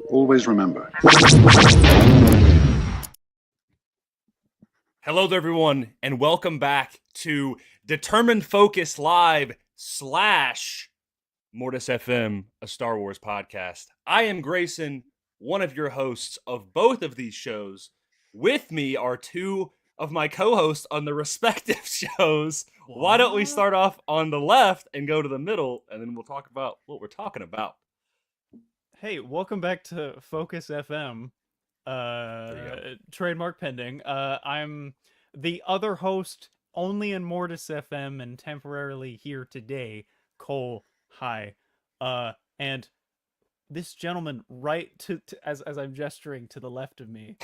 Always remember. Hello there, everyone, and welcome back to Determined Focus Live / Mortis FM, a Star Wars podcast. I am Grayson, one of your hosts of both of these shows. With me are two of my co-hosts on the respective shows. Why don't we start off on the left and go to the middle, and then we'll talk about what we're talking about. Hey, welcome back to Focus FM. Trademark pending. I'm the other host only in Mortis FM and temporarily here today, Cole. Hi. And this gentleman right as I'm gesturing to the left of me.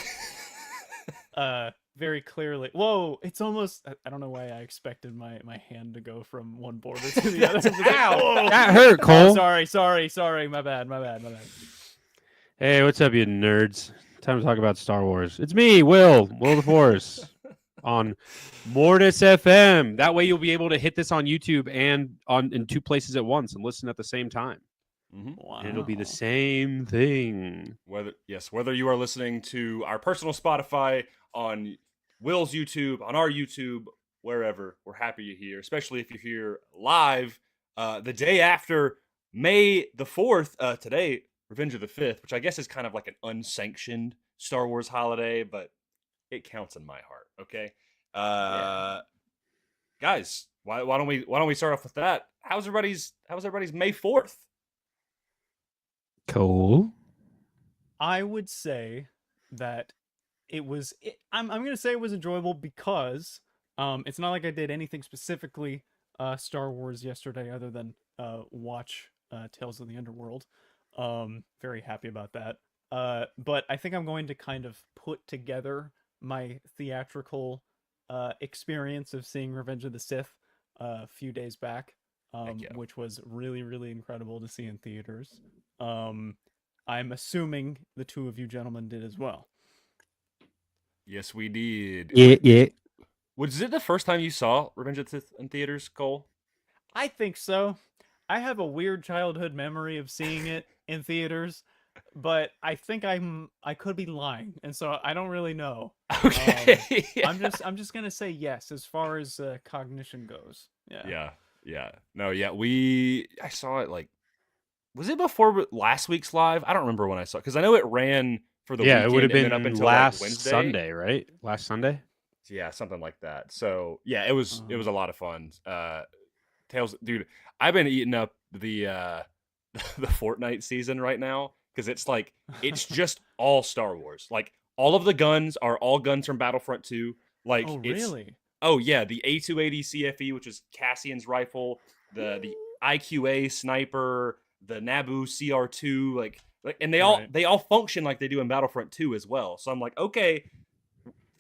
Very clearly. Whoa, it's almost I don't know why I expected my hand to go from one border to the other. Ow! That hurt, Cole. Oh, sorry. My bad. Hey, what's up, you nerds? Time to talk about Star Wars. It's me, Will the Force, on Mortis FM. That way you'll be able to hit this on YouTube and in two places at once and listen at the same time. Mm-hmm. Wow. And it'll be the same thing. Whether you are listening to our personal Spotify, on Will's YouTube, on our YouTube, wherever, we're happy you're here, especially if you're here live the day after May the 4th, today, Revenge of the 5th, which I guess is kind of like an unsanctioned Star Wars holiday, but it counts in my heart, okay? Guys, why don't we start off with that? How's everybody's May 4th? Cool. I would say that I'm going to say it was enjoyable because it's not like I did anything specifically Star Wars yesterday other than watch Tales of the Underworld. Very happy about that. But I think I'm going to kind of put together my theatrical experience of seeing Revenge of the Sith a few days back, which was really, really incredible to see in theaters. I'm assuming the two of you gentlemen did as well. Yes, we did. Yeah. Was it the first time you saw Revenge of the Sith in theaters, Cole? I think so. I have a weird childhood memory of seeing it in theaters, but I think I could be lying, and so I don't really know. Okay. I'm just gonna say yes as far as cognition goes. Yeah. No, yeah. I saw it was it before last week's live? I don't remember when I saw it because I know it ran for the weekend. It would have been up until last Wednesday. Sunday, right? Last Sunday. Yeah, something like that. So yeah, it was a lot of fun. Tales, dude. I've been eating up the Fortnite season right now because it's just all Star Wars. Like all of the guns are all guns from Battlefront 2. Like, oh really? Oh yeah, the A280 CFE, which is Cassian's rifle, the IQA sniper, the Naboo CR2, like, and they all function like they do in Battlefront 2 as well. So I'm like, okay,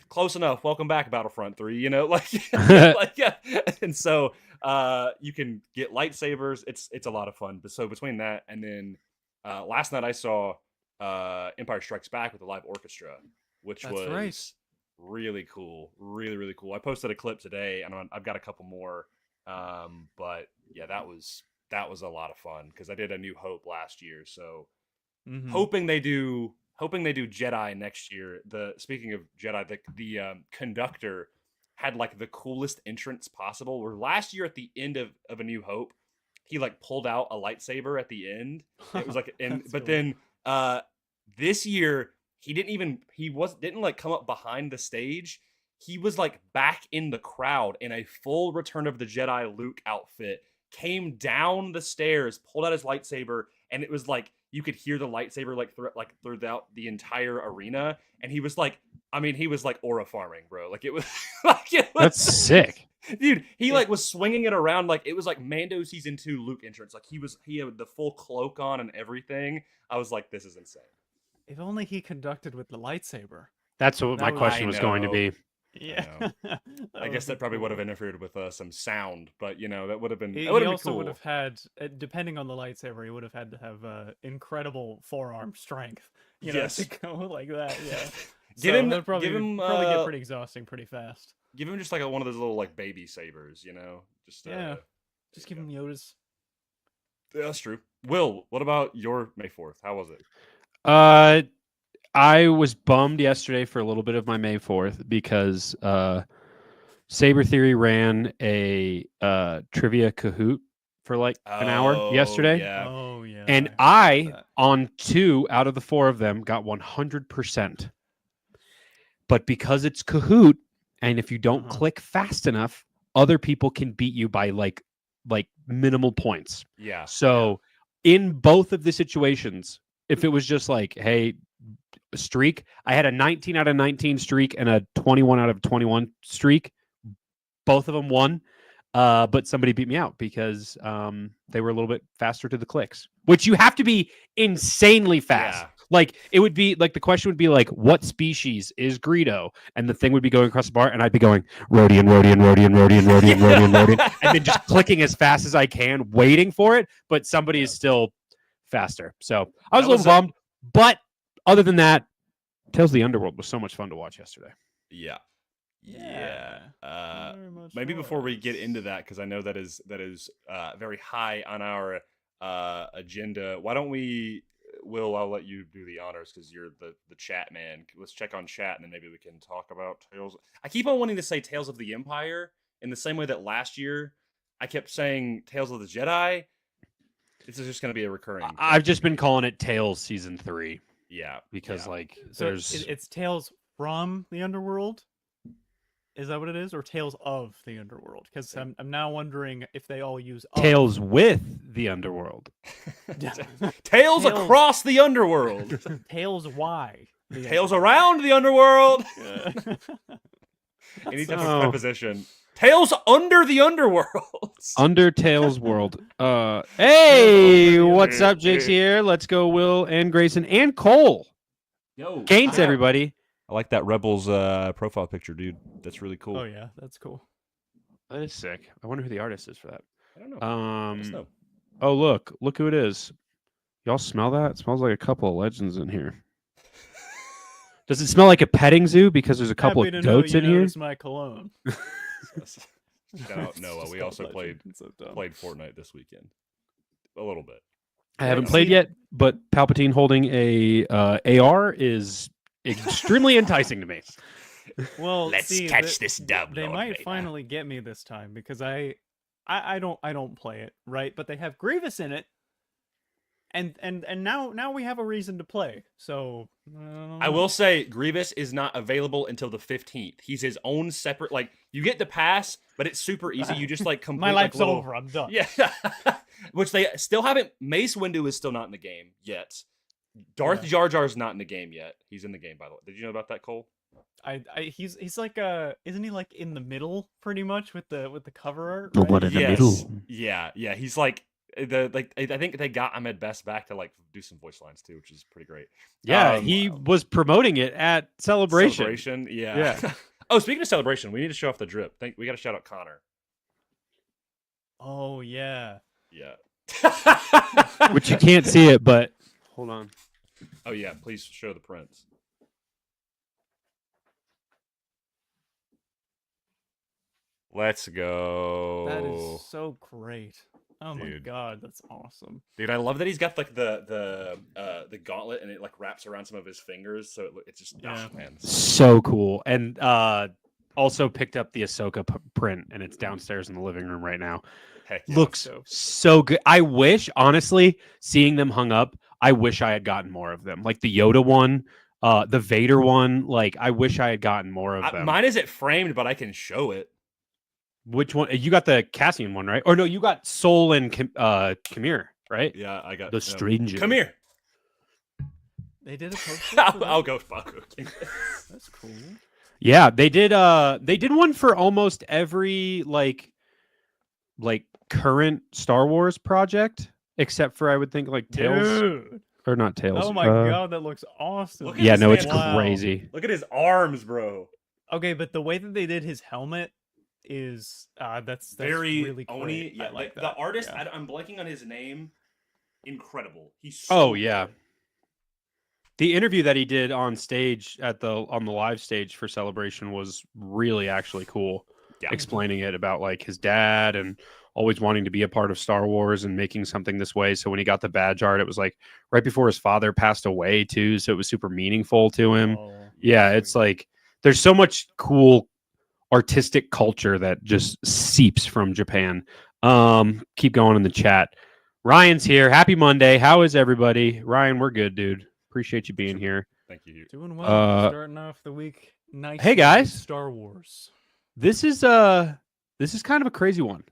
close enough. Welcome back, Battlefront 3. You know, like, yeah. And so you can get lightsabers. It's a lot of fun. So between that and then last night I saw Empire Strikes Back with the live orchestra, which was really cool. Really, really cool. I posted a clip today, and I've got a couple more. But yeah, that was a lot of fun because I did A New Hope last year. So hoping they do Jedi next year. Speaking of Jedi, the conductor had like the coolest entrance possible. Where last year at the end of A New Hope, he like pulled out a lightsaber at the end. It was like, then this year he didn't like come up behind the stage. He was like back in the crowd in a full Return of the Jedi Luke outfit, came down the stairs, pulled out his lightsaber, and it was like you could hear the lightsaber throughout the entire arena. And he was like, I mean, he was like aura farming, bro. Like it was That's sick. Dude, he like was swinging it around like it was like Mando season 2 Luke entrance. Like he had the full cloak on and everything. I was like, this is insane. If only he conducted with the lightsaber. That's what my That question I was going to know. be. Yeah. I guess that probably would have interfered with some sound, but that would have been. He That would have been also cool. would have had, depending on the lightsaber, he would have had to have incredible forearm strength. Yes. To go like that. Yeah. Give So him- that'd probably, give him, probably get uh, pretty exhausting pretty fast. Give him just like one of those little like baby sabers, Just Yeah. Just there give you him Yoda's. go. Yeah, that's true. Will, what about your May 4th? How was it? I was bummed yesterday for a little bit of my May 4th because Saber Theory ran a trivia Kahoot for like an hour yesterday. Yeah. Oh yeah. And heard I, about that. on 2 out of the 4 of them, got 100%. But because it's Kahoot, and if you don't Uh-huh. click fast enough, other people can beat you by like minimal points. Yeah. So in both of the situations, if it was just like, hey, streak, I had a 19 out of 19 streak and a 21 out of 21 streak. Both of them won. But somebody beat me out because they were a little bit faster to the clicks, which you have to be insanely fast. Yeah. Like it would be like the question would be like, what species is Greedo? And the thing would be going across the bar, and I'd be going Rodian, Rodian, Rodian, Rodian, Rodian, Rodian, Rodian, and then just clicking as fast as I can, waiting for it. But somebody is still faster. So I was a That little was bummed. But other than that, Tales of the Underworld was so much fun to watch yesterday. Yeah. Yeah. Very much Maybe before we was. get into that, because I know that is very high on our agenda. Why don't we, Will? I'll let you do the honors because you're the chat man. Let's check on chat, and then maybe we can talk about Tales. I keep on wanting to say Tales of the Empire in the same way that last year I kept saying Tales of the Jedi. This is just going to be a recurring. I've just been calling it Tales Season 3 yeah, because yeah. like So there's it's Tales from the Underworld. Is that what it is, or Tales of the Underworld? Because I'm now wondering if they all use of. Tales with the Underworld. Tales Tales- across the underworld. Tales Y. Tales around the underworld. Yeah. Any type Oh. of preposition. Tales under the underworld. Under Tales World. Hey, Yeah. what's up, Jake's here. Let's go, Will and Grayson and Cole. Yo, Gaines, everybody. I like that Rebels profile picture, dude. That's really cool. Oh yeah, that's cool. That is sick. I wonder who the artist is for that. I don't know. Let us Um. know. Oh, look who it is. Y'all smell that? It smells like a couple of legends in here. Does it smell like a petting zoo because there's a couple Happy of to know goats you in here? noticed my cologne. Shout out It's Noah. just We called also Legend. It's so dumb. played Fortnite this weekend. A little bit. I haven't Yeah. played yet, but Palpatine holding a AR is extremely enticing to me. Well, Let's see, catch this dub, They Lord might Vader. finally get me this time because I don't play it, right? But they have Grievous in it, and now we have a reason to play. So I will say Grievous is not available until the 15th. He's his own separate, like, you get the pass, but it's super easy. You just like complete My like, life's little- over. I'm done. Yeah. Which they still haven't. Mace Windu is still not in the game yet. Darth Yeah. Jar Jar is not in the game yet. He's in the game, by the way. Did you know about that, Cole? He's like isn't he like in the middle pretty much with the cover art? The right? one in the middle. Yeah. He's like I think they got Ahmed Best back to like do some voice lines too, which is pretty great. Yeah, Um, he was promoting it at Celebration. Yeah. Yeah. Oh, speaking of Celebration, we need to show off the drip. We got to shout out Connor. Oh yeah. Yeah. Which you can't see it, but hold on. Oh yeah, please show the prints. Let's go. That is so great. Oh my Dude. god, that's awesome. Dude, I love that he's got like the gauntlet and it like wraps around some of his fingers, so it's just Yeah. man. So cool. And also picked up the Ahsoka print, and it's downstairs in the living room right now. Heck yeah. Looks so good. I wish, honestly, seeing them hung up, I wish I had gotten more of them. Like the Yoda one, the Vader one. Like, I wish I had gotten more of them. Mine isn't framed, but I can show it. Which one? You got the Cassian one, right? Or no, you got Soul and Khmer, right? Yeah, I got The Stranger. Come here. They did a poster. I'll go. That's cool. Yeah, they did. They did one for almost every like current Star Wars project, except for I would think like Tales Dude. or not Tales. Oh my god, that looks awesome. Look at Yeah, this no, it's man's- crazy. Look at his arms, bro. Okay, but the way that they did his helmet is that's Very really cool. Oni. Yeah, I like the that. artist. Yeah. I'm blanking on his name. Incredible. He's. Oh so yeah. good. The interview that he did on stage on the live stage for Celebration was really actually cool. Yeah. Explaining it about like his dad and always wanting to be a part of Star Wars and making something this way. So when he got the badge art, it was like right before his father passed away too. So it was super meaningful to him. Oh, Yeah, it's like there's so much cool artistic culture that just seeps from Japan. Keep going in the chat. Ryan's here. Happy Monday. How is everybody? Ryan, we're good, dude. Appreciate you being here. Thank you. doing well. Starting off the week nice. Hey, guys. Star Wars. This is kind of a crazy one.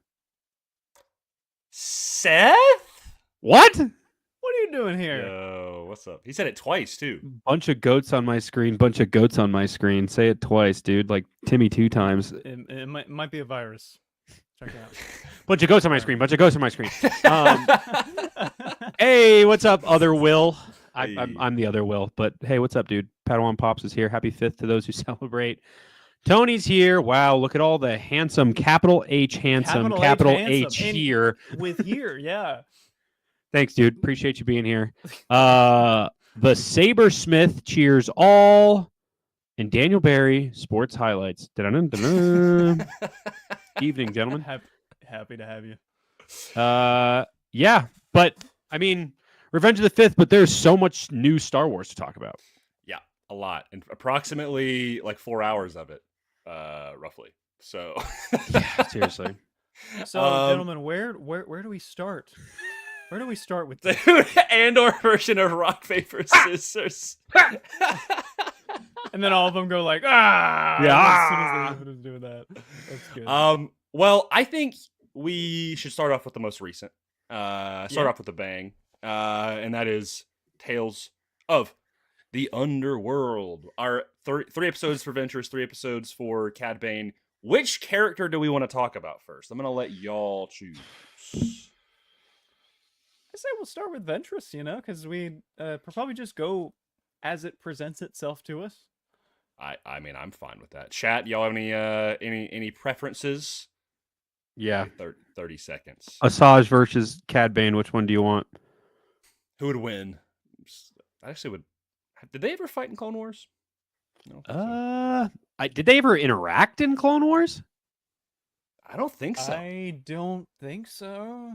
Seth. What? What are you doing here? Yo, what's up? He said it twice too. Bunch of goats on my screen. Bunch of goats on my screen. Say it twice, dude. Like Timmy 2 times. It might be a virus. Check it out. Bunch of goats on my screen. Bunch of goats on my screen. Hey, what's up, other Will? I'm the other Will, but hey, what's up, dude? Padawan Pops is here. Happy 5th to those who celebrate. Tony's here. Wow, look at all the handsome, capital H handsome, capital H here. With here, yeah. Thanks, dude. Appreciate you being here. The Sabersmith cheers all, and Daniel Barry sports highlights. Dun-dun-dun-dun. Evening, gentlemen. Happy to have you. Yeah, but I mean, Revenge of the Fifth, but there's so much new Star Wars to talk about. Yeah, a lot, and approximately like 4 hours of it, roughly. So, Yeah, seriously. So, gentlemen, where do we start? Where do we start with this? Dude, and/or version of rock paper scissors. And then all of them go like, ah! Yeah. As soon as they finish doing that. That's good. Well, I think we should start off with the most recent. Start Yeah. off with a bang, and that is Tales of the Underworld. Our three episodes for Ventress, 3 episodes for Cad Bane. Which character do we want to talk about first? I'm gonna let y'all choose. I say we'll start with Ventress, because we probably just go as it presents itself to us. I mean, I'm fine with that. Chat, y'all have any preferences? Yeah. 30 seconds. Asajj versus Cad Bane. Which one do you want? Who would win? I actually would. Did they ever fight in Clone Wars? No. Did they ever interact in Clone Wars? I don't think so. I don't think so.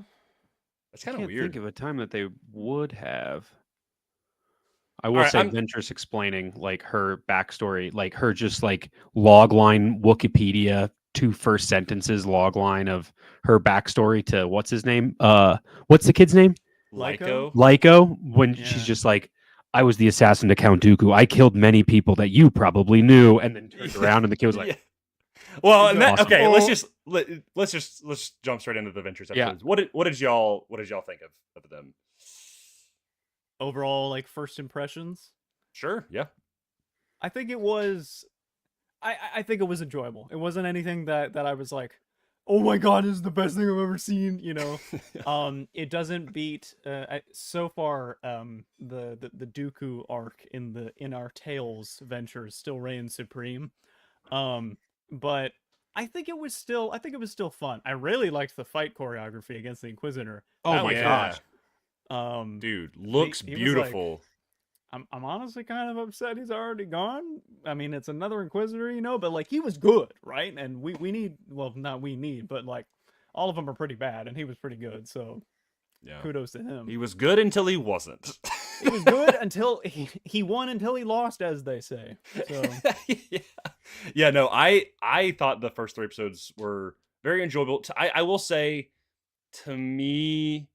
That's kind of Can't weird. think of a time that they would have. I will say Ventress explaining like her backstory, like her just like logline Wikipedia 2 first sentences logline of her backstory to what's his name? What's the kid's name? Lyco. Lyco. When Yeah. she's just like, I was the assassin to Count Dooku. I killed many people that you probably knew, and then turned around and the kid was like, Yeah. Well, and that, Awesome. okay, Oh. let's jump straight into the Ventress Yeah. episodes. What did y'all think of them? Overall, like, first impressions, Sure, yeah. I think it was... I think it was enjoyable. It wasn't anything that I was like, oh my god, this is the best thing I've ever seen, It doesn't beat so far the Dooku arc in our Tales ventures still reigns supreme. But I think it was still fun. I really liked the fight choreography against the Inquisitor. oh That my was gosh. awesome. Dude, looks he was like- beautiful. I'm honestly kind of upset he's already gone. I mean, it's another Inquisitor, but like he was good, right? And we need, well, not we need, but like all of them are pretty bad, and he was pretty good. So Yeah. kudos to him. He was good until he wasn't. He was good until he won until he lost, as they say. So yeah. No, I thought the first 3 episodes were very enjoyable. I will say, to me,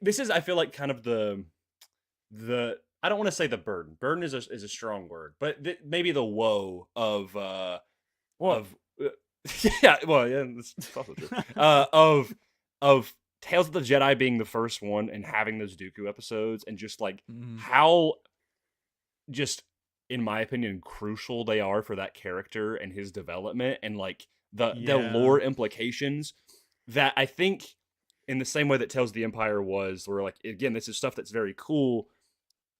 this is, I feel like, kind of the I don't want to say the burden. Burden is a strong word, but maybe the woe of Yeah, well, yeah, that's also true. Of Tales of the Jedi being the first one and having those Dooku episodes, and just like how, just in my opinion, crucial they are for that character and his development, and like the lore implications that I think, in the same way that Tales of the Empire was, where like again, this is stuff that's very cool.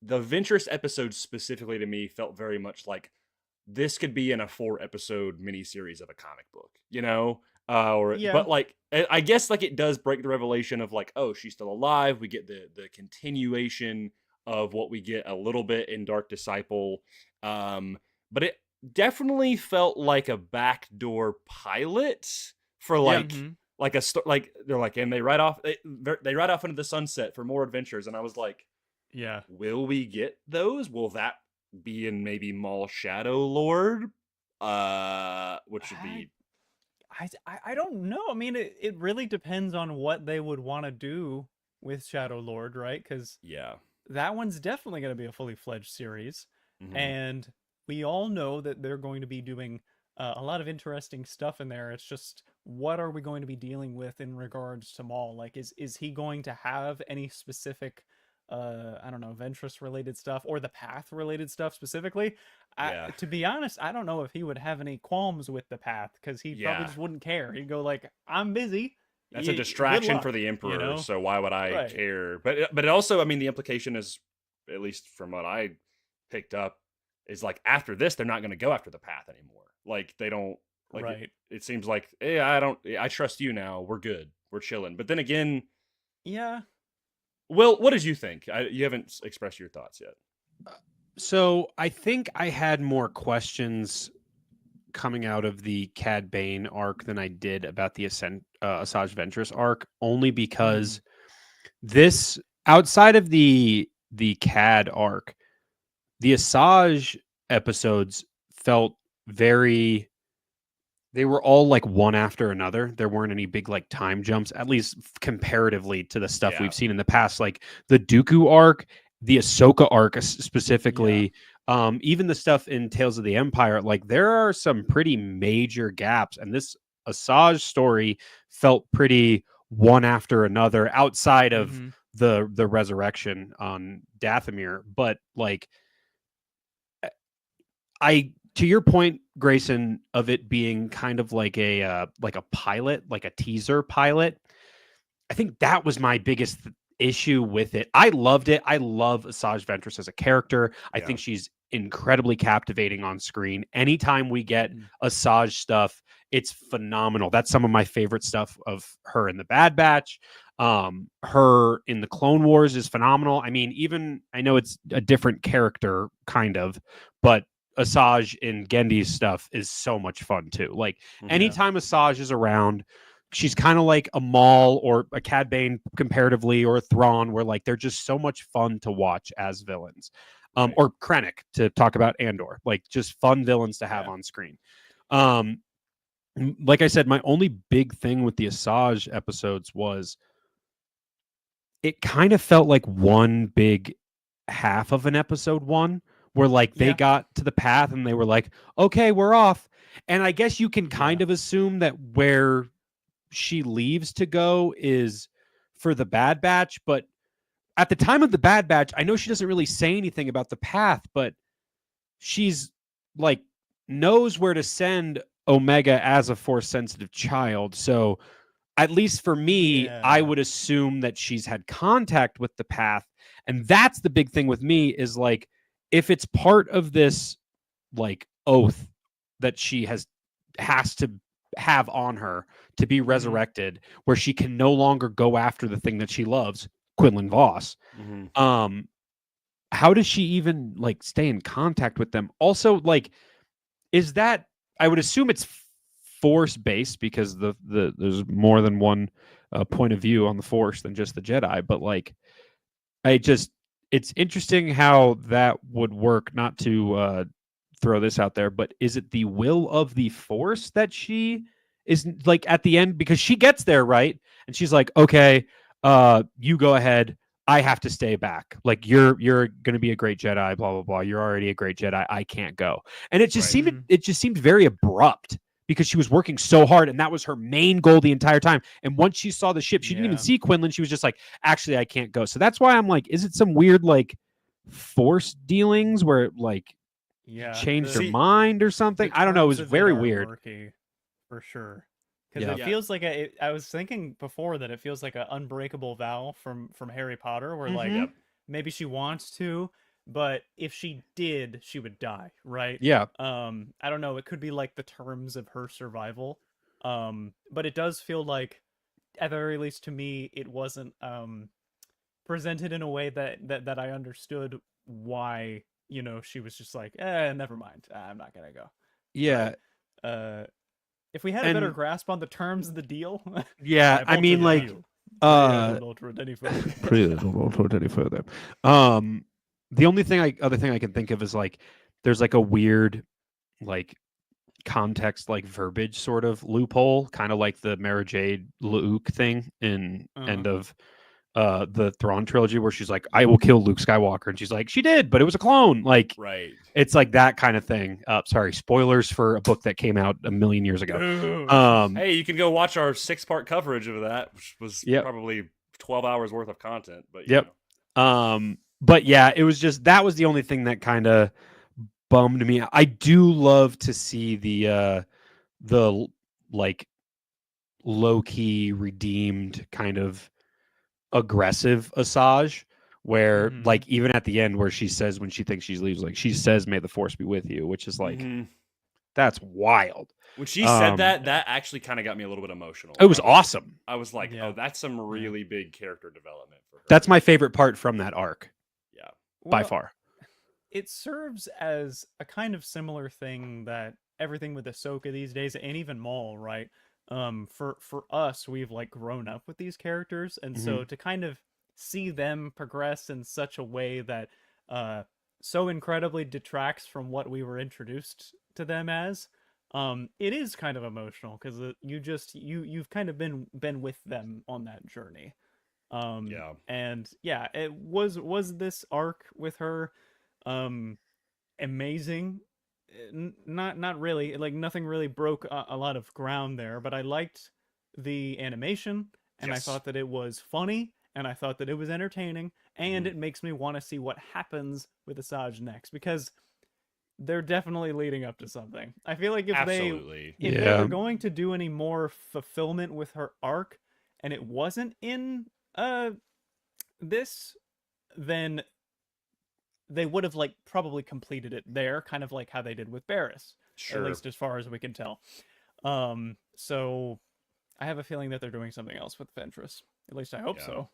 The Ventress episode specifically to me felt very much like this could be in a 4-episode miniseries of a comic book, you know? But like, I guess like it does break the revelation of like, oh, she's still alive. We get the continuation of what we get a little bit in Dark Disciple. But it definitely felt like a backdoor pilot for like, like a like they're like, and they ride off into the sunset for more adventures. And I was like, yeah, will we get those? Will that be in maybe Maul Shadow Lord? Which would be, I don't know. I mean, it really depends on what they would want to do with Shadow Lord, right? Because that one's definitely going to be a fully fledged series, and we all know that they're going to be doing a lot of interesting stuff in there. It's just, what are we going to be dealing with in regards to Maul? Like, is he going to have any specific I don't know, Ventress related stuff or the Path related stuff specifically? To be honest, I don't know if he would have any qualms with the Path, because he probably just wouldn't care. He'd go like, I'm busy. That's a distraction for the Emperor, you know? So why would I care? But it also, I mean, the implication is, at least from what I picked up, is like after this, they're not going to go after the Path anymore. Like they don't. Like it seems like, hey, I trust you now. We're good. We're chilling. But then again, Will, what did you think? You haven't expressed your thoughts yet. So I think I had more questions coming out of the Cad Bane arc than I did about the Asajj Ventress arc, only because this, outside of the Cad arc, the Asajj episodes felt very, they were all like one after another. There weren't any big like time jumps, at least comparatively to the stuff we've seen in the past. Like the Dooku arc, the Ahsoka arc specifically, even the stuff in Tales of the Empire, like there are some pretty major gaps. And this Asajj story felt pretty one after another outside of the resurrection on Dathomir. But like, to your point, Grayson, of it being kind of like a pilot, like a teaser pilot, I think that was my biggest issue with it. I loved it. I love Asajj Ventress as a character. I think she's incredibly captivating on screen. Anytime we get Asajj stuff, it's phenomenal. That's some of my favorite stuff of her in the Bad Batch. Her in the Clone Wars is phenomenal. I mean, even, I know it's a different character, kind of, but Asajj in Gendy's stuff is so much fun too. Like anytime Asajj is around, she's kind of like a Maul or a Cad Bane comparatively, or a Thrawn, where like they're just so much fun to watch as villains. Or Krennic, to talk about Andor, like just fun villains to have on screen. Like I said, my only big thing with the Asajj episodes was it kind of felt like one big half of an episode one, where like they got to the Path and they were like, okay, we're off. And I guess you can kind of assume that where she leaves to go is for the Bad Batch. But at the time of the Bad Batch, I know she doesn't really say anything about the Path, but she's like knows where to send Omega as a Force sensitive child. So at least for me, I would assume that she's had contact with the Path. And that's the big thing with me, is like, if it's part of this like oath that she has to have on her to be resurrected, where she can no longer go after the thing that she loves, Quinlan Vos. How does she even like stay in contact with them? Also, like, is that, I would assume it's Force based, because there's more than one point of view on the Force than just the Jedi. But like, it's interesting how that would work. Not to throw this out there, but is it the will of the Force that she is like at the end, because she gets there, right? And she's like, okay, you go ahead. I have to stay back. Like you're going to be a great Jedi, blah, blah, blah. You're already a great Jedi. I can't go. And it just seemed very abrupt because she was working so hard and that was her main goal the entire time. And once she saw the ship, she didn't even Yeah. see Quinlan. She was just like, actually, I can't go. So that's why I'm like, is it some weird like force dealings where it like Yeah, changed her See, mind or something? I don't know. It was terms of very are weird. murky, for sure. Because Yeah. it feels like I was thinking before that it feels like an unbreakable vow from Harry Potter, where like Mhm. maybe she wants to, but if she did, she would die, right? Yeah. I don't know. It could be like the terms of her survival. But it does feel like, at the very least to me, it wasn't presented in a way that I understood why, you know, she was just like, never mind, I'm not gonna go. Yeah. If we had a better And- grasp on the terms of the deal, Yeah. I mean, like, don't alter it any further. please don't go any further. The only other thing I can think of is like, there's like a weird, like, context, like verbiage sort of loophole, kind of like the Mara Jade Luke thing in end of the Thrawn trilogy, where she's like, "I will kill Luke Skywalker," and she's like, "She did, but it was a clone." Like, Right. it's like that kind of thing. Sorry, spoilers for a book that came out a million years ago. Hey, you can go watch our 6-part coverage of that, which was Yep. probably 12 hours worth of content. But Yep. But yeah, it was just, that was the only thing that kind of bummed me. I do love to see the like low key redeemed kind of aggressive Asajj, where Mhm. like even at the end where she says, when she thinks she leaves, like she says, "May the force be with you," which is like, Mhm. that's wild. When she said Um, that actually kind of got me a little bit emotional. It was I awesome. I was like, Yeah. oh, that's some really big character development for her. That's my favorite part from that arc Yeah. by Well, far. It serves as a kind of similar thing that everything with Ahsoka these days, and even Maul, right? For us, we've like grown up with these characters, and so to kind of see them progress in such a way that so incredibly detracts from what we were introduced to them as, it is kind of emotional because you've kind of been with them on that journey. Yeah. And yeah, it was this arc with her amazing. Not really, like nothing really broke a lot of ground there, but I liked the animation, and I Yes. thought that it was funny, and I thought that it was entertaining, and it makes me want to see what happens with Asajj next, because they're definitely leading up to something. I feel like if Absolutely. they Yeah. were going to do any more fulfillment with her arc, and it wasn't in this, then they would have like probably completed it there, kind of like how they did with Barriss, Sure. at least as far as we can tell. So I have a feeling that they're doing something else with Ventress. At least I hope Yeah. so.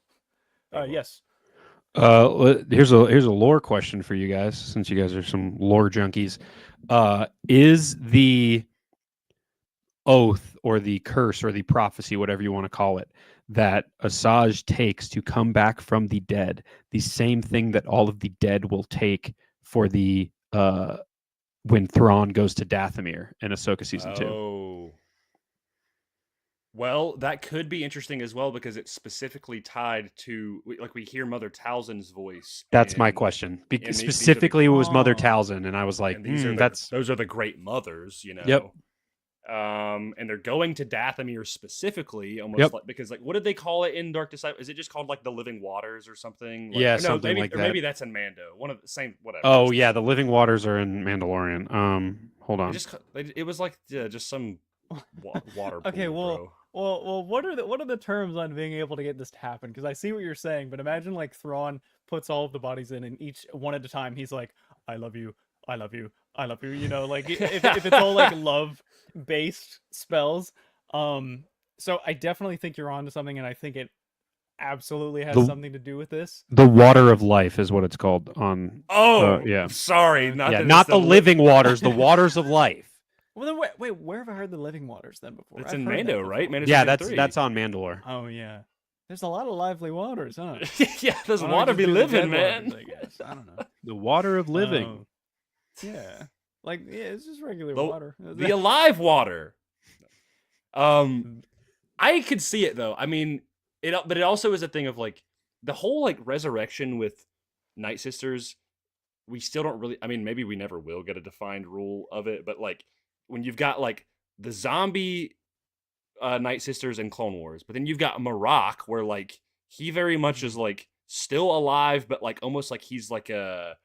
They will. Yes. Here's a lore question for you guys, since you guys are some lore junkies. Is the oath or the curse or the prophecy, whatever you want to call it, that Asajj takes to come back from the dead, the same thing that all of the dead will take for the when Thrawn goes to Dathomir in Ahsoka season 2? Oh. Well, that could be interesting as well, because it's specifically tied to, like, we hear Mother Talzin's voice. That's my in- question. these are the- Specifically, it was Mother Oh. Talzin, and I was like, and these are that's those are the great mothers, you know. Yep. And they're going to Dathomir specifically, almost Yep. like, because, like, what did they call it in Dark Disciple? Is it just called like the Living Waters or something? Like, Yeah, or no, something maybe, like or that. maybe that's in Mando. One of the same, whatever. Oh It's- yeah, the living waters are in Mandalorian. Hold It on. just it was like just some water. Okay, pool, well, bro. well, what are the terms on being able to get this to happen? Because I see what you're saying, but imagine like Thrawn puts all of the bodies in, and each one at a time he's like, "I love you, I love you, I love you." You know, like if it's all like love based spells. So I definitely think you're onto something, and I think it absolutely has The- something to do with this. The water of life is what it's called on. Oh, yeah. Sorry, not yeah, that not it's the living waters, the waters of life. Well, then wait, where have I heard the living waters then before? It's I've in heard that Mando, right? before. Mando Yeah, season 3. that's on Mandalore. Oh yeah, there's a lot of lively waters, huh? Yeah, there's Why don't we water just be do the living, dead man. waters, I guess. I don't know. The water of living. Oh, yeah, like it's just regular The- water. The alive water. I could see it though. I mean, but it also is a thing of like the whole like resurrection with Night Sisters. We still don't really. I mean, maybe we never will get a defined rule of it, but like when you've got like the zombie Night Sisters and Clone Wars, but then you've got Marok, where like he very much is like still alive, but like almost like he's like a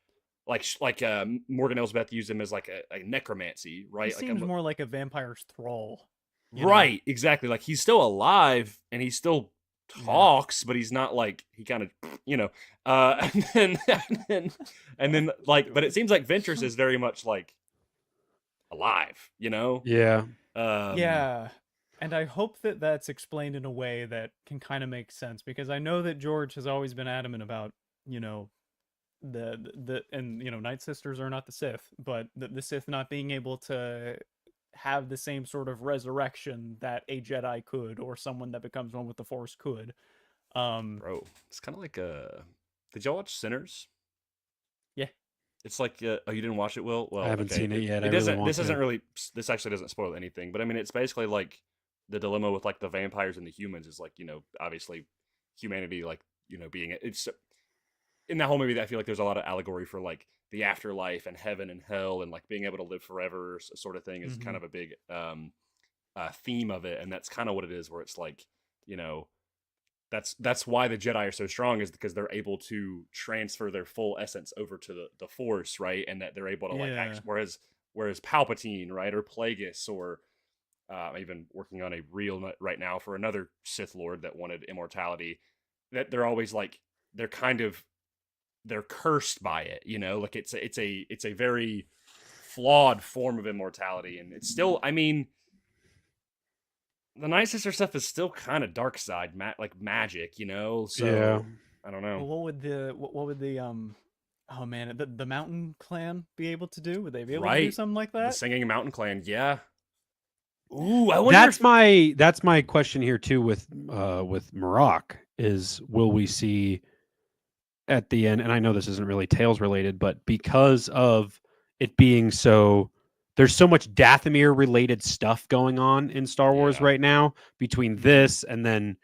Morgan Elsbeth used him as like a necromancy, right? He Like seems more like a vampire's thrall. right, exactly. Like he's still alive and he still talks, but he's not like he kind of and then like, but it seems like Ventress is very much like alive, Yeah. Yeah. And I hope that that's explained in a way that can kind of make sense, because I know that George has always been adamant about, the Night Sisters are not the Sith, but the Sith not being able to have the same sort of resurrection that a Jedi could, or someone that becomes one with the Force could. Bro, it's kind of like did y'all watch Sinners? Yeah. It's like you didn't watch it, Will? Well, I haven't seen it yet. It I doesn't. really want to. This actually doesn't spoil anything, but I mean, it's basically like the dilemma with like the vampires and the humans is like, obviously humanity, like, being it's in that whole movie. I feel like there's a lot of allegory for like the afterlife and heaven and hell and like being able to live forever, sort of thing, is kind of a big theme of it, and that's kind of what it is. Where it's like, that's why the Jedi are so strong, is because they're able to transfer their full essence over to the Force, right? And that they're able to like act, whereas Palpatine, right, or Plagueis, or even working on a reel right now for another Sith Lord that wanted immortality, that they're always like they're cursed by it, like it's a very flawed form of immortality, and it's still, I mean, the Night Sister stuff is still kind of dark side, like magic, so Yeah. I don't know. Well, what would the oh man, the Mountain Clan be able to do? Would they be able to do something like The that? Singing Mountain Clan, yeah. Ooh, I wonder That's my question here too with Marok is, will we see at the end, and I know this isn't really Tales related, but because of it being so, there's so much Dathomir related stuff going on in Star Wars right now, between this and then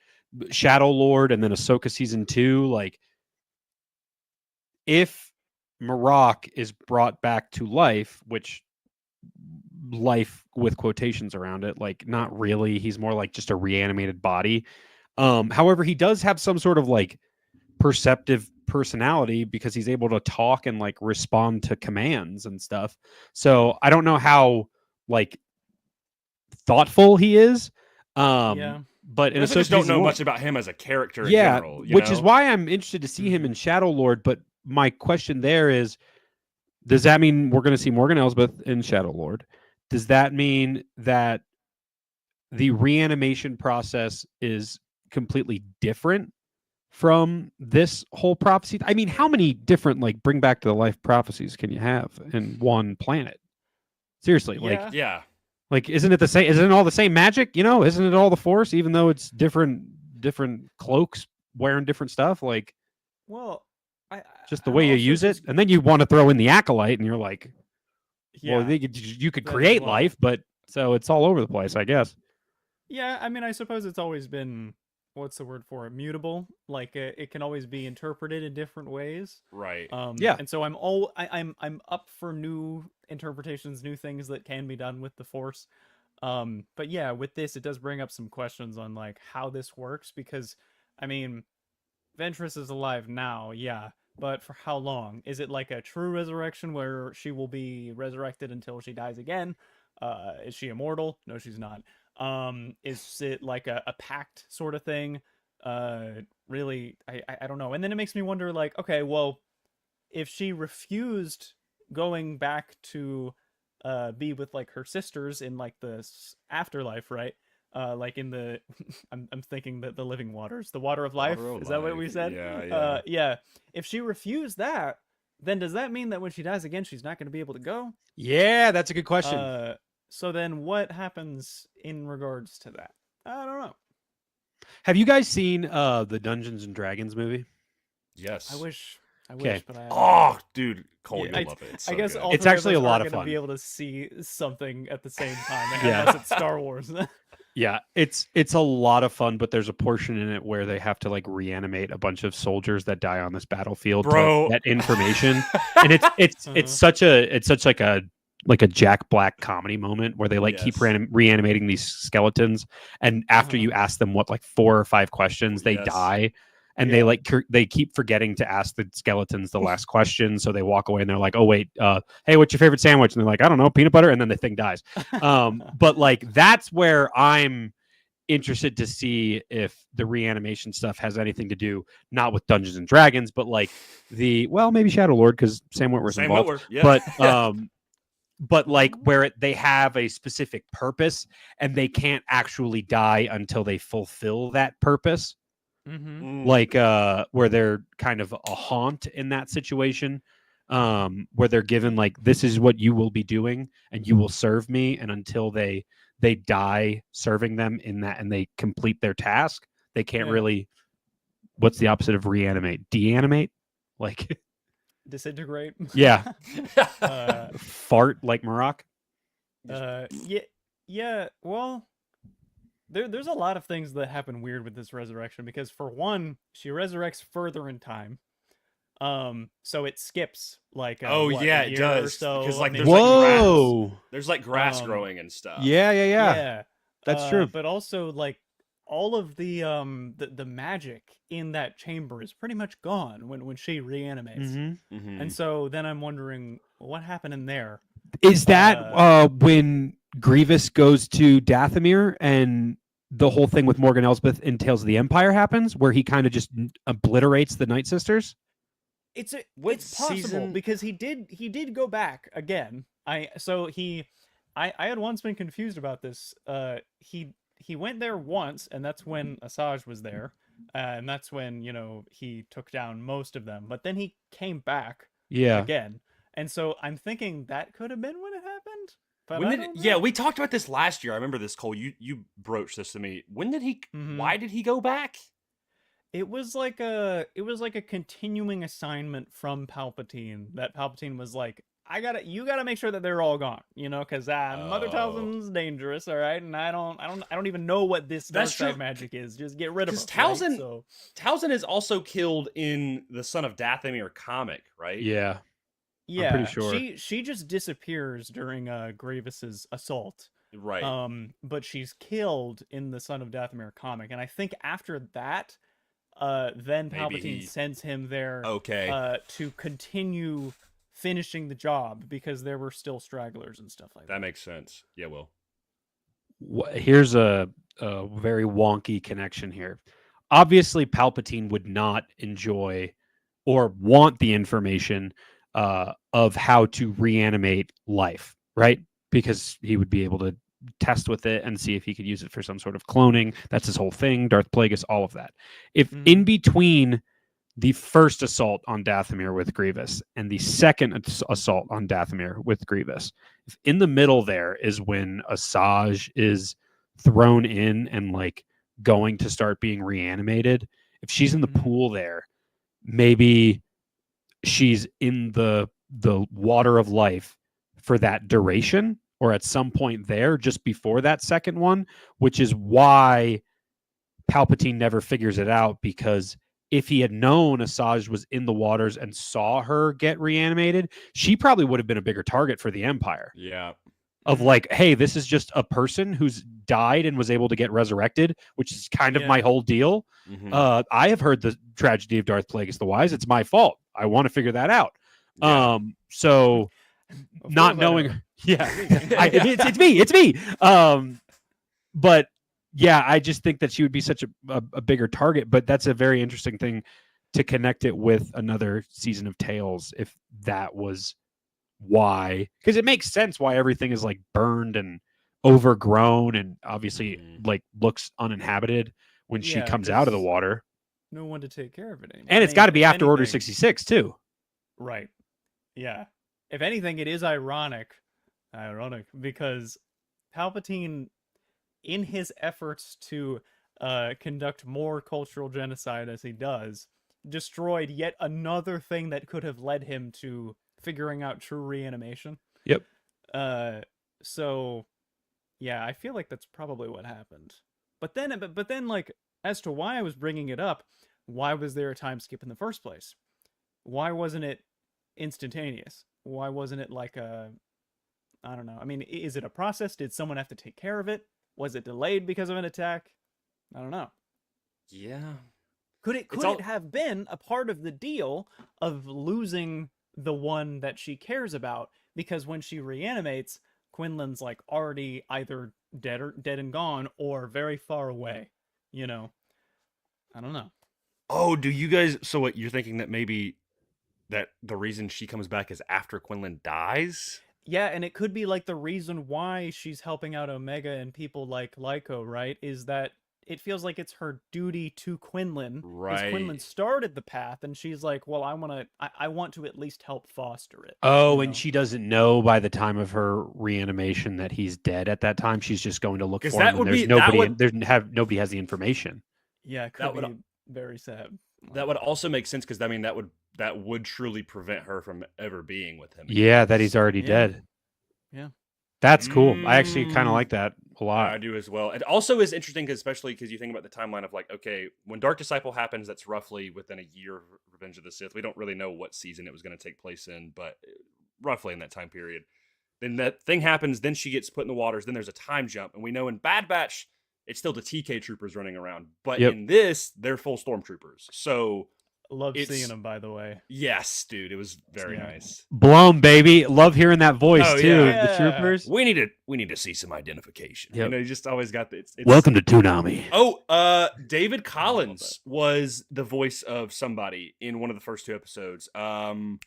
Shadow Lord and then Ahsoka season 2, like if Marok is brought back to life, which life with quotations around it, like not really, he's more like just a reanimated body. However, he does have some sort of like perceptive personality because he's able to talk and like respond to commands and stuff. So I don't know how like thoughtful he is. But in I just don't know much about him as a character in general. Which is why I'm interested to see him in Shadow Lord. But my question there is, does that mean we're going to see Morgan Elsbeth in Shadow Lord? Does that mean that the reanimation process is completely different from this whole prophecy? I mean, how many different like bring back to the life prophecies can you have in one planet? Seriously, like isn't it the same? Isn't it all the same magic? Isn't it all the Force? Even though it's different cloaks wearing different stuff. Like, well, just the way you use it, and then you want to throw in the acolyte, and you're like, well, you could create life, but so it's all over the place, I guess. Yeah, I mean, I suppose it's always been, what's the word for it? Mutable. Like it can always be interpreted in different ways. Right. And so I'm up for new interpretations, new things that can be done with the Force. But yeah, with this, it does bring up some questions on like how this works, because I mean, Ventress is alive now, yeah, but for how long? Is it like a true resurrection where she will be resurrected until she dies again? Is she immortal? No, she's not. Is it like a pact sort of thing? Really, I don't know. And then it makes me wonder, like, okay, well, if she refused going back to be with like her sisters in like the afterlife, right? Like in the I'm thinking that the living waters, the water of life. Is that what we said? Yeah. Yeah. If she refused that, then does that mean that when she dies again, she's not going to be able to go? Yeah, that's a good question. So then what happens in regards to that? I don't know. Have you guys seen the Dungeons and Dragons movie? Yes. I wish, but I oh, dude, Cole, you'll love it. It's so I guess good. all it's actually a lot of fun. Fun. Be able to see something at the same time, Yeah. unless it's Star Wars. Yeah, it's a lot of fun, but there's a portion in it where they have to like reanimate a bunch of soldiers that die on this battlefield Bro. to get information, and it's such like a like a Jack Black comedy moment where they like keep Yes. reanimating these skeletons, and after Uh-huh. you ask them what like 4 or 5 questions, they Yes. die, and Yeah. they keep forgetting to ask the skeletons the last question, so they walk away and they're like, oh wait, hey, what's your favorite sandwich? And they're like, I don't know, peanut butter, and then the thing dies. But like that's where I'm interested to see if the reanimation stuff has anything to do not with Dungeons and Dragons, but like maybe Shadow Lord, because Sam Witwer's Sam involved. Witwer, yeah. But like where they have a specific purpose and they can't actually die until they fulfill that purpose. Mm-hmm. Like where they're kind of a haunt in that situation, where they're given like, this is what you will be doing and you will serve me, and until they die serving them in that and they complete their task, they can't really, what's the opposite of reanimate? Deanimate? Like Disintegrate. Yeah. uh, Fart like Maroc. yeah. Well, there's a lot of things that happen weird with this resurrection, because for one, she resurrects further in time. So it skips like Oh, what, yeah, a it year does, or so. because, like, maybe there's, like, grass. Whoa. There's like grass Um, growing and stuff. Yeah. That's true. But also like all of the magic in that chamber is pretty much gone when she reanimates. Mm-hmm. Mhm. And so then I'm wondering what happened in there. Is that when Grievous goes to Dathomir and the whole thing with Morgan Elsbeth in Tales of the Empire happens, where he kind of just obliterates the Night Sisters? It's What possible season- because he did go back again. I had once been confused about this. He went there once, and that's when Asajj was there, and that's when he took down most of them. But then he came back Yeah. again, and so I'm thinking that could have been when it happened. But When I did don't know. yeah, we talked about this last year. I remember this, Cole. You broached this to me. When did he? Mhm. Why did he go back? It was like a continuing assignment from Palpatine, that Palpatine was like, you gotta make sure that they're all gone, because Mother Oh. Talzin's dangerous, all right, and I don't even know what this dark That's side true. magic is. Just get rid of her. 'Cause Talzin- right? So Talzin is also killed in the Son of Dathomir comic, right? Yeah. yeah, pretty sure. she just disappears during Grievous's assault. Right. But she's killed in the Son of Dathomir comic, and I think after that, then Maybe Palpatine he- sends him there. Okay. To continue finishing the job, because there were still stragglers and stuff like that. That makes sense. Yeah, Will. Here's a very wonky connection here. Obviously, Palpatine would not enjoy or want the information of how to reanimate life, right? Because he would be able to test with it and see if he could use it for some sort of cloning. That's his whole thing. Darth Plagueis, all of that. If in between the first assault on Dathomir with Grievous and the second assault on Dathomir with Grievous, if in the middle there is when Asajj is thrown in and like going to start being reanimated, if she's in the pool there, maybe she's in the water of life for that duration, or at some point there just before that second one, which is why Palpatine never figures it out, because if he had known Asajj was in the waters and saw her get reanimated, she probably would have been a bigger target for the Empire. Yeah. Of like, hey, this is just a person who's died and was able to get resurrected, which is kind of my whole deal. Mhm. I have heard the tragedy of Darth Plagueis the Wise. It's my fault. I want to figure that out. Yeah. So Of not course I know. knowing, it's me. But yeah, I just think that she would be such a bigger target. But that's a very interesting thing to connect it with another season of Tales, if that was why, because it makes sense why everything is like burned and overgrown and obviously like looks uninhabited when she Yeah, comes out of the 'cause water. No one to take care of it anymore. And I it's mean, got to be if after Order anything- 66 too. Right. Yeah. If anything, it is ironic because Palpatine, in his efforts to conduct more cultural genocide as he does, destroyed yet another thing that could have led him to figuring out true reanimation. Yep. So yeah, I feel like that's probably what happened. But then like, as to why I was bringing it up, why was there a time skip in the first place? Why wasn't it instantaneous? Why wasn't it like a I don't know. I mean, is it a process? Did someone have to take care of it? Was it delayed because of an attack? I don't know. Yeah. Could it have been a part of the deal of losing the one that she cares about? Because when she reanimates, Quinlan's like already either dead and gone or very far away. You know, I don't know. Oh, do you guys? So what you're thinking that maybe that the reason she comes back is after Quinlan dies? Yeah, and it could be like the reason why she's helping out Omega and people like Lyko, right? Is that it feels like it's her duty to Quinlan. Because Quinlan Right. started the path, and she's like, well, I want to at least help foster it. Oh, you and know? she doesn't know by the time of her reanimation that he's dead at that time. She's just going to look 'Cause for that him, would and there's be- that nobody. would- Nobody has the information. Yeah, it That could would- be very sad. That would also make sense because I mean that would truly prevent her from ever being with him. Yeah, that he's already Yeah. dead. Yeah. That's cool. I actually kind Mm. of like that a lot. I do as well. It also is interesting, especially because you think about the timeline of like, okay, when Dark Disciple happens, that's roughly within a year of Revenge of the Sith. We don't really know what season it was going to take place in, but roughly in that time period. Then that thing happens. Then she gets put in the waters. Then there's a time jump, and we know in Bad Batch, it's still the TK troopers running around, but Yep. in this, they're full stormtroopers. So Love It's- seeing him, by the way. yes, dude, it was very Yeah. nice. Blown, baby. Love hearing that voice Oh, too. yeah. The troopers. We need to see some identification. Yep. You know, you just always got the. It's, Welcome to Toonami. Oh, David Collins was the voice of somebody in one of the first two episodes. And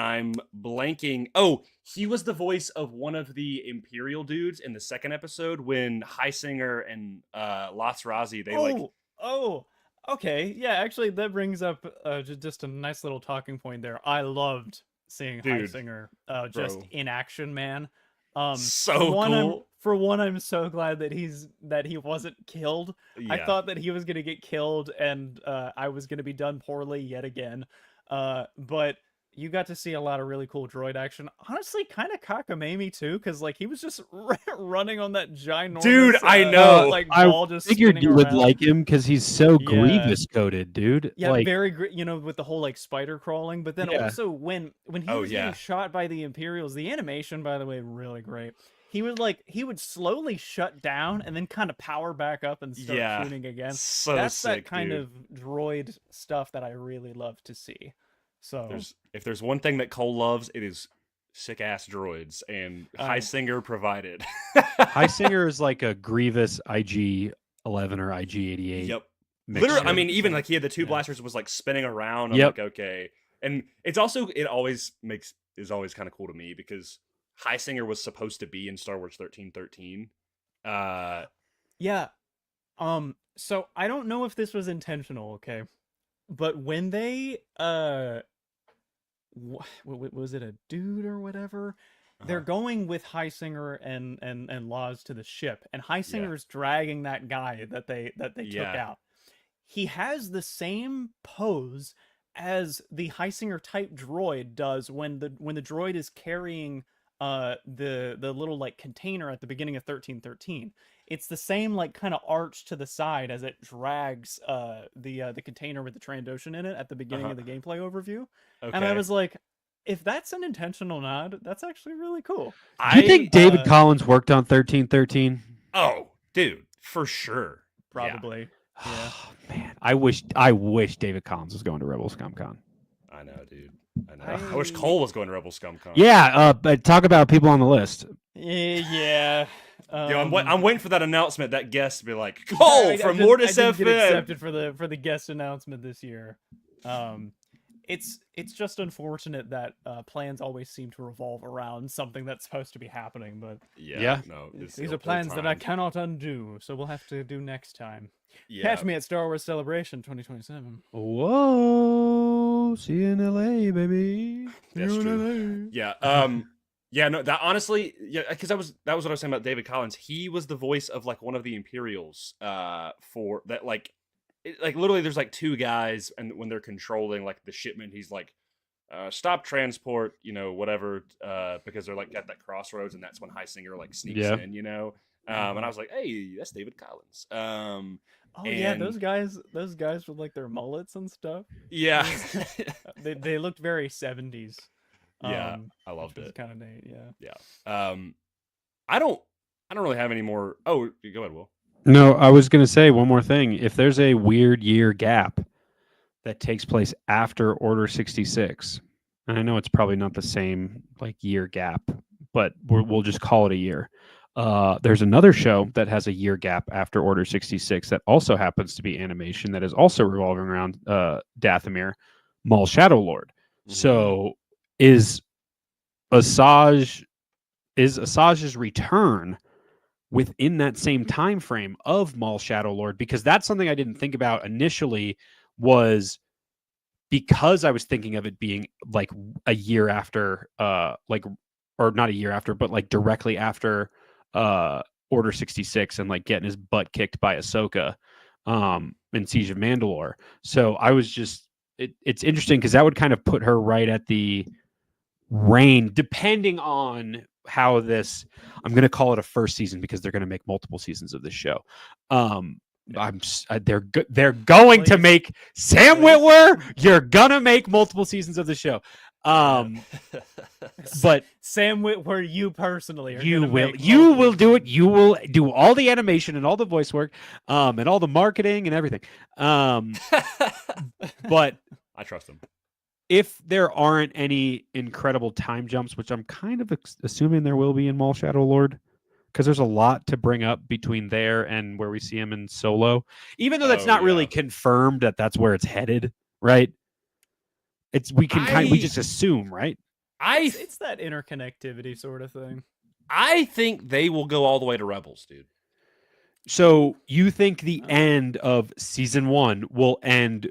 I'm blanking. Oh, he was the voice of one of the Imperial dudes in the second episode when Heisinger and Lots Razi Okay. Yeah, actually, that brings up just a nice little talking point there. I loved seeing Dude, Heisinger just bro. in action, man. So cool. For one, I'm so glad that he wasn't killed. I Yeah. thought that he was gonna get killed, and I was gonna be done poorly yet again. But you got to see a lot of really cool droid action. Honestly, kind of cockamamie too, because like he was just running on that ginormous Dude, I know. like I ball just Figured spinning you would around. like him because he's so Yeah. grievous coated, dude. Yeah, like, very with the whole like spider crawling, but then Yeah. also when he Oh, was yeah. getting shot by the Imperials, the animation, by the way, really great. He would slowly shut down and then kind of power back up and start Yeah. tuning again. So That's sick, that kind dude. of droid stuff that I really love to see. So If there's one thing that Cole loves, it is sick ass droids, and Heisinger provided. Heisinger is like a Grievous IG-11 or IG-88. Yep. mixture. Literally, I mean, even like he had the two Yeah. blasters was like spinning around. I'm Yep. like, okay. And it's also is always kind of cool to me because Heisinger was supposed to be in Star Wars 1313. yeah. So I don't know if this was intentional, okay? But when they was it a dude or whatever? They're going with Heisinger and Laws to the ship, and Heisinger's dragging that guy that they took Yeah. out. He has the same pose as the Heisinger type droid does when the droid is carrying the little like container at the beginning of 1313. It's the same like kind of arch to the side as it drags the container with the Trandoshan in it at the beginning of the gameplay overview. Okay. And I was like, if that's an intentional nod, that's actually really cool. Do you think David uh, Collins worked on 1313? Oh, dude, for sure. Yeah, Probably. Yeah. Man, I wish David Collins was going to Rebel ScumCon. I know, dude. I know. I wish Cole was going to Rebel ScumCon. Yeah, but talk about people on the list. Yeah. Yo, I'm um, waiting for that announcement. That guest to be like, I- Cole I from didn't- Mortis I didn't get FM. accepted for the guest announcement this year. It's just unfortunate that plans always seem to revolve around something that's supposed to be happening, but Yeah. No, it's these ill are plans that I timed. cannot undo, so we'll have to do next time. Yeah. Catch me at Star Wars Celebration 2027. Whoa, see you in LA, baby. That's See you in true. LA. Yeah. Yeah. No. That honestly. Yeah. Because that was what I was saying about David Collins. He was the voice of like one of the Imperials. For that, like literally, there's like two guys, and when they're controlling like the shipment, he's like, stop transport, whatever, because they're like at that crossroads, and that's when Heisinger like sneaks Yeah. in, and I was like, hey, that's David Collins. Oh yeah, And- those guys with like their mullets and stuff. Yeah. They looked very 70s. Yeah, I loved It's it. kind of neat. Yeah. Yeah. I don't really have any more. Oh, go ahead, Will. No, I was going to say one more thing. If there's a weird year gap that takes place after Order 66, and I know it's probably not the same like year gap, but we'll just call it a year. There's another show that has a year gap after Order 66 that also happens to be animation that is also revolving around Dathomir, Maul Shadow Lord. So is Asajj's return within that same time frame of Maul Shadow Lord? Because that's something I didn't think about initially, was because I was thinking of it being like a year after or not a year after, but like directly after Order 66 and like getting his butt kicked by Ahsoka in Siege of Mandalore. So I was just it's interesting because that would kind of put her right at the reign, depending on how this, I'm going to call it a first season because they're going to make multiple seasons of this show. They're going to make Sam Witwer. You're gonna make multiple seasons of the show. But Sam Witwer, you personally, are you gonna will make you multiple will do it. You will do all the animation and all the voice work, and all the marketing and everything. But I trust him. if there aren't any incredible time jumps, which I'm kind of assuming there will be in Maul Shadow Lord, because there's a lot to bring up between there and where we see him in Solo, even though that's not really confirmed that that's where it's headed, right? We just assume, right? It's that interconnectivity sort of thing. I think they will go all the way to Rebels, dude. So you think the end of season 1 will end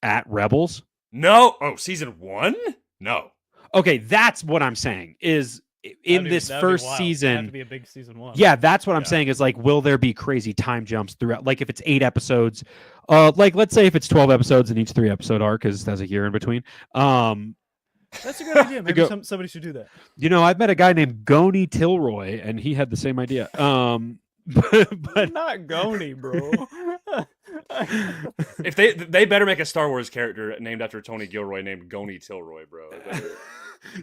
at Rebels? No. Oh, season 1? No. Okay, that's what I'm saying. Is in this first season, have to be a big season 1. Yeah, that's what I'm saying. Is like, will there be crazy time jumps throughout? Like, if it's 8 episodes, like let's say if it's 12 episodes and each 3-episode arc has a year in between. That's a good idea. Maybe somebody should do that. You know, I've met a guy named Goni Tilroy, and he had the same idea. But not Goni, bro. If they better make a Star Wars character named after Tony Gilroy named Goni Tilroy, bro.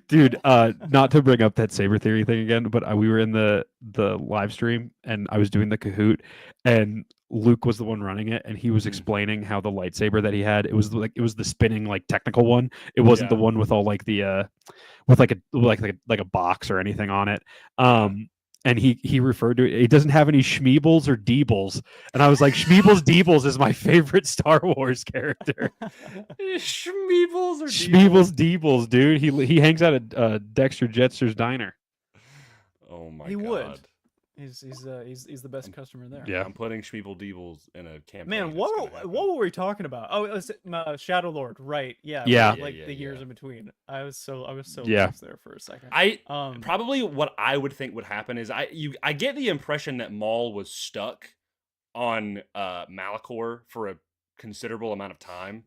Dude, not to bring up that saber theory thing again, but we were in the live stream and I was doing the Kahoot, and Luke was the one running it, and he was explaining how the lightsaber that he had, it was the spinning like technical one. It wasn't the one with all like the with like a box or anything on it. And he referred to it. It doesn't have any Schmeebles or Deebles. And I was like, Schmeebles Deebles is my favorite Star Wars character. Schmeebles Deebles, dude. He hangs out at Dexter Jettster's diner. Oh my god. He would. He's the best customer there. Yeah, I'm putting Schmeeble Deebles in a campaign. Man, what were we talking about? Oh, it was Shadow Lord, right? Yeah, the years in between. I was so lost there for a second. Probably what I would think would happen is I get the impression that Maul was stuck on Malachor for a considerable amount of time.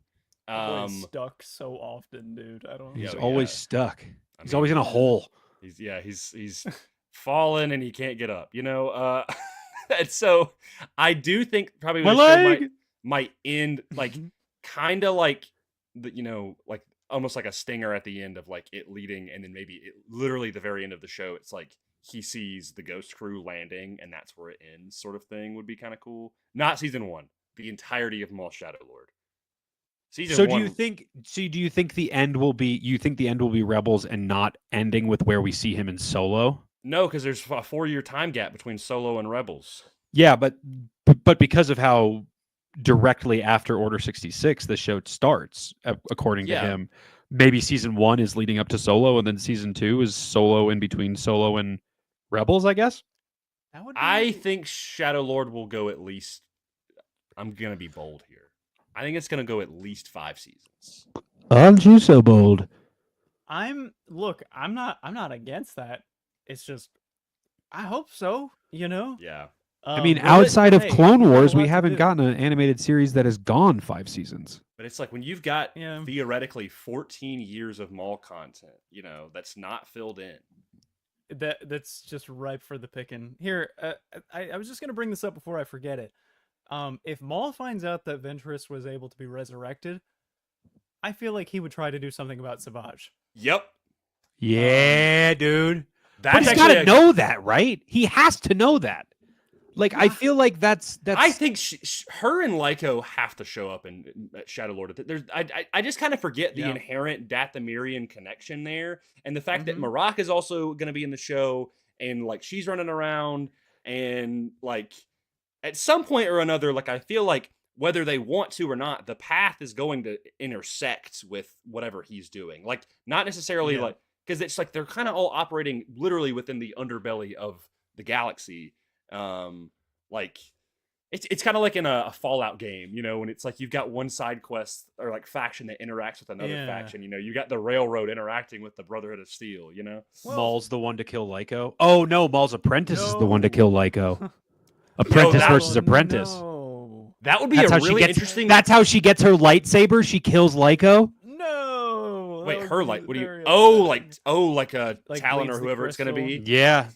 He's stuck so often, dude. He's always stuck. He's always in a hole. He's fallen and he can't get up, you know. And so I do think probably the show might end like kind of like like almost like a stinger at the end of like it leading, and then maybe literally the very end of the show, it's like he sees the Ghost Crew landing and that's where it ends, sort of thing would be kind of cool. Not season 1, the entirety of Maul Shadow Lord. So do you think the end will be? You think the end will be Rebels and not ending with where we see him in Solo? No, because there's a 4-year time gap between Solo and Rebels. Yeah, but because of how directly after Order 66 the show starts, according to him, maybe season 1 is leading up to Solo, and then season 2 is Solo in between Solo and Rebels, I guess. I think Shadow Lord will go at least. I'm gonna be bold here. I think it's gonna go at least 5 seasons. Aren't you so bold? I'm not against that. It's just, I hope so, you know? Yeah. I mean, outside of Clone Wars, we haven't gotten an animated series that has gone 5 seasons. But it's like when you've got theoretically 14 years of Maul content, that's not filled in. That's just ripe for the picking. Here, I was just going to bring this up before I forget it. If Maul finds out that Ventress was able to be resurrected, I feel like he would try to do something about Savage. Yep. Yeah, dude. But That's he's got to actually know that, right? He has to know that. Like, I feel like that's. I think her and Lyco have to show up in Shadow Lord. I just kind of forget the inherent Dathomirian connection there, and the fact that Marak is also going to be in the show, and like she's running around, and like at some point or another, like I feel like whether they want to or not, the path is going to intersect with whatever he's doing. Like not necessarily like because it's like they're kind of all operating literally within the underbelly of the galaxy. Like it's kind of like in a Fallout game, you know, when it's like you've got one side quest or like faction that interacts with another faction, you know, you got the Railroad interacting with the Brotherhood of Steel, you know. Maul's the one to kill Lyco. Oh no, Maul's apprentice is the one to kill Lyco. Apprentice versus apprentice. No. That would be really interesting. That's how she gets her lightsaber. She kills Lyco. No. Wait, her light. What do you? Very Like a Like Talon bleeds or the whoever it's gonna be. Yeah.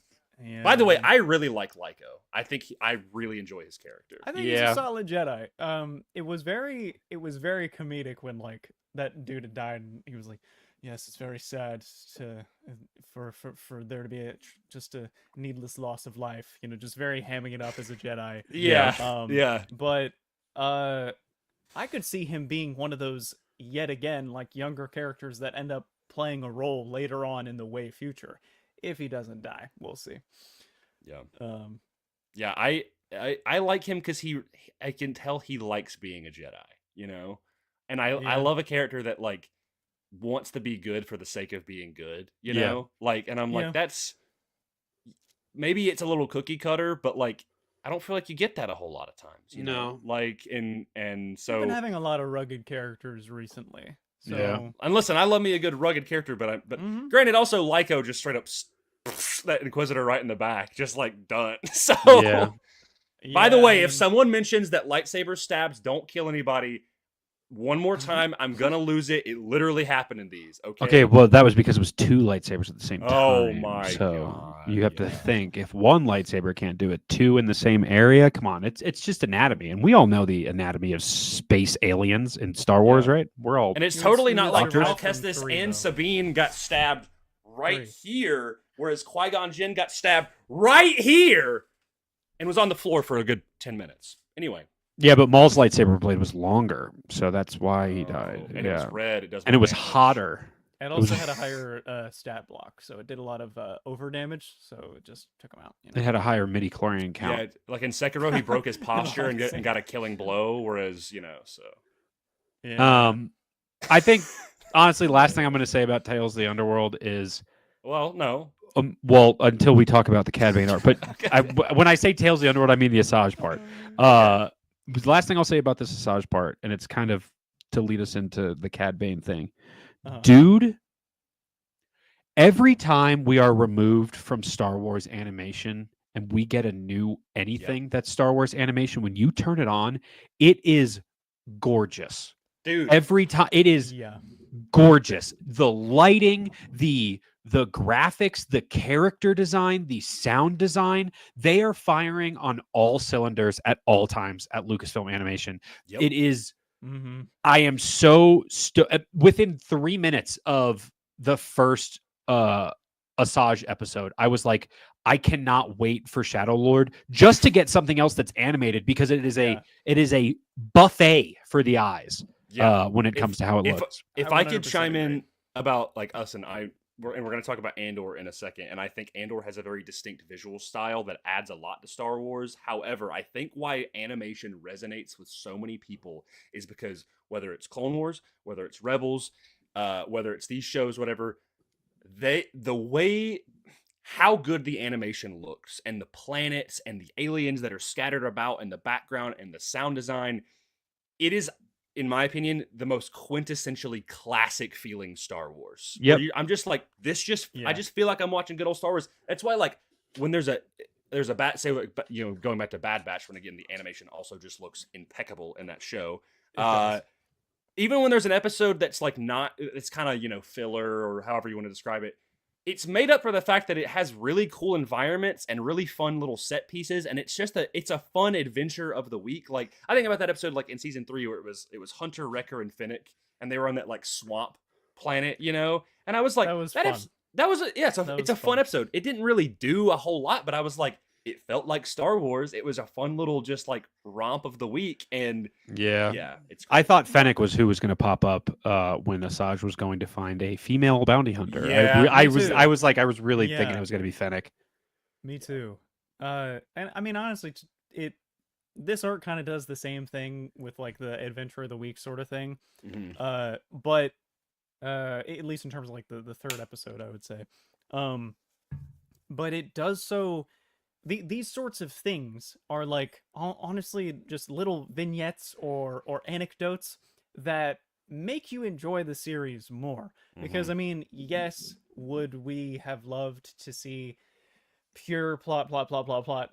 Yeah. By the way, I really like Lyco. I think I really enjoy his character. I think he's a solid Jedi. It was very comedic when like that dude had died, and he was like, "Yes, it's very sad for there to be just a needless loss of life." You know, just very hamming it up as a Jedi. Yeah. But I could see him being one of those yet again like younger characters that end up playing a role later on in the way future. If he doesn't die, we'll see. Yeah. Yeah, I like him because I can tell he likes being a Jedi, you know? And I love a character that like wants to be good for the sake of being good, you know? Like, and I'm like, that's maybe it's a little cookie cutter, but like I don't feel like you get that a whole lot of times, you know? Like and so I've been having a lot of rugged characters recently. So and listen, I love me a good rugged character, but granted, also Lyco just straight up that Inquisitor right in the back, just like done. So, by the way, if someone mentions that lightsaber stabs don't kill anybody one more time, I'm gonna lose it. It literally happened in these. Okay. Well, that was because it was two lightsabers at the same time. Oh my god! You have to think if one lightsaber can't do it, two in the same area. Come on, it's just anatomy, and we all know the anatomy of space aliens in Star Wars, right? We're all and it's totally not like Cal Kestis and Sabine got stabbed right here, whereas Qui-Gon Jinn got stabbed right here and was on the floor for a good 10 minutes. Anyway. Yeah, but Maul's lightsaber blade was longer, so that's why he died. And it was red. It doesn't. And it was hotter. It also had a higher stat block, so it did a lot of over damage. So it just took him out. You know? It had a higher midi-chlorian count. Yeah, like in Sekiro, he broke his posture and got a killing blow, whereas so. Yeah. I think honestly, last thing I'm going to say about Tales of the Underworld is, well, no. Well, until we talk about the Cad Bane art, but when I say Tales of the Underworld, I mean the Asajj part. The last thing I'll say about this Asajj part, and it's kind of to lead us into the Cad Bane thing. Dude, every time we are removed from Star Wars animation and we get a new anything that's Star Wars animation, when you turn it on, it is gorgeous. Dude. Every time it is gorgeous. The lighting, the graphics, the character design, the sound design, they are firing on all cylinders at all times at Lucasfilm Animation. It is, I am so, within 3 minutes of the first Asajj episode, I was like, I cannot wait for Shadow Lord just to get something else that's animated, because it is a buffet for the eyes when it comes to how it looks. If I could chime in about like us and we're going to talk about Andor in a second, and I think Andor has a very distinct visual style that adds a lot to Star Wars. However, I think why animation resonates with so many people is because whether it's Clone Wars, whether it's Rebels, whether it's these shows, whatever, how good the animation looks and the planets and the aliens that are scattered about in the background and the sound design, it is, in my opinion, the most quintessentially classic feeling Star Wars. I'm just like, I just feel like I'm watching good old Star Wars. That's why, like, when there's a going back to Bad Batch, when again, the animation also just looks impeccable in that show. Even when there's an episode that's like it's kind of, filler or however you want to describe it, it's made up for the fact that it has really cool environments and really fun little set pieces, and it's a fun adventure of the week. Like, I think about that episode like in season 3 where it was Hunter, Wrecker, and Finnick, and they were on that like swamp planet, and I was like, That was it's That a was fun fun. episode. It didn't really do a whole lot, but I was like, it felt like Star Wars. It was a fun little just like romp of the week, and Yeah. it's I thought Fennec was who was going to pop up when Asajj was going to find a female bounty hunter. Yeah, I me was too. I was really thinking Yeah. it was going to be Fennec. Me too. And I mean, honestly, this arc kind of does the same thing with like the adventure of the week sort of thing. But at least in terms of like the third episode, I would say. But it does so. These sorts of things are like honestly just little vignettes or anecdotes that make you enjoy the series more. Because I mean, yes, would we have loved to see pure plot?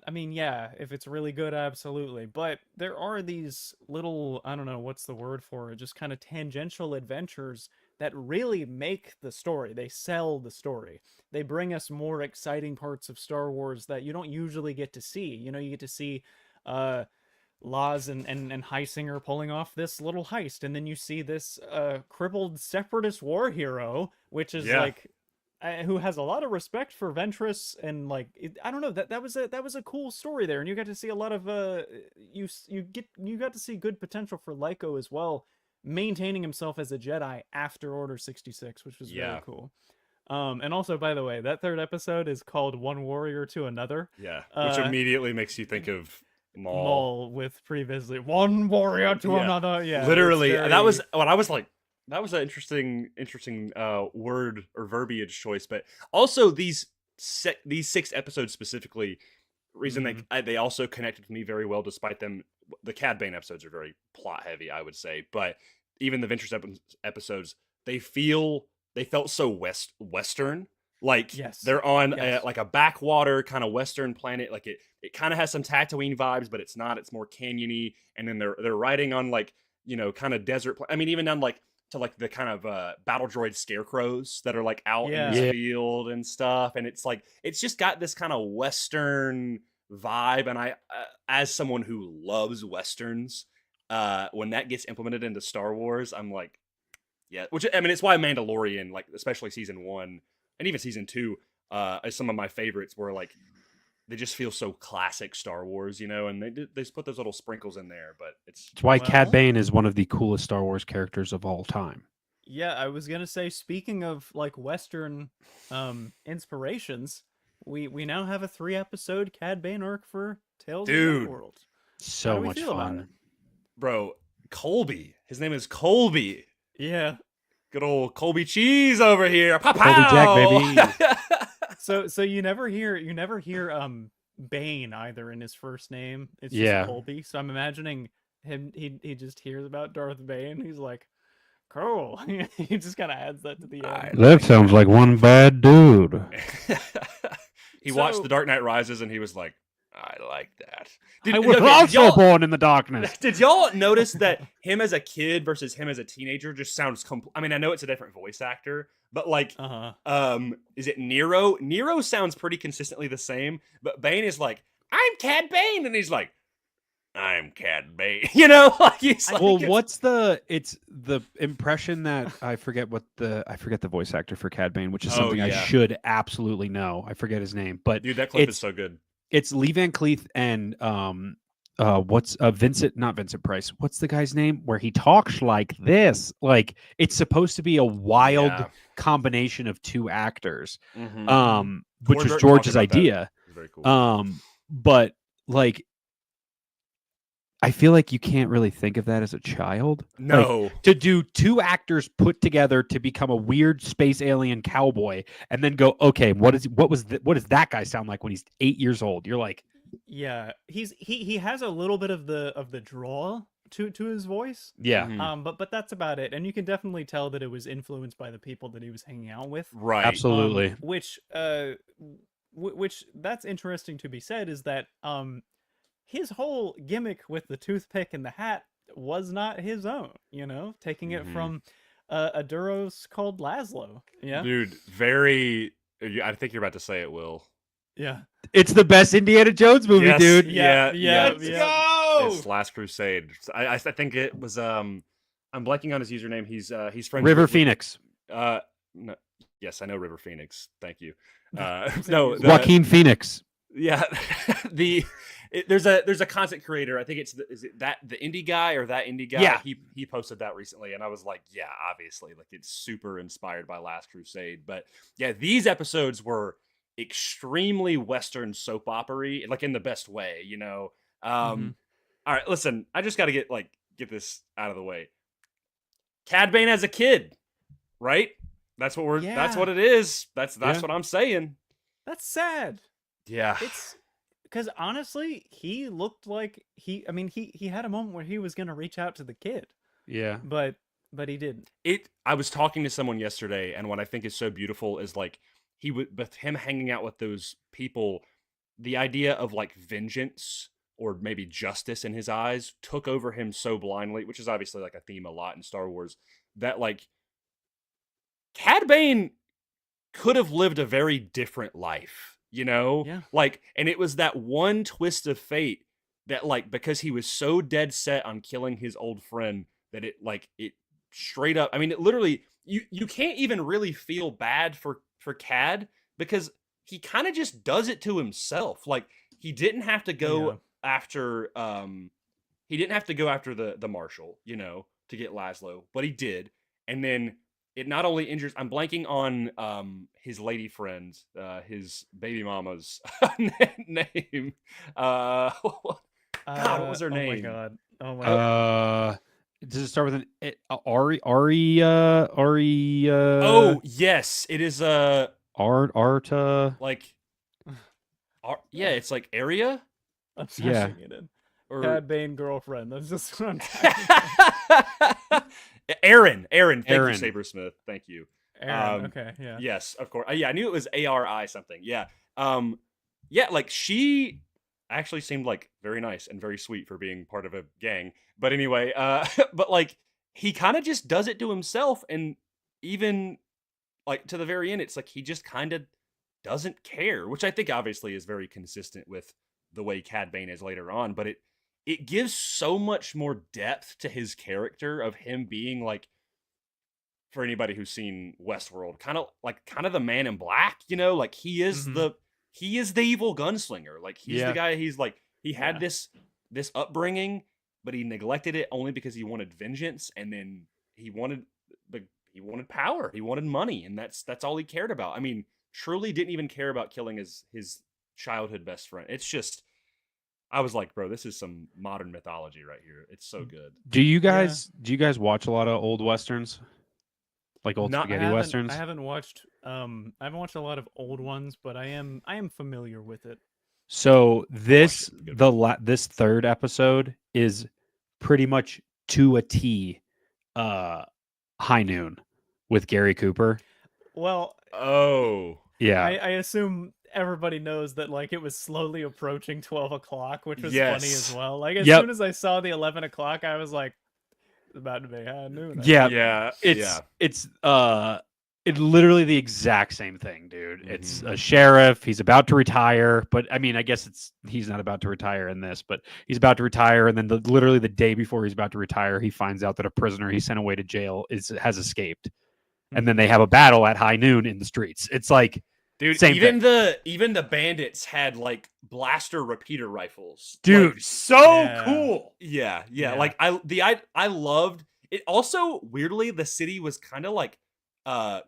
I mean, yeah, if it's really good, absolutely. But there are these little, I don't know what's the word for it, just kind of tangential adventures that really make the story. They sell the story. They bring us more exciting parts of Star Wars that you don't usually get to see. You know, you get to see Laz and Heisinger pulling off this little heist, and then you see this crippled separatist war hero, which is like who has a lot of respect for Ventress, and like I don't know, that was a cool story there, and you got to see a lot of you got to see good potential for Lyko as well, maintaining himself as a Jedi after Order 66, which was very cool. And also, by the way, that third episode is called One Warrior to Another. Yeah, which immediately makes you think of Maul with previously One Warrior to Another. Yeah, literally. That was what I was like. That was an interesting word or verbiage choice. But also these 6 episodes specifically, reason they also connected with me very well, despite them. The Cad Bane episodes are very plot heavy, I would say, but even the Ventress episodes, they felt so Western. Like they're on like a backwater kind of Western planet. Like it kind of has some Tatooine vibes, but it's not. It's more canyony. And then they're riding on like, you know, kind of desert. I mean, even down like to like the kind of battle droid scarecrows that are like out in the field and stuff. And it's like it's just got this kind of Western vibe. And I, as someone who loves Westerns, when that gets implemented into Star Wars, I'm like, yeah. Which I mean, it's why Mandalorian, like especially season 1. And even season 2 is some of my favorites, where like they just feel so classic Star Wars, you know, and they just put those little sprinkles in there. But it's why Cad Bane is one of the coolest Star Wars characters of all time. Yeah, I was gonna say, speaking of like Western inspirations, we now have a 3-episode Cad Bane arc for Tales of the Underworld. So much fun, bro. Colby. His name is Colby. Yeah. Good old Colby cheese over here. Pow, Colby Jack, baby. So you never hear Bane either in his first name. It's just Colby. So I'm imagining him. He just hears about Darth Bane. He's like, cool. He just kind of adds that to the end. That sounds like one bad dude. He watched The Dark Knight Rises and he was like, I like that. I was also born in the darkness. Did y'all notice that him as a kid versus him as a teenager just sounds I mean, I know it's a different voice actor, but like, is it Nero? Nero sounds pretty consistently the same, but Bane is like, I'm Cad Bane, and he's like, I'm Cad Bane. You know, like he's like, well, it's the impression that I forget the voice actor for Cad Bane, which is something I should absolutely know. I forget his name, but dude, that clip is so good. It's Lee Van Cleef and what's not Vincent Price. What's the guy's name? Where he talks like this. Like it's supposed to be a wild combination of 2 actors. Which was George's idea. Very cool. But like I feel like you can't really think of that as a child. No. Like, to do 2 actors put together to become a weird space alien cowboy and then go, okay, what does that guy sound like when he's 8 years old? You're like, yeah, he has a little bit of the drawl to his voice. Yeah. But that's about it. And you can definitely tell that it was influenced by the people that he was hanging out with. Right. Absolutely. Which that's interesting to be said is that his whole gimmick with the toothpick and the hat was not his own, you know, taking it from a Duros called Laszlo. Yeah, dude, I think you're about to say it, Will. Yeah, it's the best Indiana Jones movie, dude. Yeah. Let's go. It's Last Crusade. I think it was. I'm blanking on his username. He's friends. River Phoenix. No, Yes, I know River Phoenix. Thank you. Same No, music. Joaquin Phoenix. yeah, there's a content creator. I think is it the indie guy or that indie guy? Yeah. He posted that recently, and I was like, yeah, obviously, like it's super inspired by Last Crusade. But yeah, these episodes were extremely Western soap opera-y, like in the best way, you know. Mhm. All right, listen, I just got to get this out of the way. Cad Bane as a kid, right? That's what that's Yeah. what it is. That's Yeah. what I'm saying. That's sad. Yeah. It's because honestly, he looked like he had a moment where he was gonna reach out to the kid, Yeah. but he didn't. I was talking to someone yesterday, and what I think is so beautiful is like with him hanging out with those people, the idea of like vengeance or maybe justice in his eyes took over him so blindly, which is obviously like a theme a lot in Star Wars, that like Cad Bane could have lived a very different life, you know? Yeah. Like, and it was that one twist of fate that, like, because he was so dead set on killing his old friend, that it straight up, I mean, it literally, you can't even really feel bad for Cad, because he kind of just does it to himself. Like, he didn't have to go after, he didn't have to go after the marshal, you know, to get Laszlo, but he did. And then it not only injures, I'm blanking on his lady friend, his baby mama's name. God, what was her name? Oh my god. Oh my god. Does it start with an Ari? Oh yes, it is Arta. like, yeah, it's like Area I'm yeah. smashing it in. or Cad Bane girlfriend. That's just what I'm typing. Aaron. Thank you, Aaron. Sabersmith. Thank you. Aaron, okay, yeah. Yes, of course. Yeah, I knew it was ARI something. Yeah. Yeah, like she actually seemed like very nice and very sweet for being part of a gang. But anyway, but like he kind of just does it to himself, and even like to the very end, it's like he just kind of doesn't care, which I think obviously is very consistent with the way Cad Bane is later on, but it gives so much more depth to his character of him being like, for anybody who's seen Westworld, kind of the Man in Black, you know, like he is Mhm. he is the evil gunslinger. Like he's Yeah. the guy. He's like he had Yeah. this upbringing, but he neglected it only because he wanted vengeance, and then he wanted power, he wanted money, and that's all he cared about. I mean, truly didn't even care about killing his childhood best friend. It's just, I was like, bro, this is some modern mythology right here. It's so good. Do you guys watch a lot of old westerns? Like old Not- spaghetti westerns? I haven't watched a lot of old ones, but I am familiar with it. So this it. It's good. this third episode is pretty much to a T High Noon with Gary Cooper. Well, Oh, Yeah. I assume everybody knows that like it was slowly approaching 12 o'clock, which was funny as Yes. well. Like as Yep. soon as I saw the 11 o'clock, I was like, it's about to be high noon. Yeah. yeah, It's literally the exact same thing, dude. It's a sheriff. He's about to retire, but I mean, I guess he's not about to retire in this, but he's about to retire, and then literally the day before he's about to retire, he finds out that a prisoner he sent away to jail has escaped, and then they have a battle at high noon in the streets. It's like, dude. Same even the bandits had like blaster repeater rifles, dude, Like, so Yeah. cool. yeah. Yeah. Like I loved it. Also, weirdly, the city was kind of like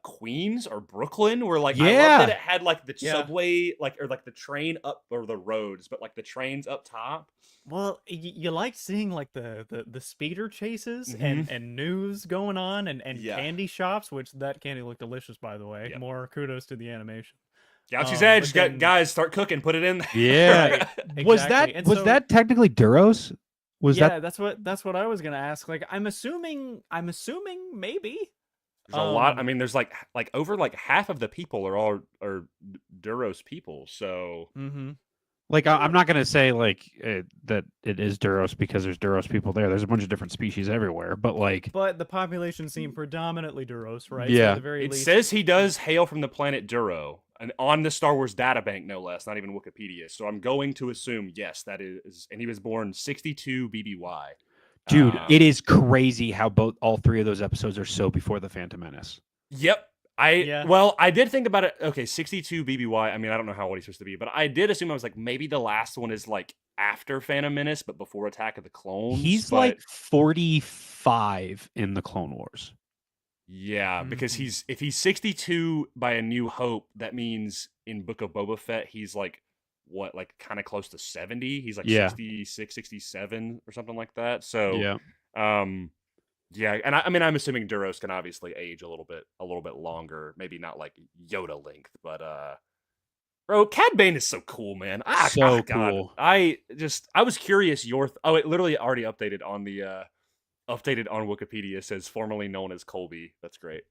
Queens or Brooklyn, where like I Yeah. love that it had like the Yeah. subway, like, or like the train up, or the roads, but like the trains up top. Well, you like seeing like the speeder chases and news going on and Yeah. candy shops, which that candy looked delicious, by the way. Yep. More kudos to the animation. Galaxy's but Edge, then- guys, start cooking, put it in there. Yeah. Was Exactly. And was so- that technically Duros? Was yeah, that that's what I was gonna ask. Like, I'm assuming maybe. There's a lot. I mean, there's like over like half of the people are Duros people. So Mm-hmm. like I'm not gonna say like that it is Duros because there's Duros people there. There's a bunch of different species everywhere, but like But the population seemed predominantly Duros, right? Yeah. So at the very it least, says he does hail from the planet Duro, and on the Star Wars databank, no less, not even Wikipedia. So I'm going to assume yes, that is, and he was born 62 BBY. dude, it is crazy how all three of those episodes are so before the Phantom Menace. Yep. I did think about it. Okay, 62 BBY. I mean, I don't know how old he's supposed to be, but I did assume I was like maybe the last one is like after Phantom Menace, but before Attack of the Clones. He's but, like 45 in the Clone Wars. Yeah, because if he's 62 by A New Hope, that means in Book of Boba Fett he's like what, like kind of close to 70. He's like 66, 67 or something like that. So yeah, and I mean I'm assuming Duros can obviously age a little bit longer, maybe not like Yoda length, but bro, Cad Bane is so cool, man. So God. cool. I was curious it literally already updated on the updated on Wikipedia. It says formerly known as Colby. That's great.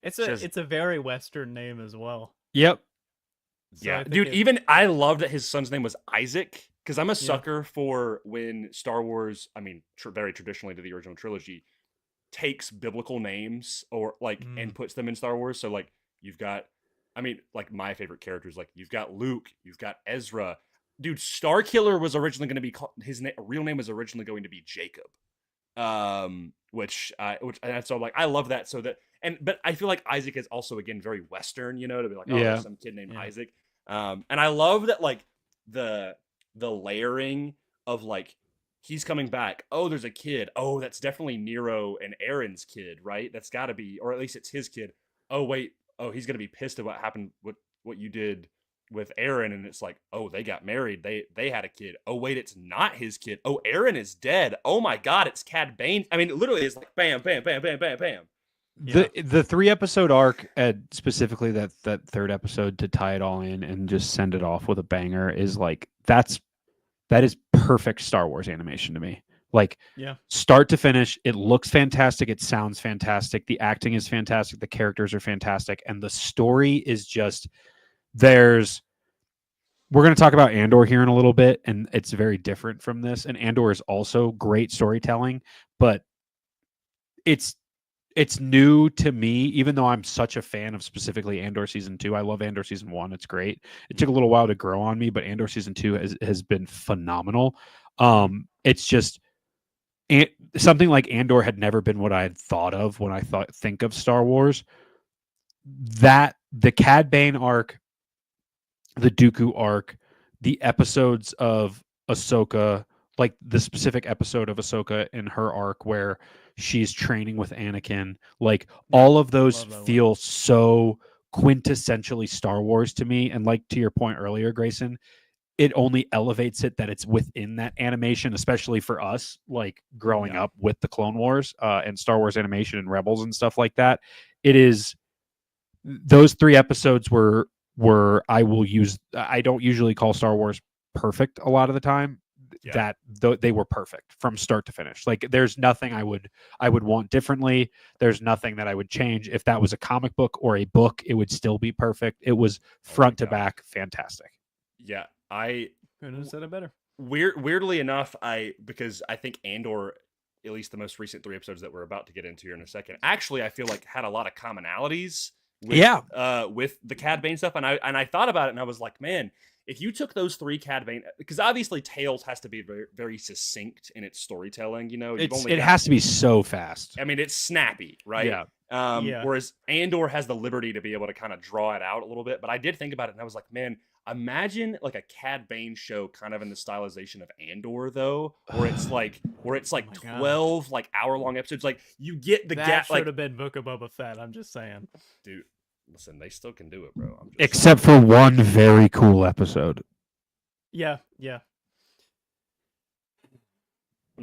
It's a very Western name as well. Yep. So Yeah, dude. Even I love that his son's name was Isaac, because I'm a sucker for when Star Wars, I mean, very traditionally to the original trilogy, takes biblical names or like and puts them in Star Wars. So like you've got, I mean, like my favorite characters, like you've got Luke, you've got Ezra. Dude, Starkiller was originally going to be called, his real name was originally going to be Jacob, which and so like I love that. So that but I feel like Isaac is also again very Western, you know, to be like, oh, there's some kid named Isaac, and I love that like the layering of like he's coming back. Oh, there's a kid. Oh, that's definitely Nero and Aaron's kid, right? That's got to be, or at least it's his kid. Oh wait, oh he's gonna be pissed at what happened, what you did with Aaron, and it's like, oh, they got married, they had a kid. Oh wait, it's not his kid. Oh, Aaron is dead. Oh my god, it's Cad Bane. I mean, literally, it's like bam, bam, bam, bam, bam, bam. The 3-episode arc, specifically that third episode, to tie it all in and just send it off with a banger, is like that is perfect Star Wars animation to me. Like start to finish, it looks fantastic, it sounds fantastic, the acting is fantastic, the characters are fantastic, and the story is just we're going to talk about Andor here in a little bit, and it's very different from this. And Andor is also great storytelling, but it's new to me, even though I'm such a fan of specifically Andor season 2. I love Andor season 1. It's great. It took a little while to grow on me, but Andor season 2 has been phenomenal. It's just something like Andor had never been what I had thought of when I think of Star Wars. That the Cad Bane arc, the Dooku arc, the episodes of Ahsoka, like the specific episode of Ahsoka in her arc where she's training with Anakin, like all of those feel so quintessentially Star Wars to me. And like to your point earlier, Grayson, it only elevates it that it's within that animation, especially for us, like growing up with the Clone Wars and Star Wars animation and Rebels and stuff like that. It is, those 3 episodes were I don't usually call Star Wars perfect a lot of the time. That they were perfect from start to finish. Like there's nothing I would want differently. There's nothing that I would change. If that was a comic book or a book, it would still be perfect. It was front to back fantastic. Yeah, I couldn't have said it better. Weirdly enough, because I think Andor, at least the most recent 3 episodes that we're about to get into here in a second, actually I feel like had a lot of commonalities with the Cad Bane stuff, and I thought about it and I was like, man, if you took those 3 Cad Bane, because obviously Tales has to be very, very succinct in its storytelling, you know, it has to be so fast. I mean, it's snappy, right? Whereas Andor has the liberty to be able to kind of draw it out a little bit. But I did think about it and I was like, man, imagine like a Cad Bane show kind of in the stylization of Andor, though, where it's like 12 like hour-long episodes. Like you get the that should have been Book of Boba Fett. I'm just saying, dude. Listen, they still can do it, bro. Except for one very cool episode. Yeah.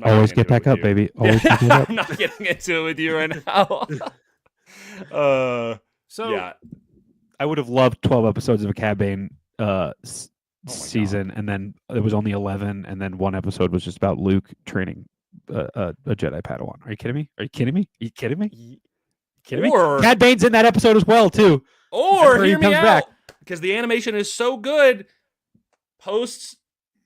Always get back up, baby. Always get up. I'm not getting into it with you right now. I would have loved 12 episodes of a Cad Bane season, and then it was only 11, and then 1 episode was just about Luke training a Jedi Padawan. Are you kidding me? Are you kidding me? Or Cad Bane's in that episode as well too. Or hear me out, because the animation is so good. Post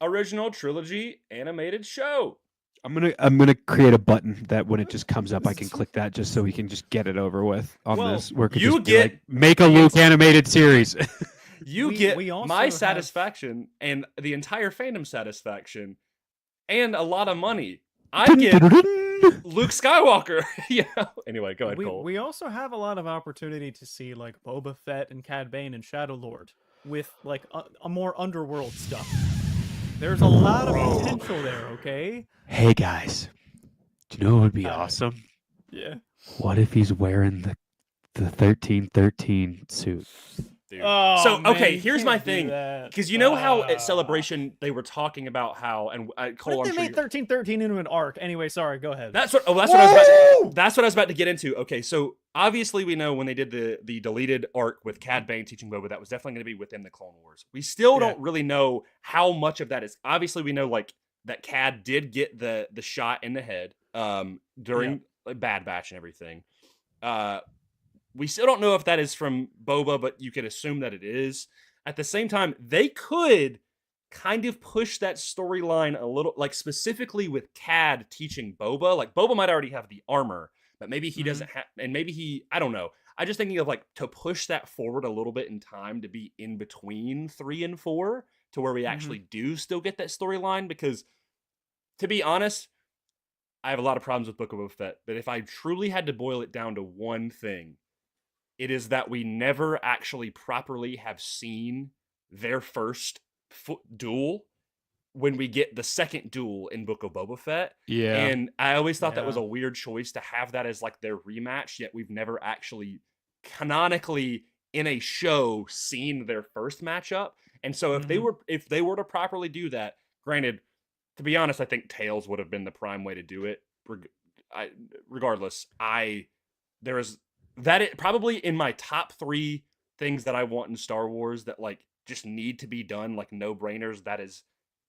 original trilogy animated show. I'm gonna create a button that when it just comes up, I can click that just so we can just get it over with on this. Where you get make a Luke animated series. You get my satisfaction and the entire fandom satisfaction, and a lot of money. I get Luke Skywalker. Anyway, go ahead, Cole. We also have a lot of opportunity to see like Boba Fett and Cad Bane and Shadow Lord with like a more underworld stuff. There's a lot of potential there. Okay. Hey guys, do you know what would be awesome? Yeah. What if he's wearing the 1313 suit? Dude. Oh, so man, okay, you here's can't my do thing, that. because you know how at Celebration they were talking about how, and Cole, What I'm if they sure made 1313 into an arc? Anyway, sorry, go ahead. that's what I was about to get into. Okay, so obviously we know when they did the deleted arc with Cad Bane teaching Boba, that was definitely going to be within the Clone Wars. We still don't really know how much of that is. Obviously, we know like that Cad did get the shot in the head during like, Bad Batch and everything. We still don't know if that is from Boba, but you could assume that it is. At the same time, they could kind of push that storyline a little, like specifically with Cad teaching Boba. Like Boba might already have the armor, but maybe he doesn't have, and maybe he, I don't know. I just thinking of like to push that forward a little bit in time to be in between 3 and 4 to where we actually do still get that storyline. Because to be honest, I have a lot of problems with Book of Boba Fett, but if I truly had to boil it down to one thing, it is that we never actually properly have seen their first duel when we get the second duel in Book of Boba Fett. Yeah. And I always thought that was a weird choice to have that as like their rematch, yet we've never actually canonically in a show seen their first matchup. And so if they were to properly do that, granted, to be honest, I think Tails would have been the prime way to do it. Regardless, there is that it probably in my top 3 things that I want in Star Wars that like just need to be done, like no brainers. That is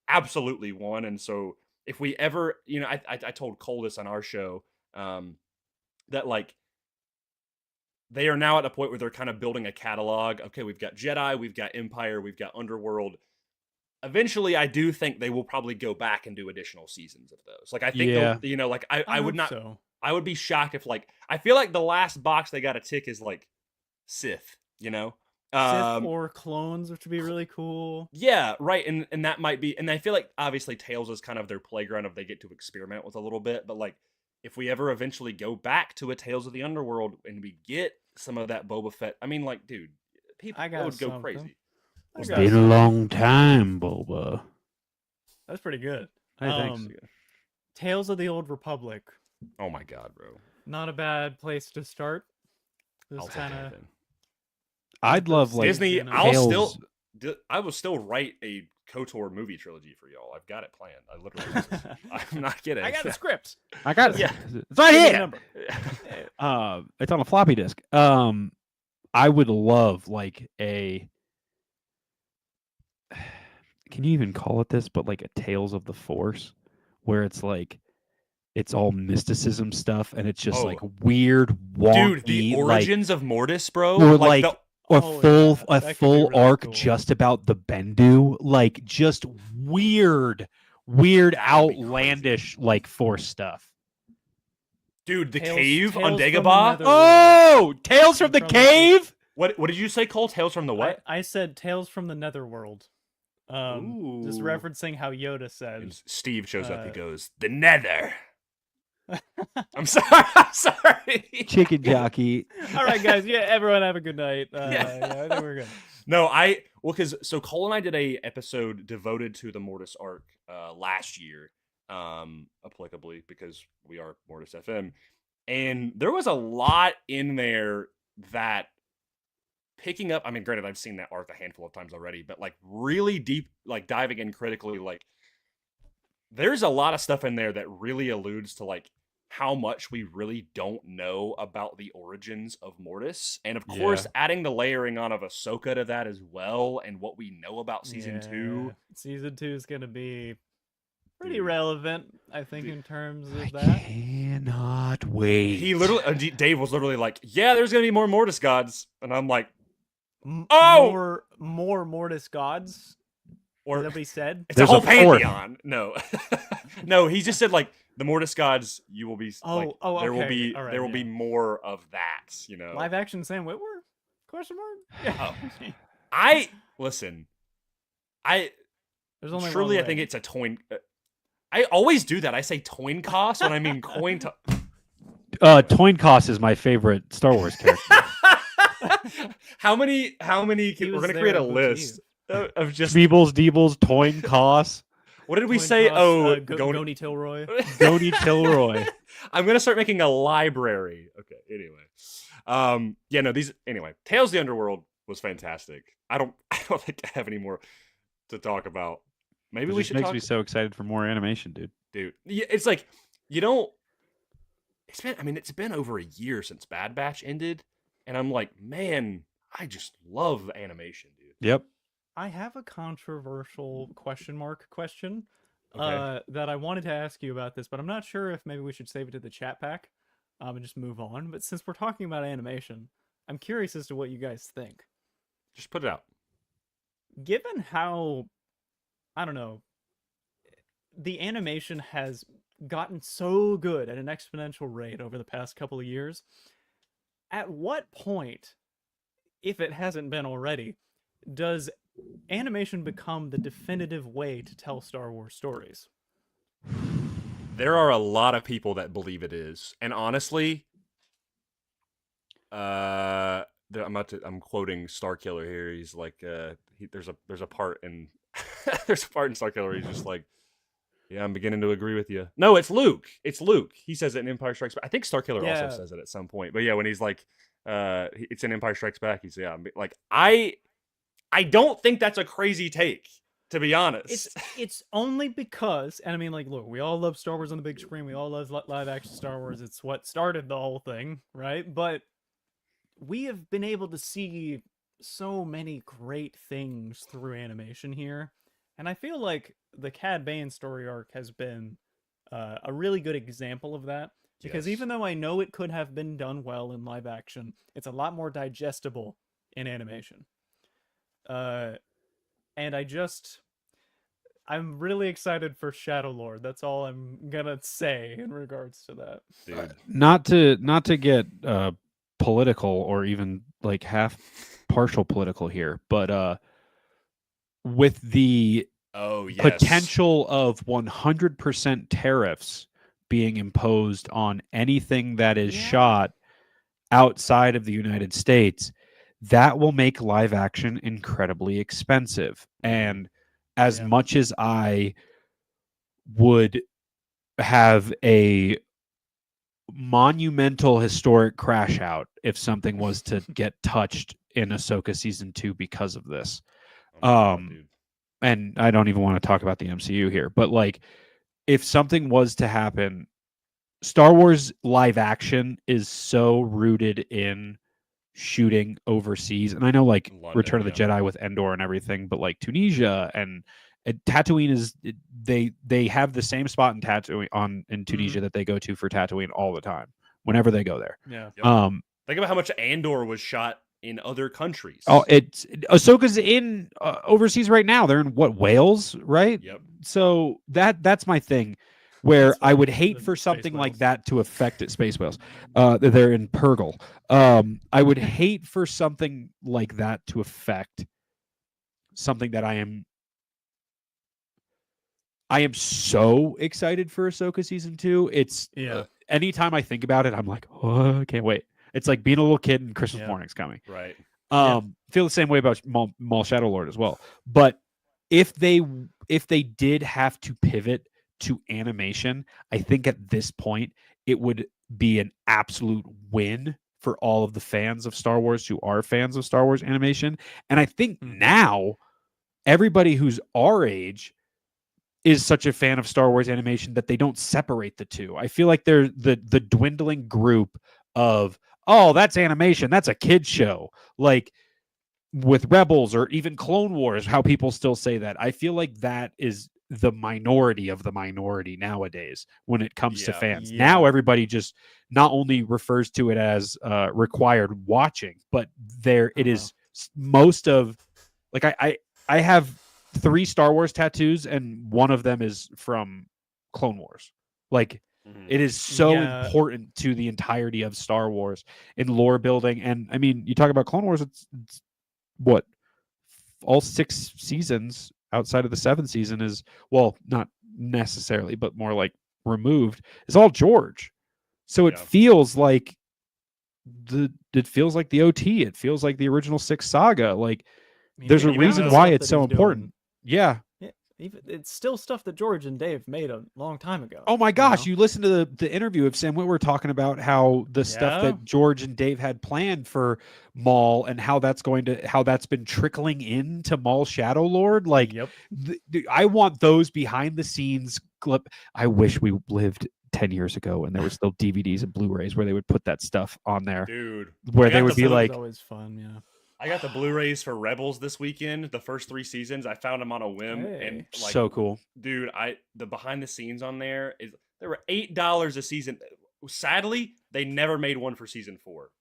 absolutely one. And so if we ever, I told Cole this on our show, that like they are now at a point where they're kind of building a catalog. Okay, we've got Jedi, we've got Empire, we've got Underworld. Eventually, I do think they will probably go back and do additional seasons of those. Like I think, like I would not. So. I would be shocked if like I feel like the last box they got to tick is like Sith, Sith or clones, which would be really cool. Yeah, right, and that might be, and I feel like obviously Tales is kind of their playground if they get to experiment with a little bit, but like if we ever eventually go back to a Tales of the Underworld and we get some of that Boba Fett, I mean, like, dude, people would go crazy. It's been a long time, Boba. That's pretty good. I think so. Tales of the Old Republic. Oh my god, bro! Not a bad place to start. I'll take anything. I'd love like Disney. I will still write a KOTOR movie trilogy for y'all. I've got it planned. I literally, I'm not kidding. I got the script. I got it. Yeah, it's right here. It's on a floppy disk. I would love like a. Can you even call it this? But like a Tales of the Force, where it's like. It's all mysticism stuff, and it's just like weird, wonky. Dude, the origins of Mortis, bro. Or like a full really arc cool. just about the Bendu, like just weird, outlandish like Force stuff. Dude, the cave on Dagobah. Oh, Tales from the Cave. What did you say, Cole? Tales from the what? I said Tales from the Netherworld. Just Ooh. referencing how Yoda said. And Steve shows up. He goes, "The Nether." I'm sorry. Chicken jockey. All right, guys. Yeah, everyone have a good night. Yeah. I think we're good. No, because Cole and I did a episode devoted to the Mortis arc last year, applicably because we are Mortis FM, and there was a lot in there that picking up. I mean, granted, I've seen that arc a handful of times already, but like really deep, like diving in critically, like. There's a lot of stuff in there that really alludes to like how much we really don't know about the origins of Mortis. And of course, adding the layering on of Ahsoka to that as well and what we know about season 2. Season 2 is going to be pretty relevant, I think, in terms of that. I cannot wait. He literally, Dave was literally like, yeah, there's going to be more Mortis gods. And I'm like, more Mortis gods? Or is that what he said? It's a whole pantheon. No, no. He just said like the Mortis gods. You will be. There will be. Right, there will be more of that. You know. Live action Sam Witwer? Question mark. Yeah. I listen. There's only truly. one I think way. it's a toy. I always do that. I say toin cost when I mean coin. Toin Koss is my favorite Star Wars character. How many? He We're was gonna there create a at Booty list of just. Feebles, Deebles, Toin Koss, What did we Coin say? toss, Oh, Goni Tilroy. Goni Tilroy. I'm gonna start making a library. Okay. Anyway, yeah, no, these. Anyway, Tales of the Underworld was fantastic. I don't think I have any more to talk about. Maybe It we just should makes talk. me so excited for more animation, dude. Yeah, it's like you don't. It's been over a year since Bad Batch ended, and I'm like, man, I just love animation, dude. Yep. I have a controversial question Okay. that I wanted to ask you about this, but I'm not sure if maybe we should save it to the chat pack and just move on. But since we're talking about animation, I'm curious as to what you guys think. Just put it out. Given how, I don't know, the animation has gotten so good at an exponential rate over the past couple of years, at what point, if it hasn't been already, does animation become the definitive way to tell Star Wars stories? There are a lot of people that believe it is, and honestly, I'm quoting Starkiller here. He's like, there's a part in there's a part in Starkiller. He's just like, yeah, I'm beginning to agree with you. No, it's Luke. It's Luke. He says it in Empire Strikes Back. I think Starkiller Yeah. also says it at some point. But yeah, when he's like, it's in Empire Strikes Back. He's like, I don't think that's a crazy take, to be honest. It's only because, and I mean, like, look, we all love Star Wars on the big screen. We all love live action Star Wars. It's what started the whole thing, right? But we have been able to see so many great things through animation here, and I feel like the Cad Bane story arc has been a really good example of that. Because Yes. even though I know it could have been done well in live action, it's a lot more digestible in animation. And I'm really excited for Shadow Lord. That's all I'm gonna say in regards to that. Dude. Not to get political or even like half partial political here, but with the Oh yes. potential of 100% tariffs being imposed on anything that is Yeah. shot outside of the United States, that will make live action incredibly expensive. And as Yeah. much as I would have a monumental historic crash out if something was to get touched in Ahsoka season 2 because of this. Oh my God, dude. And I don't even want to talk about the MCU here, but like if something was to happen, Star Wars live action is so rooted in shooting overseas. And I know like London, Return of the yeah. Jedi with Endor and everything, but like Tunisia and Tatooine is they have the same spot in Tatooine in Tunisia that they go to for Tatooine all the time whenever they go there. Yeah. Yep. Think about how much Andor was shot in other countries. Oh, it's Ahsoka's in overseas right now. They're in what, Wales, right? Yep. So that's my thing, where That's I would funny, hate the for space something like whales. that to affect it. Space whales. They're in Purgle. I would hate for something like that to affect something that I am so excited for Ahsoka season 2. It's Yeah. anytime I think about it, I'm like, oh, I can't wait. It's like being a little kid and Christmas Yeah. morning's coming. Right. Feel the same way about Maul Shadow Lord as well. But if they did have to pivot to animation, I think at this point it would be an absolute win for all of the fans of Star Wars who are fans of Star Wars animation. And I think now everybody who's our age is such a fan of Star Wars animation that they don't separate the two. I feel like they're the dwindling group of, oh, that's animation, that's a kid's show. Like with Rebels or even Clone Wars, how people still say that. I feel like that is the minority of the minority nowadays when it comes to Yeah. fans. Yeah. Now everybody just not only refers to it as required watching, but it is most of, like I have 3 Star Wars tattoos and one of them is from Clone Wars. Like Mhm. it is so Yeah. important to the entirety of Star Wars in lore building. And I mean, you talk about Clone Wars, it's what, all 6 seasons outside of the 7th season is, well, not necessarily, but more like removed, is all George. So it Yeah. feels like the OT. It feels like the original 6 saga. Like I mean, there's a even reason the why stuff it's that so he's doing- important. Yeah. Yeah, even it's still stuff that George and Dave made a long time ago. Oh my gosh, know? you listened to the interview of Sam Witwer talking about how the stuff Yeah. that George and Dave had planned for Maul and how that's been trickling into Maul Shadow Lord. Like, Yep. I want those behind the scenes clip. I wish we lived 10 years ago and there were still DVDs and Blu-rays where they would put that stuff on there, Dude, where I they got would the be That was like, always fun. Yeah. I got the Blu-rays for Rebels this weekend. The first 3 seasons, I found them on a whim, and Hey. like, so cool. dude, the behind the scenes on there were $8 a season. Sadly, they never made one for season 4.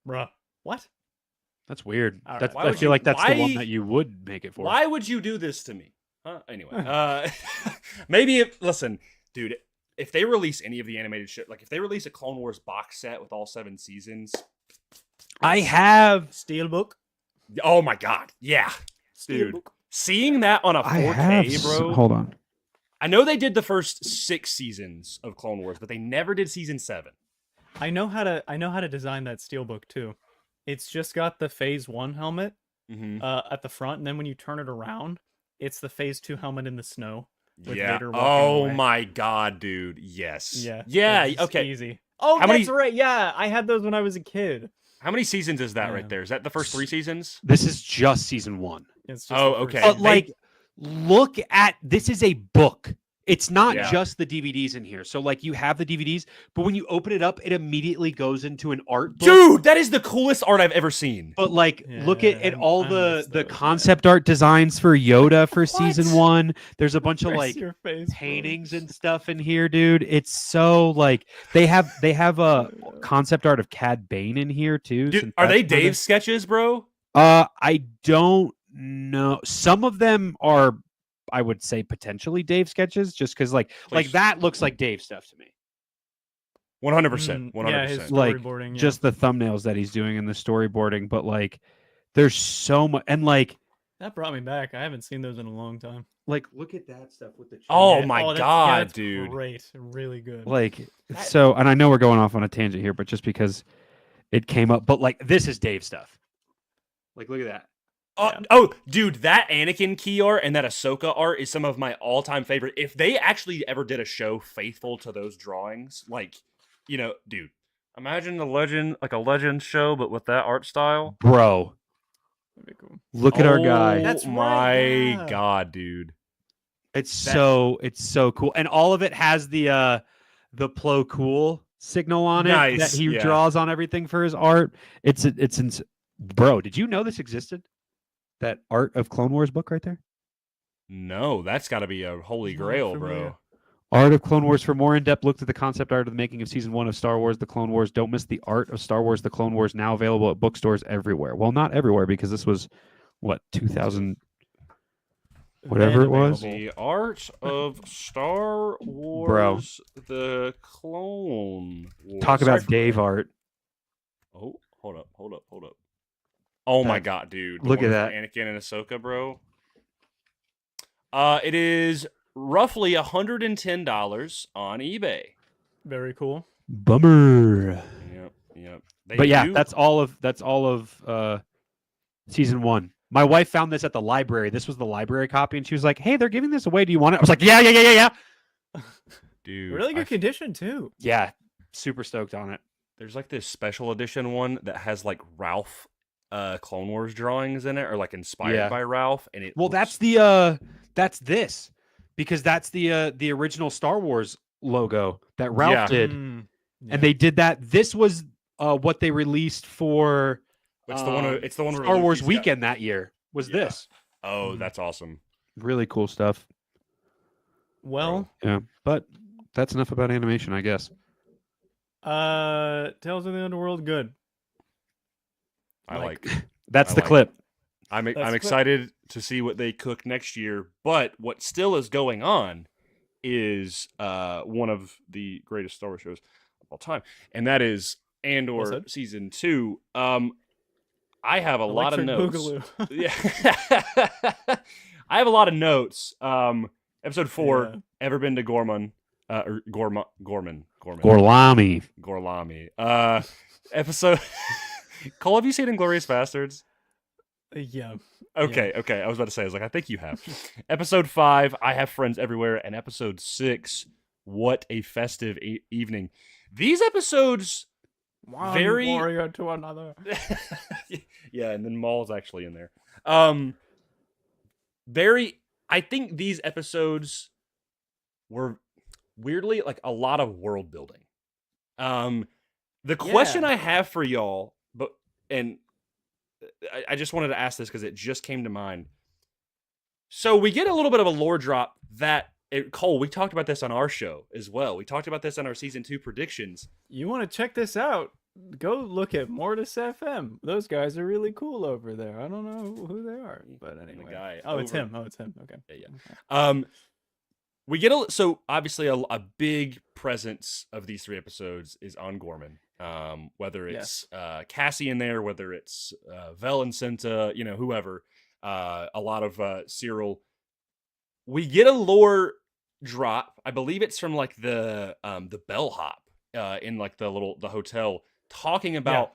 Bruh. What? That's weird. All right. That's, Why I would feel you- like that's the one why- that you would make it for. Why would you do this to me? Huh? Anyway, maybe listen, dude. If they release any of the animated shit, like if they release a Clone Wars box set with all 7 seasons, I have Steelbook. oh my god, yeah, dude. Steelbook. Seeing that on a 4K, bro. Hold on. I know they did the first 6 seasons of Clone Wars, but they never did season 7. I know how to design that steelbook too. It's just got the Phase 1 helmet Mm-hmm. at the front, and then when you turn it around, it's the Phase 2 helmet in the snow. With Yeah. Vader walking Oh away. my god, dude. Yes. Yeah. Yeah. it's Okay. Easy. Oh, How that's many- right. Yeah, I had those when I was a kid. How many seasons is that Yeah. right there? Is that the first 3 seasons? This is just season 1. It's just Oh, the first okay. But one. like, look at this is a book. It's not Yeah. just the DVDs in here. So like you have the DVDs, but when you open it up, it immediately goes into an art book. Dude, that is the coolest art I've ever seen. But like, look at, Yeah, all I the miss those, concept art designs for Yoda for season What? 1. There's a bunch of Press like your face, bro. paintings and stuff in here, dude. It's so like they have a concept art of Cad Bane in here too. Dude, since are they that's where Dave's sketches, bro? I don't know. Some of them are, I would say, potentially Dave sketches, just because like that looks like Dave stuff to me. 100%. 100%. Yeah, his Like, storyboarding. Yeah. Just the thumbnails that he's doing in the storyboarding, but like there's so much, and like that brought me back. I haven't seen those in a long time. look at that stuff with the Oh Yeah. my that's- god, that's dude. Great, really good. like That- so. And I know we're going off on a tangent here, but just because it came up, but like this is Dave stuff. Like look at that. Oh, dude, that Anakin key art and that Ahsoka art is some of my all-time favorite. If they actually ever did a show faithful to those drawings, like, you know, dude, imagine a legend show, but with that art style. Bro, That'd be cool. look at our guy. That's Oh right, my yeah. god, dude. It's That- so cool, and all of it has the Plo Kool signal on it that Nice, he yeah. draws on everything for his art. Bro, did you know this existed? That Art of Clone Wars book right there. No, that's got to be a holy Not grail, familiar. bro. Art of Clone Wars. For more in-depth look at the concept art of the making of season 1 of Star Wars: The Clone Wars. Don't miss the Art of Star Wars: The Clone Wars, now available at bookstores everywhere. Well, not everywhere because this was what 2000. Whatever Then it was. available. The art of Star Wars, the Clone Wars. Talk Sorry about for- Dave art. Oh, hold up. Oh my That- god, dude! look one at with Anakin and Ahsoka, bro. It is roughly $110 on eBay. Very cool. Bummer. Yep. But yeah, do- that's all of season 1. My wife found this at the library. This was the library copy, and she was like, "Hey, they're giving this away. Do you want it?" I was like, "Yeah." dude. Really good I- condition too. Yeah, super stoked on it. There's like this special edition one that has like Ralph Clone Wars drawings in it, or like inspired Yeah. by Ralph, and it Well, looks- that's this because that's the original Star Wars logo that Ralph Yeah. did, Mm, yeah. and they did that. This was what they released for it's the one. It's the one where Star Wars Luffy's got- weekend that year. Was Yeah. this Oh, Mhm. that's awesome. really cool stuff? Well, Yeah, but that's enough about animation, I guess. Tales of the Underworld, good. I like. That's I the like clip. I'm That's good. excited to see what they cook next year. But what still is going on is one of the greatest Star Wars shows of all time, and that is Andor said. season 2. I have a lot of Electric notes. Boogaloo. Yeah, I have a lot of notes. Episode 4. Yeah. Ever been to Gorman? Or Gorman. Gorlami. Gorlami. Episode. Cole, have you seen Inglourious Bastards? Yeah. Okay. I was about to say, I was like, I think you have. Episode 5, I have friends everywhere, and episode 6, what a festive evening. These episodes, One very warrior to another. yeah, and then Maul's actually in there. I think these episodes were weirdly like a lot of world building. The question I have for y'all, and I just wanted to ask this because it just came to mind. So we get a little bit of a lore drop that Cole, we talked about this on our show as well. We talked about this on our season 2 predictions. You want to check this out? Go look at Mortis FM. Those guys are really cool over there. I don't know who they are, but anyway. Guy it's him. Oh, it's him. Okay. Yeah. Okay. We get so obviously a big presence of these 3 episodes is on Gorman. Whether it's Cassie in there, whether it's Vel and Senta, whoever. A lot of Cyril. We get a lore drop. I believe it's from like the bellhop in like the hotel, talking about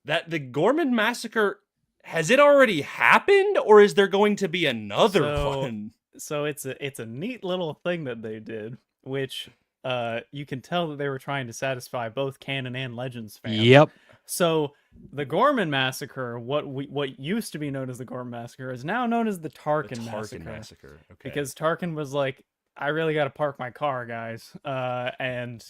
that the Gorman massacre. Has it already happened, or is there going to be another one? So it's a neat little thing that they did, which you can tell that they were trying to satisfy both canon and Legends fans. Yep. So the Gorman massacre, what used to be known as the Gorman massacre, is now known as the Tarkin massacre. Okay. Because Tarkin was like, I really got to park my car, guys. And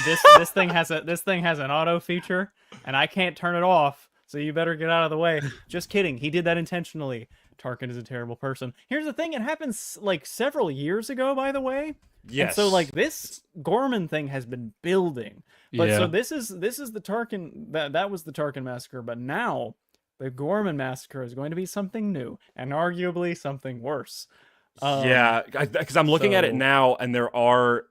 this thing has an auto feature, and I can't turn it off. So you better get out of the way. Just kidding. He did that intentionally. Tarkin is a terrible person. Here's the thing. It happens like several years ago, by the way. Yes. And so like this Gorman thing has been building. But so this is the Tarkin that was the Tarkin massacre, but now the Gorman massacre is going to be something new and arguably something worse. Yeah, because I'm looking at it now, and there are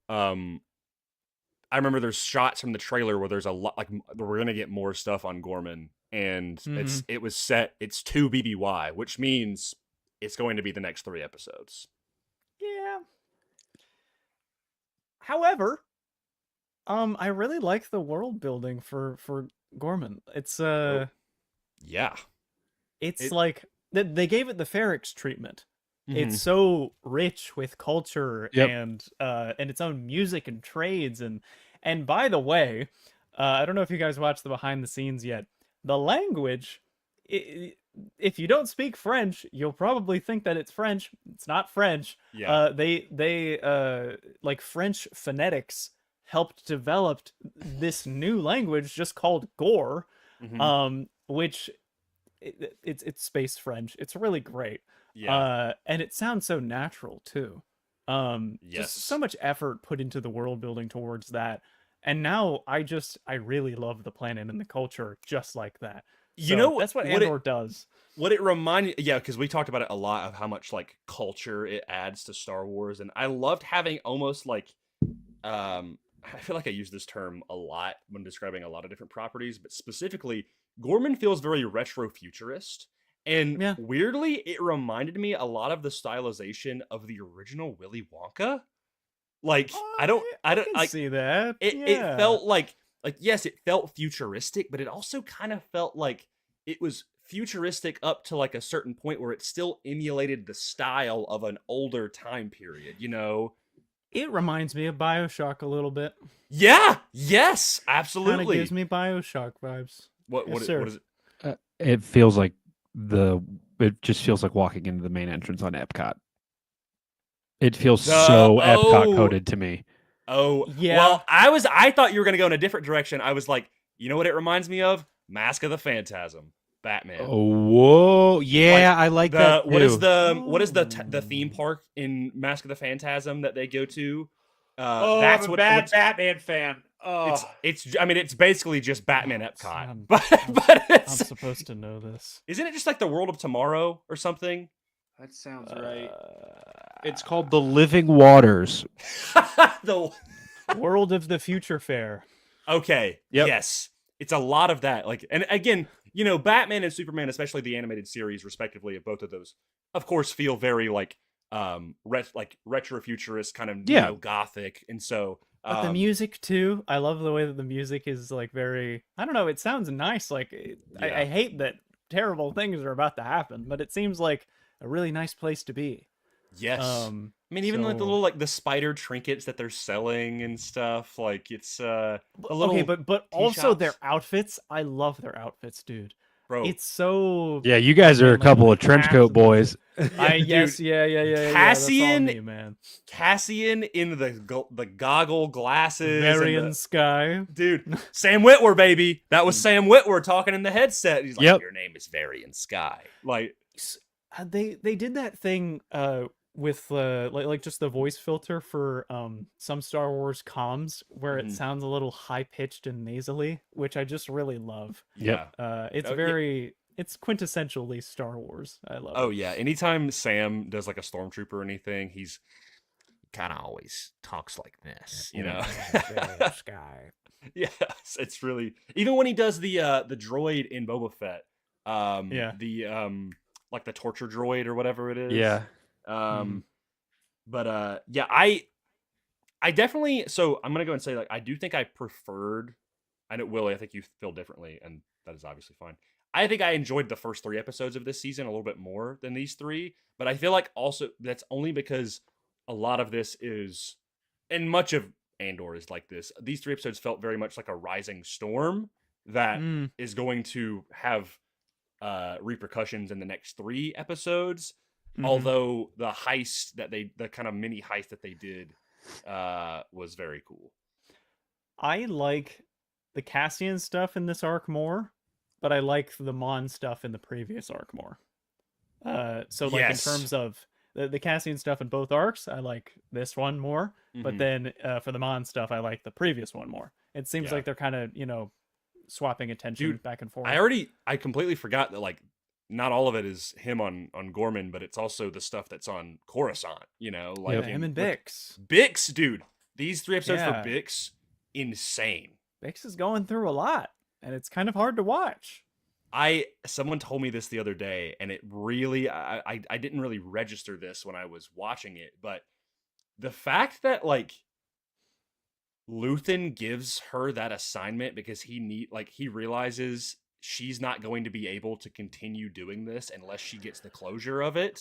I remember there's shots from the trailer where there's a lot, like we're gonna get more stuff on Gorman, and it's 2 BBY, which means it's going to be the next 3 episodes. Yeah. However, I really like the world building for Gorman. It's it's like they gave it the Ferrix treatment. It's so rich with culture and its own music and trades and by the way, I don't know if you guys watched the behind the scenes yet. The language, if you don't speak French, you'll probably think that it's French. It's not French. Yeah. They like French phonetics helped develop this new language just called Gore, which it's space French. It's really great. Yeah. And it sounds so natural too. Just so much effort put into the world building towards that. And now I really love the planet and the culture just like that. So that's what Andor does. What it reminded, because we talked about it a lot of how much like culture it adds to Star Wars, and I loved having almost like, I feel like I use this term a lot when describing a lot of different properties, but specifically, Gorman feels very retro futurist. And weirdly, it reminded me a lot of the stylization of the original Willy Wonka. Like, I can see that. It felt like yes, it felt futuristic, but it also kind of felt like it was futuristic up to like a certain point where it still emulated the style of an older time period, It reminds me of BioShock a little bit. Yeah, yes, absolutely. Kind of gives me BioShock vibes. What is it? It feels like it just feels like walking into the main entrance on Epcot. It feels so Epcot coded to me. Oh, yeah. Well, I thought you were going to go in a different direction. I was like, you know what it reminds me of? Mask of the Phantasm. Batman. Oh, whoa. Yeah, I like that too. What is the theme park in Mask of the Phantasm that they go to? That's I'm a bad Batman fan. Oh. It's basically just Batman Epcot. I'm supposed to know this. Isn't it just like the World of Tomorrow or something? That sounds right. It's called the Living Waters. The World of the Future Fair. Okay. Yep. Yes. It's a lot of that. Like, and again, you know, Batman and Superman, especially the animated series, respectively, of both of those, of course, feel very like retro futurist, kind of neo-gothic, and so. But the music too, I love the way that the music is like very. I don't know. It sounds nice. Like I hate that terrible things are about to happen, but it seems like a really nice place to be. Yes. I mean, even like the little like the spider trinkets that they're selling and stuff. Like it's a little. Okay, but also their outfits. I love their outfits, dude. Bro, it's so. Yeah, you guys are a couple of trench coat boys. Yes, yeah. Cassian, me, man. Cassian in the goggle glasses, Varian Sky, dude. Sam Witwer, baby. That was Sam Witwer talking in the headset. He's like, "Your name is Varian Sky." Like, they did that thing with like just the voice filter for some Star Wars comms where it sounds a little high pitched and nasally, which I just really love. Yeah. It's it's quintessentially Star Wars. I love it. Oh yeah. Anytime Sam does like a stormtrooper or anything, he's kind of always talks like this, you know. Sky. Yes, it's really, even when he does the droid in Boba Fett. Like the torture droid or whatever it is. Yeah. But I definitely, so I'm gonna go and say, like, I do think I preferred, I know, Willie, I think you feel differently, and that is obviously fine. I think I enjoyed the first 3 episodes of this season a little bit more than these 3, but I feel like also that's only because a lot of this is, and much of Andor is like this. These 3 episodes felt very much like a rising storm that is going to have repercussions in the next 3 episodes. Although the heist the kind of mini heist that they did was very cool. I like the Cassian stuff in this arc more, but I like the Mon stuff in the previous arc more. So like in terms of the Cassian stuff in both arcs, I like this one more. But then for the Mon stuff, I like the previous one more. It seems like they're kind of, swapping attention back and forth. I completely forgot that, like, not all of it is him on Gorman, but it's also the stuff that's on Coruscant, like him and Bix. Bix, dude. These 3 episodes for Bix, insane. Bix is going through a lot, and it's kind of hard to watch. Someone told me this the other day, and it really, I didn't really register this when I was watching it, but the fact that, like, Luthen gives her that assignment because he realizes she's not going to be able to continue doing this unless she gets the closure of it.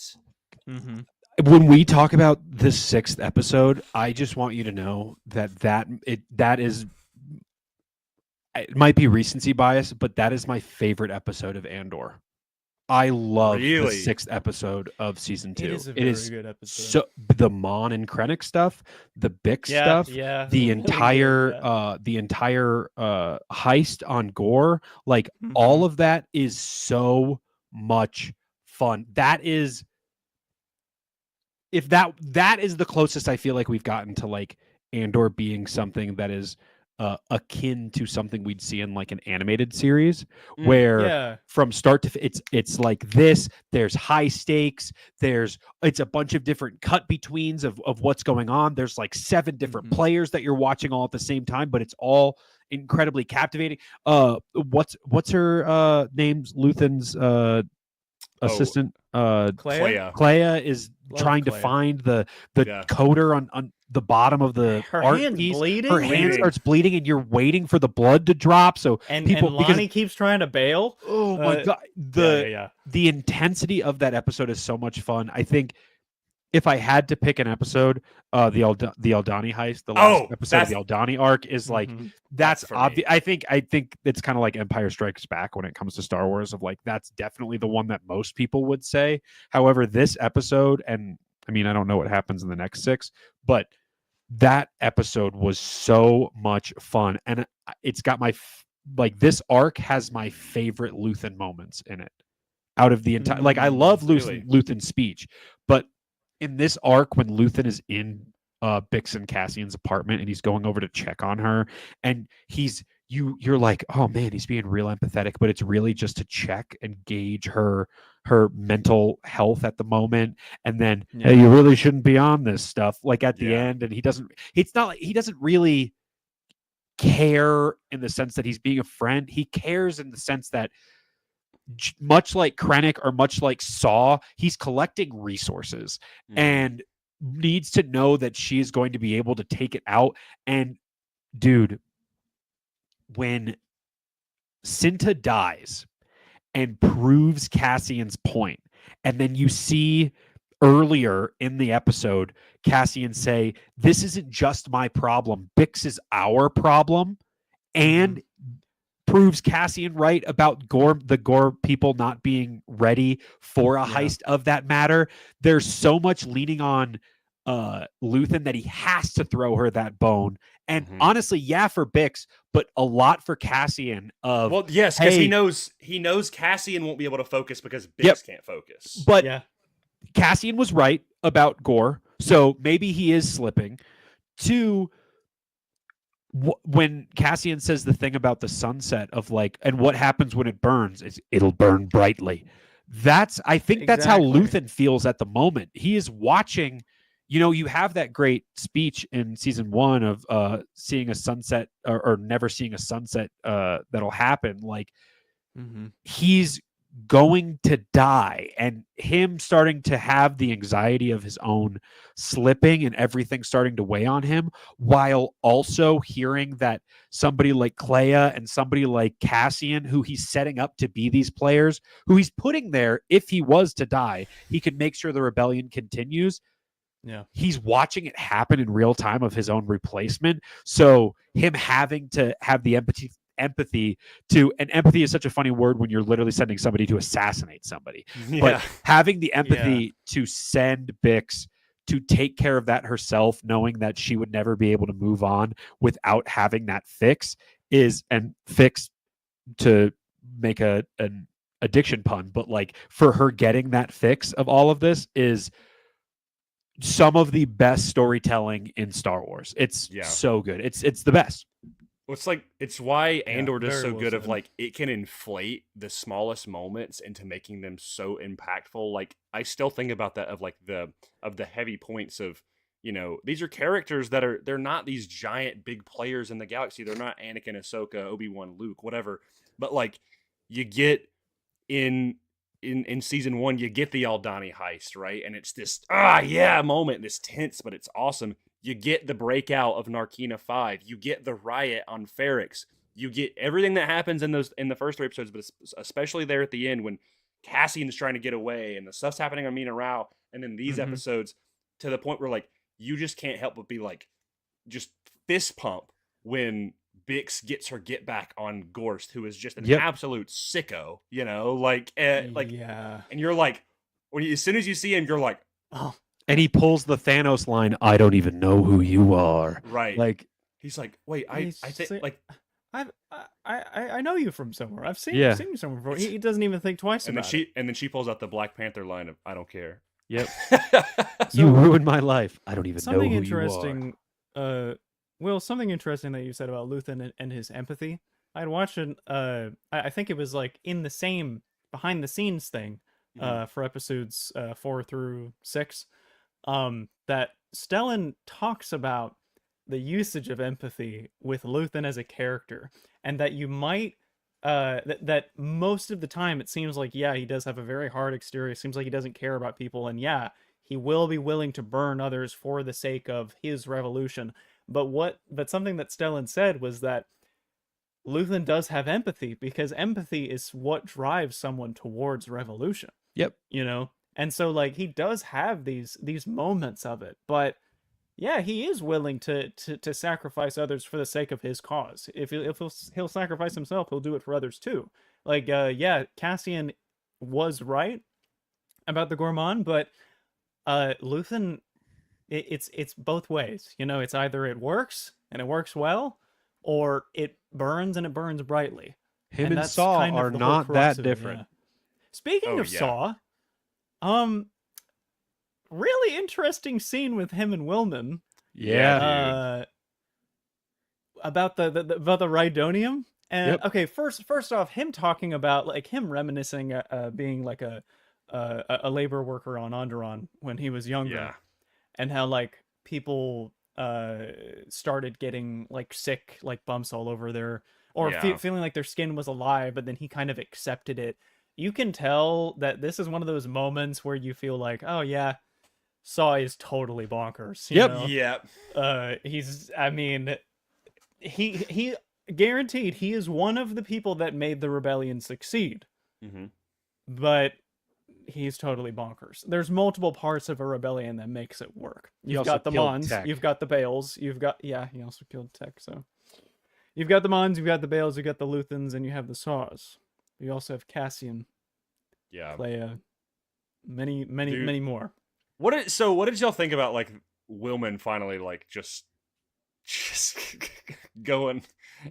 When we talk about the 6th episode, I just want you to know that is, it might be recency bias, but that is my favorite episode of Andor. I love the 6th episode of season 2. It is a very good episode. So the Mon and Krennic stuff, the Bix stuff, the entire heist on Gore, like all of that is so much fun. That is, if that is the closest I feel like we've gotten to like Andor being something that is akin to something we'd see in like an animated series where from start to it's like this. There's high stakes, it's a bunch of different cut betweens of what's going on. There's like 7 different players that you're watching all at the same time, but it's all incredibly captivating. What's her name's Luthen's assistant? Clea is trying to find the coder on the bottom of the art piece. Her hand starts bleeding, and you're waiting for the blood to drop. So and Lonnie keeps trying to bail. Oh my god, the intensity of that episode is so much fun. I think if I had to pick an episode, the Aldhani heist, the last episode of the Aldhani arc is like that's obvious. I think it's kind of like Empire Strikes Back when it comes to Star Wars. Of like that's definitely the one that most people would say. However, this episode, and I mean I don't know what happens in the next 6, but that episode was so much fun, and it's got this arc has my favorite Luthen moments in it. Out of the entire, like I love Luthen's speech, but in this arc when Luthen is in Bix and Cassian's apartment and he's going over to check on her, and you're like, oh man, he's being real empathetic, but it's really just to check and gauge her mental health at the moment. And then hey, you really shouldn't be on this stuff, like at the end. And he doesn't really care in the sense that he's being a friend. He cares in the sense that much like Krennic or much like Saw, he's collecting resources and needs to know that she is going to be able to take it out. And dude, when Cinta dies and proves Cassian's point, and then you see earlier in the episode Cassian say, "This isn't just my problem, Bix is our problem," and proves Cassian right about the Gore people not being ready for a heist of that matter. There's so much leaning on Luthen that he has to throw her that bone. And honestly, yeah, for Bix, but a lot for Cassian. Well, yes, because he knows Cassian won't be able to focus because Bix can't focus. But Cassian was right about Gore, so maybe he is slipping. Two, when Cassian says the thing about the sunset of like, and what happens when it burns is it'll burn brightly. I think that's how Luthen feels at the moment. He is watching. You have that great speech in season 1 of seeing a sunset or never seeing a sunset that'll happen. Like he's going to die, and him starting to have the anxiety of his own slipping and everything starting to weigh on him, while also hearing that somebody like Clea and somebody like Cassian, who he's setting up to be these players, who he's putting there, if he was to die, he could make sure the rebellion continues. Yeah, he's watching it happen in real time of his own replacement. So him having to have the empathy to, and empathy is such a funny word when you're literally sending somebody to assassinate somebody, but having the empathy to send Bix to take care of that herself, knowing that she would never be able to move on without having that fix to make an addiction pun, but like for her getting that fix of all of this is some of the best storytelling in Star Wars. It's so good. It's the best. Well, it's why Andor does so good said. of like it can inflate the smallest moments into making them so impactful. Like I still think about that of like the heavy points of, these are characters that they're not these giant big players in the galaxy. They're not Anakin, Ahsoka, Obi-Wan, Luke, whatever. But like you get in season 1, you get the Aldhani heist, right? And it's this moment, this tense, but it's awesome. You get the breakout of Narkina 5. You get the riot on Ferrix. You get everything that happens in the first 3 episodes, but especially there at the end when Cassian's trying to get away and the stuff's happening on Mina Rao, and then these episodes to the point where like you just can't help but be like just fist pump when Bix gets her get back on Gorst, who is just an absolute sicko, and you're like, as soon as you see him, you're like, oh. And he pulls the Thanos line, "I don't even know who you are." Right. Like he's like, wait, I think like I know you from somewhere. I've seen you somewhere before. He doesn't even think twice about it. And then she pulls out the Black Panther line of, "I don't care." Yep. You ruined my life. I don't even know who you are. Something interesting. Will, something interesting that you said about Luthen and his empathy. I had watched I think it was like in the same behind the scenes thing for episodes 4 through 6. That Stellan talks about the usage of empathy with Luthen as a character, and that you might that most of the time it seems like he does have a very hard exterior. It seems like he doesn't care about people, and he will be willing to burn others for the sake of his revolution. But something that Stellan said was that Luthen does have empathy, because empathy is what drives someone towards revolution. Yep. And so like he does have these moments of it, but he is willing to sacrifice others for the sake of his cause. If he'll sacrifice himself, he'll do it for others too. Like Cassian was right about the Gorman, but Luthen, it's both ways. It's either it works and it works well, or it burns and it burns brightly. Him and Saw are not that different. Speaking of Saw, really interesting scene with him and Wilman. Yeah. About the Rhydonium. And okay, first off, him talking about like him reminiscing being like a labor worker on Onderon when he was younger. Yeah. And how like people started getting like sick, like bumps all over their, or feeling like their skin was alive, but then he kind of accepted it you can tell that this is one of those moments where you feel like, oh yeah, Saw is totally bonkers. You Yep. know? Yeah. He's, I mean, he guaranteed he is one of the people that made the rebellion succeed. Mm-hmm. But he's totally bonkers. There's multiple parts of a rebellion that makes it work. You've also got the killed Mons, Tech. you've got the Bales, you've got he also killed Tech. So you've got the Mons, you've got the Bales, you've got the Luthans, and you have the Saws. You also have Cassian, Yeah. Leia, many Dude. more. What did y'all think about like Willman finally like just going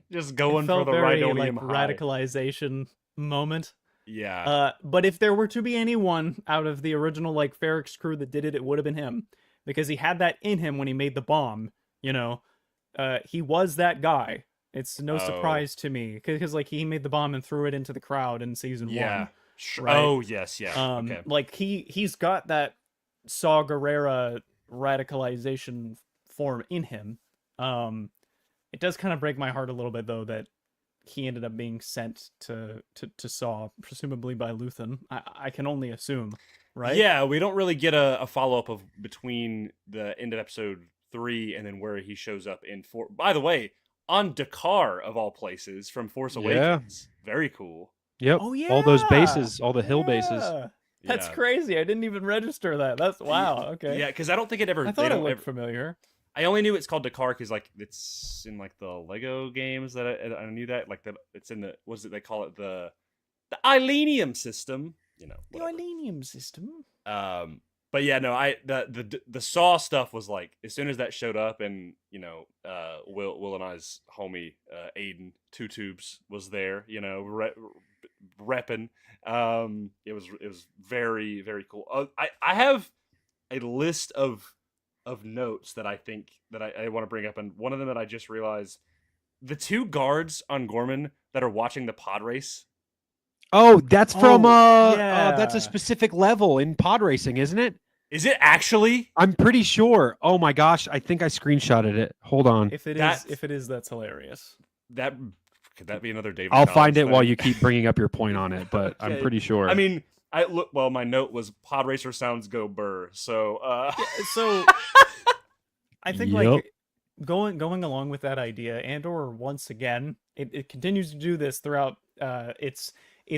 It for felt the very Rhydonium high? radicalization moment. Yeah. But if there were to be anyone out of the original like Ferrix crew that did it, it would have been him, because he had that in him when he made the bomb. You know, he was that guy. It's no surprise to me because like he made the bomb and threw it into the crowd in season Yeah. one. Sure. Right? Oh yes, yeah. Okay. Like he's got that Saw Gerrera radicalization form in him. It does kind of break my heart a little bit though that he ended up being sent to Saw, presumably by Luthen. I can only assume, right? Yeah, we don't really get a follow up of between the end of episode 3 and then where he shows up in 4. By the way, on Dakar of all places from Force Yeah. Awakens. Very cool. Yep. Oh yeah. All those bases, all the hill bases. Yeah. That's Yeah. crazy. I didn't even register that. That's wow. Okay. Yeah, because I don't think it ever. I they thought it don't looked ever- familiar. I only knew it's called Dakar because like it's in like the Lego games that I knew that like that it's in the they call it the Ilenium system. You know. The whatever. Ilenium system. But yeah, no, the Saw stuff was like as soon as that showed up, and you know, Will and I's homie Aiden Two Tubes was there, you know, repping. It was very very cool. I have a list of notes that I think that I want to bring up, and one of them that I just realized, the 2 guards on Gorman that are watching the pod race. Oh, that's from yeah. that's a specific level in pod racing, isn't it? Is it actually? I'm pretty sure. Oh my gosh, I think I screenshotted it. Hold on. If it That- is, that's hilarious. That could that be another David? I'll Collins find it thing? while you keep bringing up your point on it, but I'm Okay. pretty sure. I mean, my note was pod racer sounds go burr. So So I think Yep. like going along with that idea, Andor once again, it continues to do this throughout its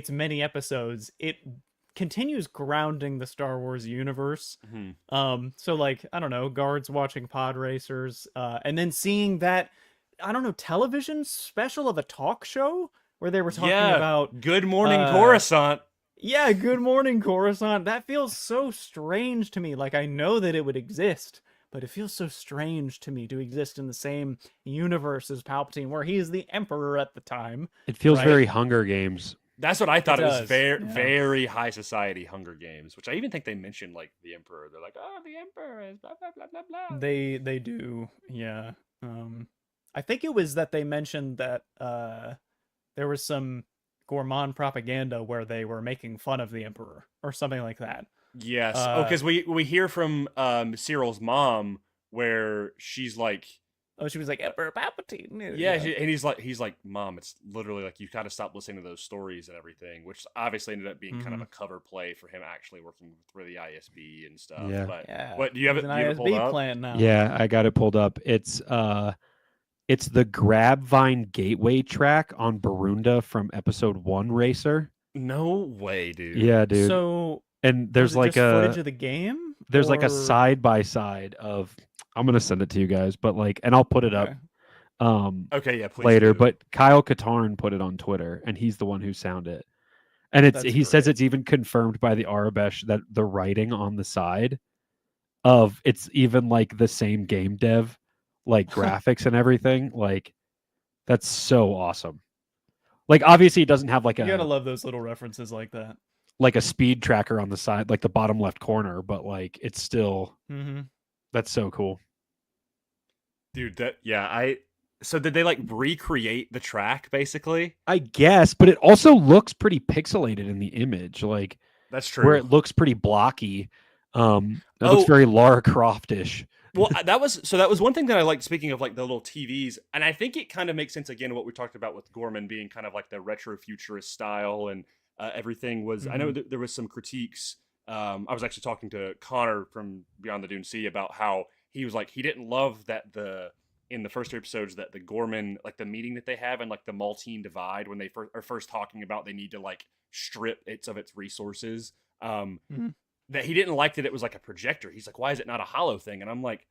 many episodes. It continues grounding the Star Wars universe. Mhm. So like, I don't know, guards watching pod racers, and then seeing that, I don't know, television special of a talk show where they were talking about Good Morning uh, Coruscant. yeah, Good Morning Coruscant. That feels so strange to me. Like I know that it would exist, but it feels so strange to me to exist in the same universe as Palpatine, where he is the Emperor at the time. it feels right? very Hunger Games. That's what I thought. It was does, very yeah. very high society Hunger Games, which I even think they mentioned like the Emperor. They're like, oh, the Emperor is blah blah blah blah blah. They do, yeah. I think it was that they mentioned that there was some gourmand propaganda where they were making fun of the Emperor or something like that. Yes. Uh, because we hear from Cyril's mom where she's like, Oh, she was like Emperor Palpatine. yeah, and he's like, Mom, it's literally like you got to stop listening to those stories and everything, which obviously ended up being kind of a cover play for him actually working for the ISB and stuff. Yeah. But yeah. what do you have it? He's Do an you have it pulled ISB up? plant now. Yeah, I got it pulled up. It's the Grabvine Gateway track on Barunda from episode 1 Racer. No way, dude. Yeah, dude. So And there's was it like just footage a of the game. there's like a or- side by side of I'm gonna send it to you guys, but like and I'll put it Okay. up Okay, yeah, please later. do. But Kyle Katarn put it on Twitter and he's the one who sound it. And it's That's he says great. it's even confirmed by the Arabesh that the writing on the side of it's even like the same game dev, like graphics and everything. Like that's so awesome. Like obviously it doesn't have like You gotta a love those little references like that. speed tracker on the side, like the bottom left corner, but like it's still Mm-hmm. that's so cool. Dude, so did they like recreate the track basically? I guess, but it also looks pretty pixelated in the image, like That's true. where it looks pretty blocky. It Oh. looks very Lara Croft-ish. Well, that was one thing that I liked. Speaking of like the little TVs, and I think it kind of makes sense again what we talked about with Gorman being kind of like the retro futurist style, and everything was. I know there was some critiques. I was actually talking to Connor from Beyond the Dune Sea about how he was like he didn't love that in the first 2 episodes that the Gorman, like the meeting that they have and like the Maltine Divide, when they are first talking about they need to like strip it of its resources, that he didn't like that it was like a projector. He's like, why is it not a hollow thing? And I'm like,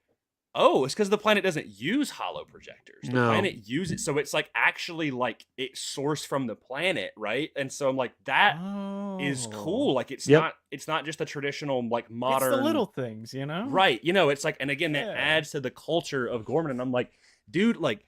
oh, it's because the planet doesn't use hollow projectors. The planet uses, so it's like actually like it's sourced from the planet, right? And so I'm like, that is cool. Like it's not just the traditional like modern. It's the little things, you know? Right. You know, it's like, and again, that adds to the culture of Gorman. And I'm like, dude, like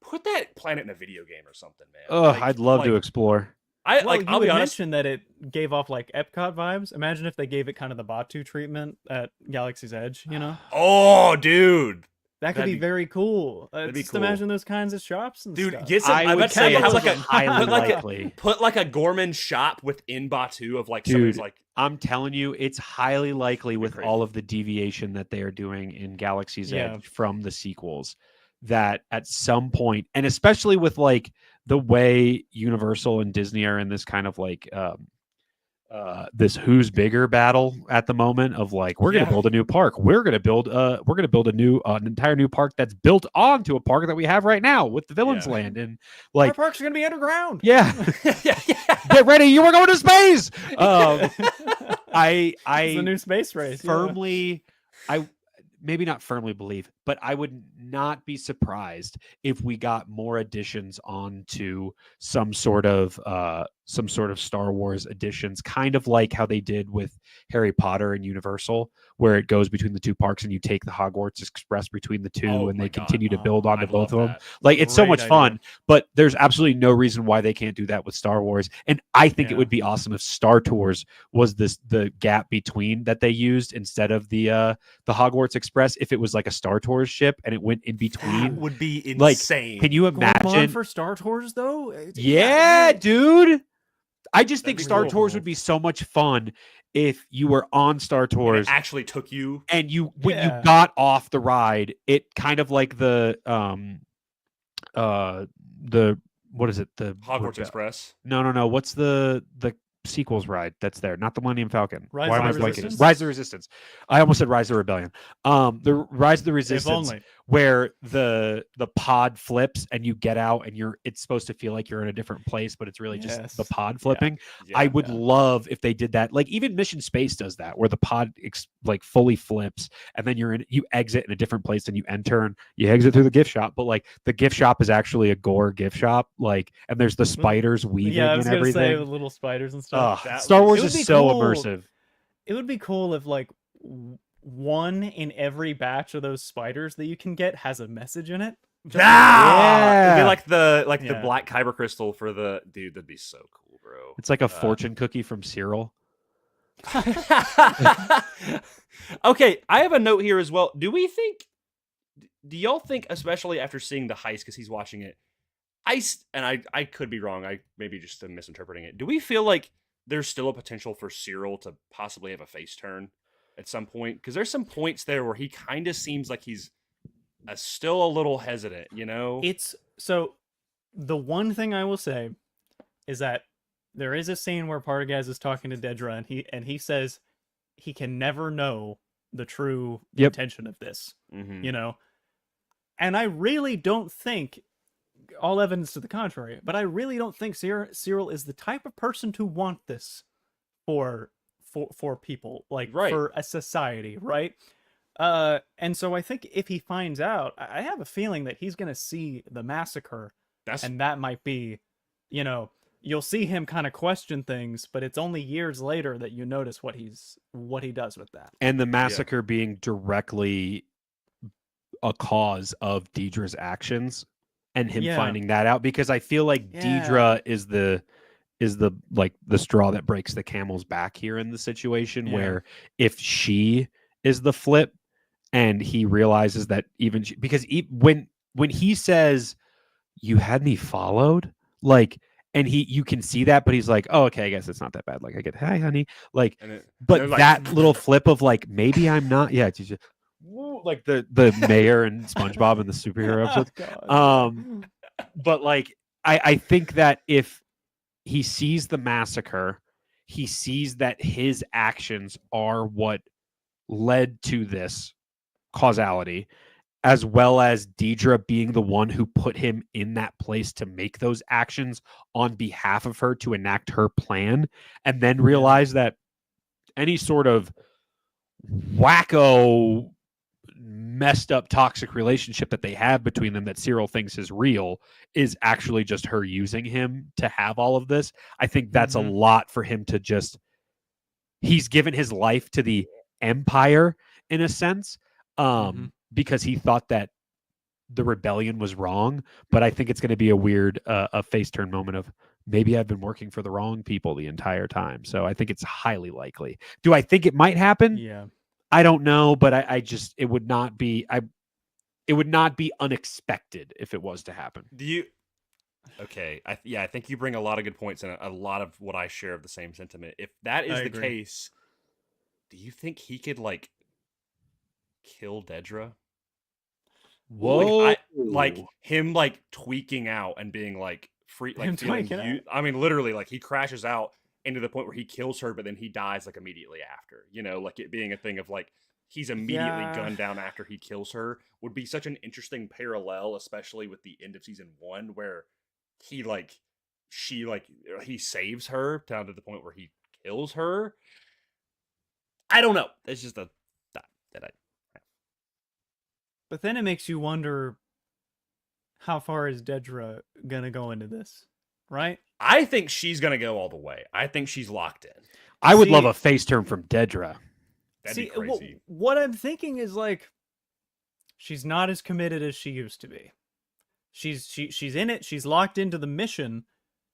put that planet in a video game or something, man. Oh, like, I'd love to explore. I'll be honest. Mentioned that it gave off like Epcot vibes. Imagine if they gave it kind of the Batu treatment at Galaxy's Edge, you know? Oh, dude. That could be very cool. Just imagine those kinds of shops and dude, stuff. Get some, I would say it's like highly likely. Put like a Gorman shop within Batu of like dude, somebody's like. I'm telling you, it's highly likely with all of the deviation that they are doing in Galaxy's Edge from the sequels that at some point, and especially with like the way Universal and Disney are in this kind of like this who's bigger battle at the moment of like we're going to build a new park, we're going to build a new an entire new park that's built onto a park that we have right now with the Villains Land, and like our parks are going to be underground. Get ready, you were going to space. It's the new space race. Firmly, maybe not firmly believe, but I would not be surprised if we got more additions onto some sort of Star Wars additions, kind of like how they did with Harry Potter and Universal, where it goes between the 2 parks and you take the Hogwarts Express between the 2 and they continue to build onto both of them. Like it's so much fun, but there's absolutely no reason why they can't do that with Star Wars. And I think it would be awesome if Star Tours was the gap between that they used instead of the Hogwarts Express. If it was like a Star Tours ship and it went in between, that would be insane. Like, can you imagine for Star Tours though? Yeah, dude. I just think Star Tours would be so much fun if you were on Star Tours, and it actually took you, and you when you got off the ride, it kind of like the what is it, the Hogwarts Express? No. What's the sequels ride that's there? Not the Millennium Falcon. Rise of the Resistance. I almost said Rise of the Rebellion. The Rise of the Resistance, where the pod flips and you get out and it's supposed to feel like you're in a different place, but it's really just the pod flipping. I would love if they did that. Like even Mission Space does that, where the pod like fully flips and then you exit in a different place than you enter, and you exit through the gift shop, but like the gift shop is actually a gore gift shop, like, and there's the spiders weaving and everything. Say the little spiders and stuff. Star Wars is so immersive. It would be cool if like one in every batch of those spiders that you can get has a message in it. It'd be like the black kyber crystal for the dude. That'd be so cool, bro. It's like a fortune cookie from Cyril. Okay, I have a note here as well. Do y'all think, especially after seeing the heist, because he's watching it, I could be wrong, I maybe just am misinterpreting it. Do we feel like there's still a potential for Cyril to possibly have a face turn at some point? Because there's some points there where he kind of seems like he's still a little hesitant, you know? It's so the one thing I will say is that there is a scene where Partagaz is talking to Dedra, and he says he can never know the true intention of this, you know? And I really don't think, all evidence to the contrary, but I really don't think Cyril is the type of person to want this for people, like for a society, right? And so I think if he finds out, I have a feeling that he's going to see the massacre, and that might be, you know, you'll see him kind of question things, but it's only years later that you notice what he does with that. And the massacre being directly a cause of Deidre's actions. And him finding that out, because I feel like Deidre is the like the straw that breaks the camel's back here in the situation, where if she is the flip and he realizes that even because when he says you had me followed, like, and you can see that, but he's like, oh, okay, I guess it's not that bad. Like I get, hi, honey, like, but that little flip of like, maybe I'm not. Yeah, it's just, like the mayor and SpongeBob and the superhero episode. But like I think that if he sees the massacre. He sees that his actions are what led to this causality, as well as Deidre being the one who put him in that place to make those actions on behalf of her to enact her plan, and then realize that any sort of wacko, messed up, toxic relationship that they have between them that Cyril thinks is real is actually just her using him to have all of this. I think that's a lot for him to just, he's given his life to the Empire in a sense, because he thought that the rebellion was wrong. But I think it's going to be a weird, a face turn moment of maybe I've been working for the wrong people the entire time. So I think it's highly likely. Do I think it might happen? Yeah. I don't know, but I just, it would not be unexpected if it was to happen. Do you? Okay, I think you bring a lot of good points and a lot of what I share of the same sentiment. If that is the case, do you think he could like kill Dedra? Whoa! Like him like tweaking out and being like free, like feeling. I mean, literally, like he crashes out into the point where he kills her, but then he dies like immediately after. You know, like it being a thing of like he's immediately gunned down after he kills her would be such an interesting parallel, especially with the end of season 1 where he he saves her down to the point where he kills her. I don't know. It's just a thought that I. But then it makes you wonder, how far is Dedra gonna go into this, right? I think she's gonna go all the way. I think she's locked in. I would love a face turn from Dedra. That'd be crazy. What I'm thinking is like, she's not as committed as she used to be. She's in it. She's locked into the mission,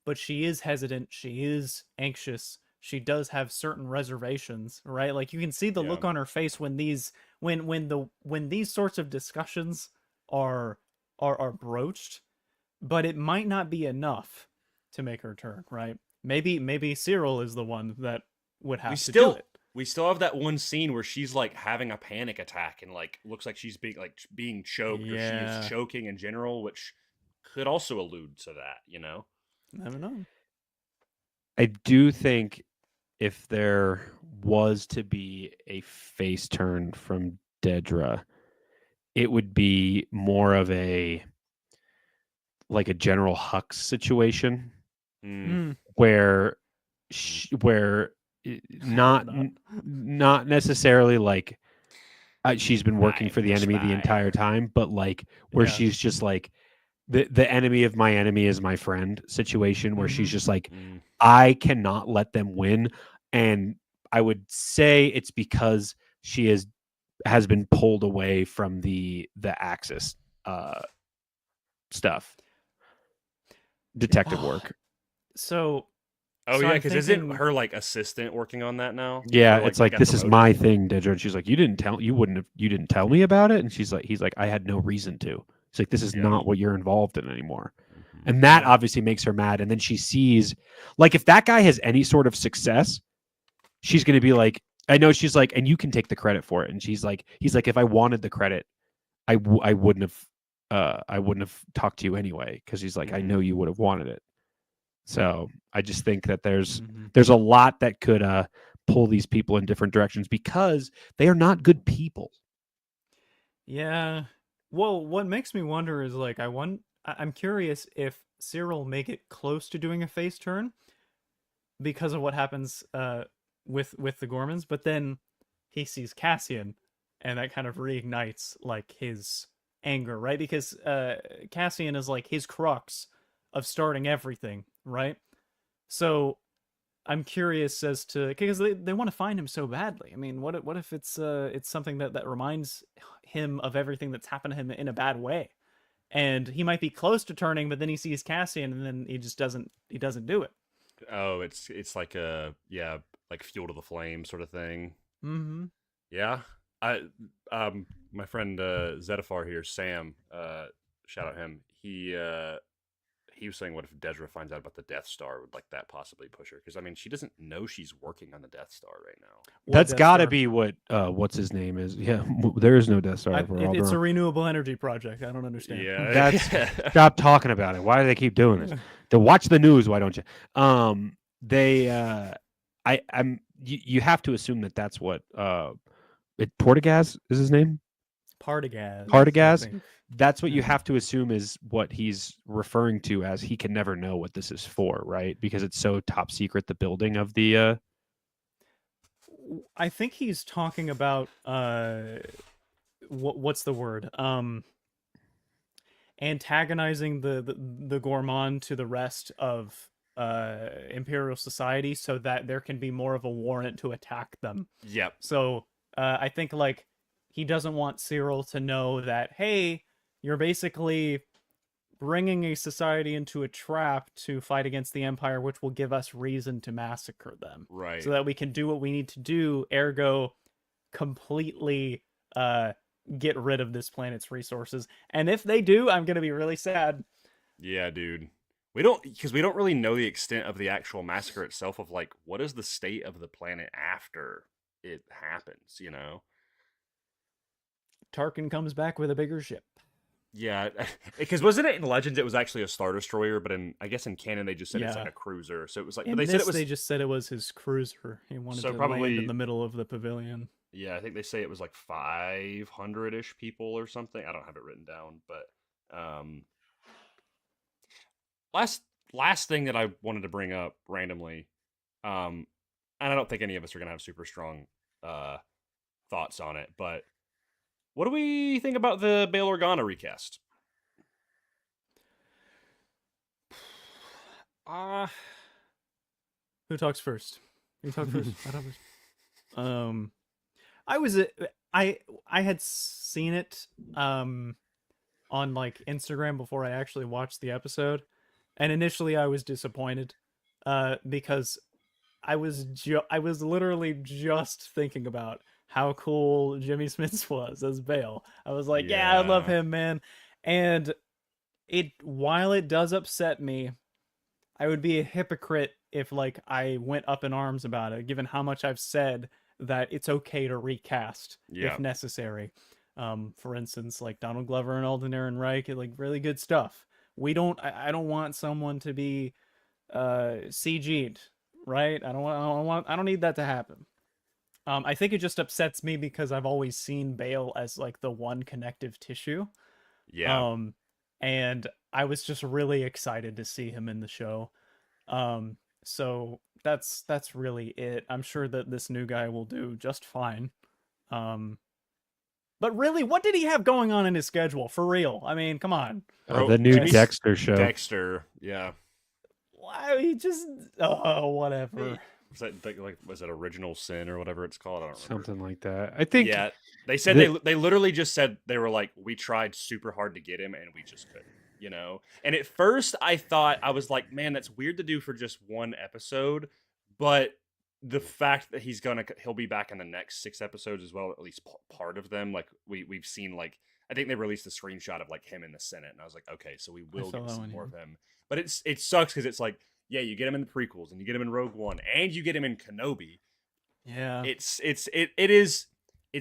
but she is hesitant. She is anxious. She does have certain reservations, right? Like you can see the look on her face when these sorts of discussions are broached, but it might not be enough to make her turn, right? Maybe Cyril is the one that would have to do it. We still have that one scene where she's like having a panic attack and like looks like she's being choked or she is choking in general, which could also allude to that, you know? I don't know. I do think if there was to be a face turn from Dedra, it would be more of a General Hux situation where not necessarily like she's been working for the enemy the entire time, but like where she's just like the enemy of my enemy is my friend situation where she's just like, I cannot let them win. And I would say it's because she has been pulled away from the Axis stuff, detective work. So because isn't her like assistant working on that now? Yeah, it's like this is my thing, Dedra. And she's like, you didn't tell me about it. And he's like, I had no reason to. It's like, this is not what you're involved in anymore. And that obviously makes her mad. And then she sees, like, if that guy has any sort of success, she's going to be like, I know, she's like, and you can take the credit for it. And he's like, if I wanted the credit, I wouldn't have talked to you anyway. Cause he's like, I know you would have wanted it. So I just think that there's a lot that could pull these people in different directions because they are not good people. Yeah. Well, what makes me wonder is like, I'm curious if Cyril make it close to doing a face turn because of what happens with the Gormans, but then he sees Cassian and that kind of reignites like his anger, right? Because Cassian is like his crux of starting everything, right? So I'm curious as to, because they want to find him so badly. I mean, what if it's something that reminds him of everything that's happened to him in a bad way, and he might be close to turning, but then he sees Cassian and then he just doesn't do it. Oh, it's like like fuel to the flame sort of thing. Yeah, my friend Zedifar here, Sam, shout out him. He he was saying, what if Desra finds out about the Death Star? Would like that possibly push her? Because I mean, she doesn't know she's working on the Death Star right now. That's got to be what what's his name is. Yeah, there is no Death Star. It's a renewable energy project. I don't understand. Yeah, that's stop talking about it. Why do they keep doing this? To watch the news. Why don't you? You have to assume that that's what Portagaz is his name. Partagaz. That's what you have to assume is what he's referring to as he can never know what this is for, right? Because it's so top secret, the building of the I think he's talking about what's the word? Antagonizing the Gorman to the rest of Imperial society so that there can be more of a warrant to attack them. Yep. So I think like he doesn't want Cyril to know that, hey, you're basically bringing a society into a trap to fight against the Empire, which will give us reason to massacre them. Right. So that we can do what we need to do, ergo completely get rid of this planet's resources. And if they do, I'm going to be really sad. Yeah, dude. We don't really know the extent of the actual massacre itself of like, what is the state of the planet after it happens, you know? Tarkin comes back with a bigger ship. Yeah, because wasn't it in Legends it was actually a Star Destroyer, but I guess in canon they just said it's like a cruiser. So it was like, but they just said it was his cruiser. He wanted to probably land in the middle of the pavilion. Yeah, I think they say it was like 500-ish people or something. I don't have it written down, but last thing that I wanted to bring up randomly, and I don't think any of us are gonna have super strong thoughts on it, but what do we think about the Bail Organa recast? Who talks first? You talk first. I talk first. I had seen it on like Instagram before I actually watched the episode, and initially I was disappointed because I was literally just thinking about how cool Jimmy Smits was as Bail. I was like, yeah, I love him, man. And while it does upset me, I would be a hypocrite if like I went up in arms about it, given how much I've said that it's okay to recast if necessary. For instance, like Donald Glover and Alden Ehrenreich, like really good stuff. I don't want someone to be CG'd, right? I don't need that to happen. I think it just upsets me because I've always seen Bail as like the one connective tissue. Yeah. And I was just really excited to see him in the show. So that's really it. I'm sure that this new guy will do just fine. But really, what did he have going on in his schedule? For real? I mean, come on. The new Dexter show. Dexter, yeah. Why he just whatever. Was it Original Sin or whatever it's called? I don't remember. Something like that. I think. Yeah, they said they literally just said they were like, we tried super hard to get him and we just couldn't, you know. And at first I was like, man, that's weird to do for just one episode, but the fact that he'll be back in the next 6 episodes as well, at least part of them. Like we've seen, like I think they released a screenshot of like him in the Senate, and I was like, okay, so we will get some more of him. But it sucks because it's like, yeah, you get him in the prequels and you get him in Rogue One and you get him in Kenobi. Yeah, it's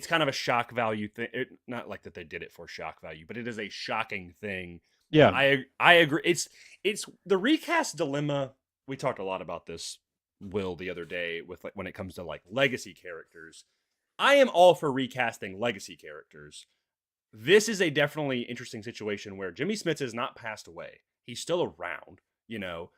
kind of a shock value thing. Not like that they did it for shock value, but it is a shocking thing. Yeah, I agree. It's the recast dilemma. We talked a lot about this, Will, the other day with like when it comes to like legacy characters. I am all for recasting legacy characters. This is a definitely interesting situation where Jimmy Smits has not passed away. He's still around, you know.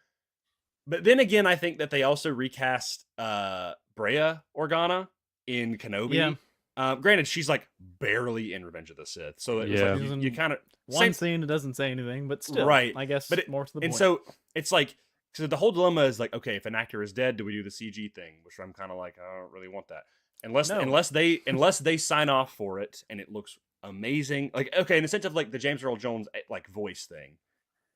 But then again, I think that they also recast Brea Organa in Kenobi. Yeah. Granted, she's like barely in Revenge of the Sith, so it was like you kind of one scene it doesn't say anything, but still, right? I guess, but more to the point. And so it's like, so the whole dilemma is like, okay, if an actor is dead, do we do the CG thing? Which I'm kind of like, I don't really want that, unless they sign off for it and it looks amazing. Like, okay, in the sense of like the James Earl Jones like voice thing,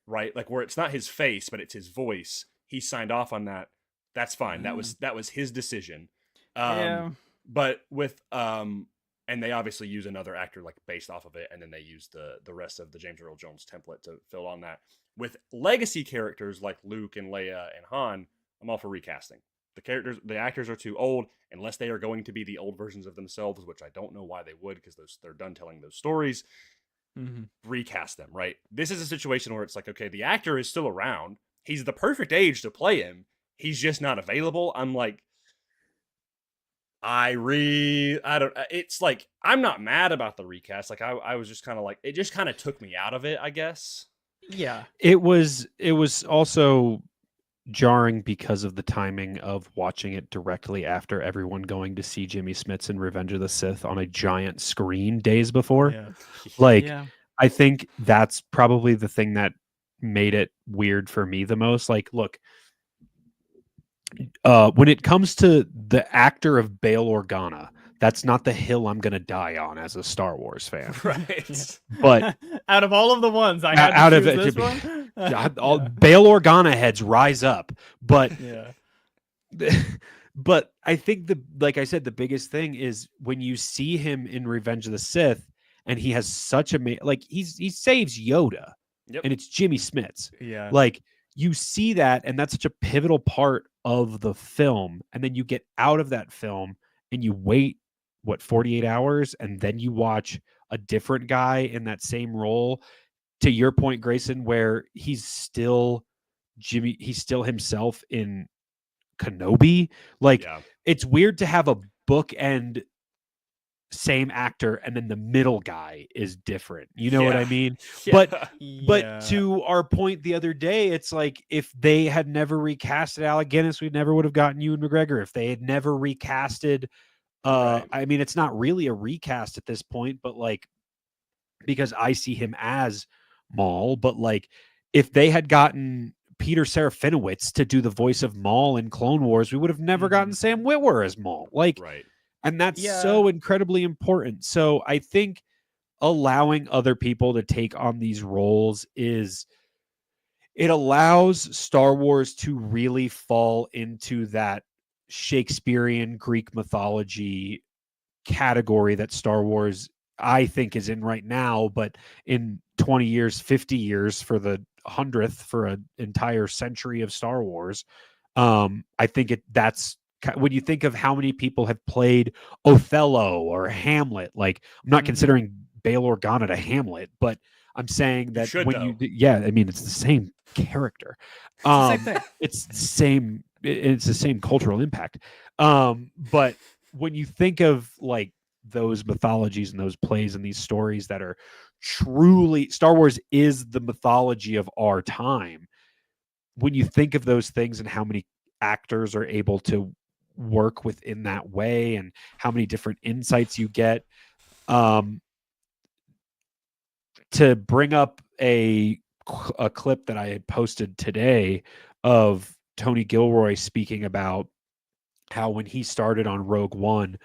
right? Like where it's not his face, but it's his voice. He signed off on that. That's fine. That was his decision. But with and they obviously use another actor like based off of it, and then they use the rest of the James Earl Jones template to fill on that. With legacy characters like Luke and Leia and Han, I'm all for recasting. The actors are too old unless they are going to be the old versions of themselves, which I don't know why they would, because they're done telling those stories. Recast them, right? This is a situation where it's like, okay, the actor is still around. He's the perfect age to play him. He's just not available. I'm like, I don't. It's like I'm not mad about the recast. Like I was just kind of like, it just kind of took me out of it, I guess. Yeah, It was also jarring because of the timing of watching it directly after everyone going to see Jimmy Smits in Revenge of the Sith on a giant screen days before. yeah. Like, Yeah. I think that's probably the thing that made it weird for me the most. Like, look, when it comes to the actor of Bail Organa, that's not the hill I'm going to die on as a Star Wars fan. Right. But out of all of the ones, I had out to of choose it, this to be- one. all Bail Organa heads rise up. But Yeah. but I think like I said, the biggest thing is when you see him in Revenge of the Sith, and he has such he saves Yoda, Yep. and it's Jimmy Smits. Yeah. Like, you see that, and that's such a pivotal part of the film. And then you get out of that film and you wait 48 hours, and then you watch a different guy in that same role. To your point, Grayson, where he's still himself in Kenobi. Like, Yeah. it's weird to have a bookend same actor and then the middle guy is different. You know what I mean? But Yeah. to our point the other day, it's like, if they had never recasted Alec Guinness, we never would have gotten Ewan McGregor. If they had never recasted, Right. I mean, it's not really a recast at this point, but like, because I see him as Maul, but like, if they had gotten Peter Serafinowicz to do the voice of Maul in Clone Wars, we would have never gotten Sam Witwer as Maul. Like, Right. and that's Yeah. so incredibly important. So I think allowing other people to take on these roles it allows Star Wars to really fall into that Shakespearean Greek mythology category that Star Wars, I think, is in right now, but in 20 years, 50 years, for the 100th, for an entire century of Star Wars, I think that's when you think of how many people have played Othello or Hamlet. Like, I'm not considering Bail Organa to Hamlet, but I'm saying that I mean, it's the same character. It's the same thing. It's the same cultural impact. But when you think of like those mythologies and those plays and these stories that are truly, Star Wars is the mythology of our time. When you think of those things and how many actors are able to work within that way and how many different insights you get, to bring up a clip that I had posted today of Tony Gilroy speaking about how when he started on Rogue One,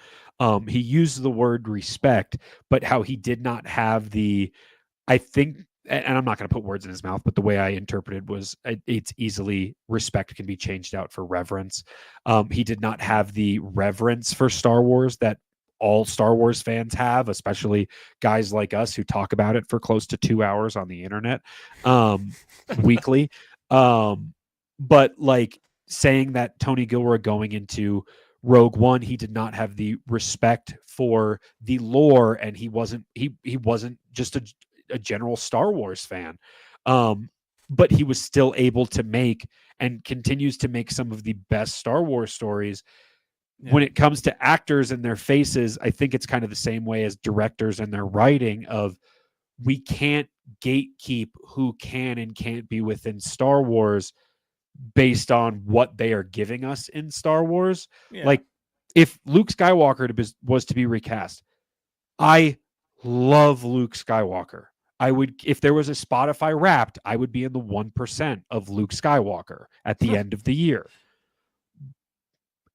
he used the word respect, but how he did not have I think, and I'm not going to put words in his mouth, but the way I interpreted was it's easily, respect can be changed out for reverence. He did not have the reverence for Star Wars that all Star Wars fans have, especially guys like us who talk about it for close to 2 hours on the internet weekly. But like, saying that Tony Gilroy going into Rogue One, he did not have the respect for the lore, and he wasn't just a general Star Wars fan. But he was still able to make and continues to make some of the best Star Wars stories. Yeah. When it comes to actors and their faces, I think it's kind of the same way as directors and their writing of, we can't gatekeep who can and can't be within Star Wars based on what they are giving us in Star Wars. Yeah. Like, if Luke Skywalker was to be recast, I love Luke Skywalker. I would, if there was a Spotify Wrapped, I would be in the 1% of Luke Skywalker at the end of the year.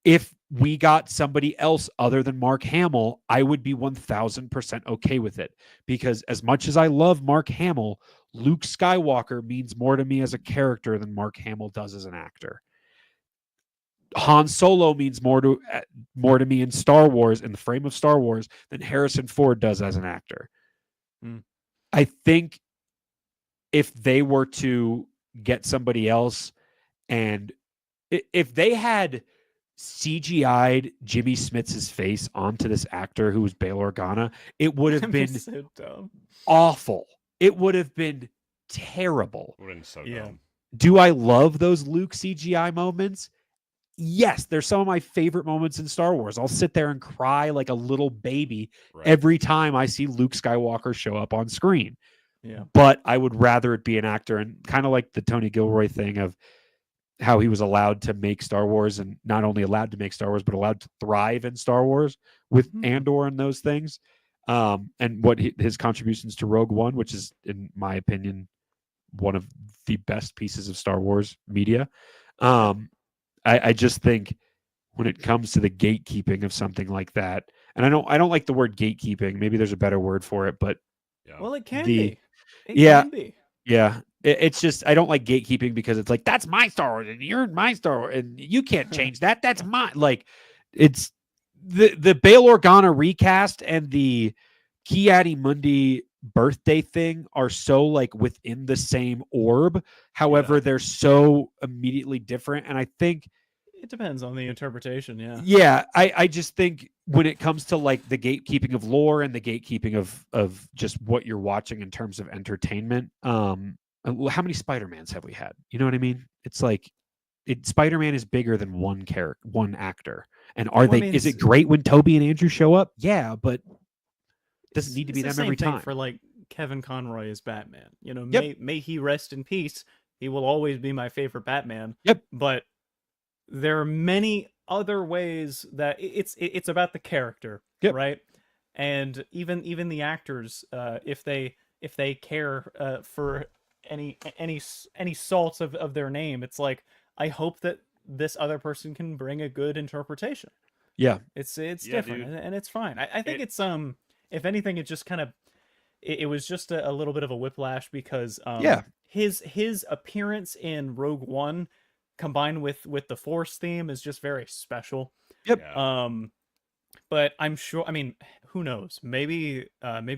If we got somebody else other than Mark Hamill, I would be 1000% okay with it, because as much as I love Mark Hamill, Luke Skywalker means more to me as a character than Mark Hamill does as an actor. Han Solo means more to me in Star Wars, in the frame of Star Wars, than Harrison Ford does as an actor. I think if they were to get somebody else, and if they had CGI'd Jimmy Smits' face onto this actor who was Bail Organa, it would have been so dumb. awful. It would have been terrible. Would have been so Yeah. dumb. Do I love those Luke CGI moments? Yes, they're some of my favorite moments in Star Wars. I'll sit there and cry like a little baby Right. every time I see Luke Skywalker show up on screen. Yeah. But I would rather it be an actor, and kind of like the Tony Gilroy thing of how he was allowed to make Star Wars, and not only allowed to make Star Wars, but allowed to thrive in Star Wars with Mhm. Andor and those things. And what his contributions to Rogue One, which is, in my opinion, one of the best pieces of Star Wars media. I just think when it comes to the gatekeeping of something like that, and I don't like the word gatekeeping. Maybe there's a better word for it, but Yeah. Well, it can The- be. It yeah. can be. yeah, it's just I don't like gatekeeping because it's like that's my Star Wars and you're my Star Wars and you can't change that. That's my like it's the Bail Organa recast and the Ki-Adi-Mundi birthday thing are so like within the same orb. However, Yeah. they're so immediately different, and I think It depends on the interpretation. Yeah. yeah, I just think when it comes to like the gatekeeping of lore and the gatekeeping of just what you're watching in terms of entertainment, how many Spider-Mans have we had? You know what I mean? It's like Spider-Man is bigger than one actor. And are Well, I they mean, is it it's- great when Toby and Andrew show up? Yeah, but it doesn't It's- need to be it's the them same every thing time. for like Kevin Conroy as Batman. You know, Yep. may he rest in peace. He will always be my favorite Batman. Yep. But there are many other ways that it's about the character, Yep. right? And even the actors, if they care for any salts of their name, it's like I hope that this other person can bring a good interpretation. Yeah. It's Yeah, different, dude. and it's fine. I think It- it's if anything, it just kind of it was just a little bit of a whiplash because Yeah. his appearance in Rogue One combined with the Force theme is just very special. Yeah. But I'm sure. I mean, who knows? Maybe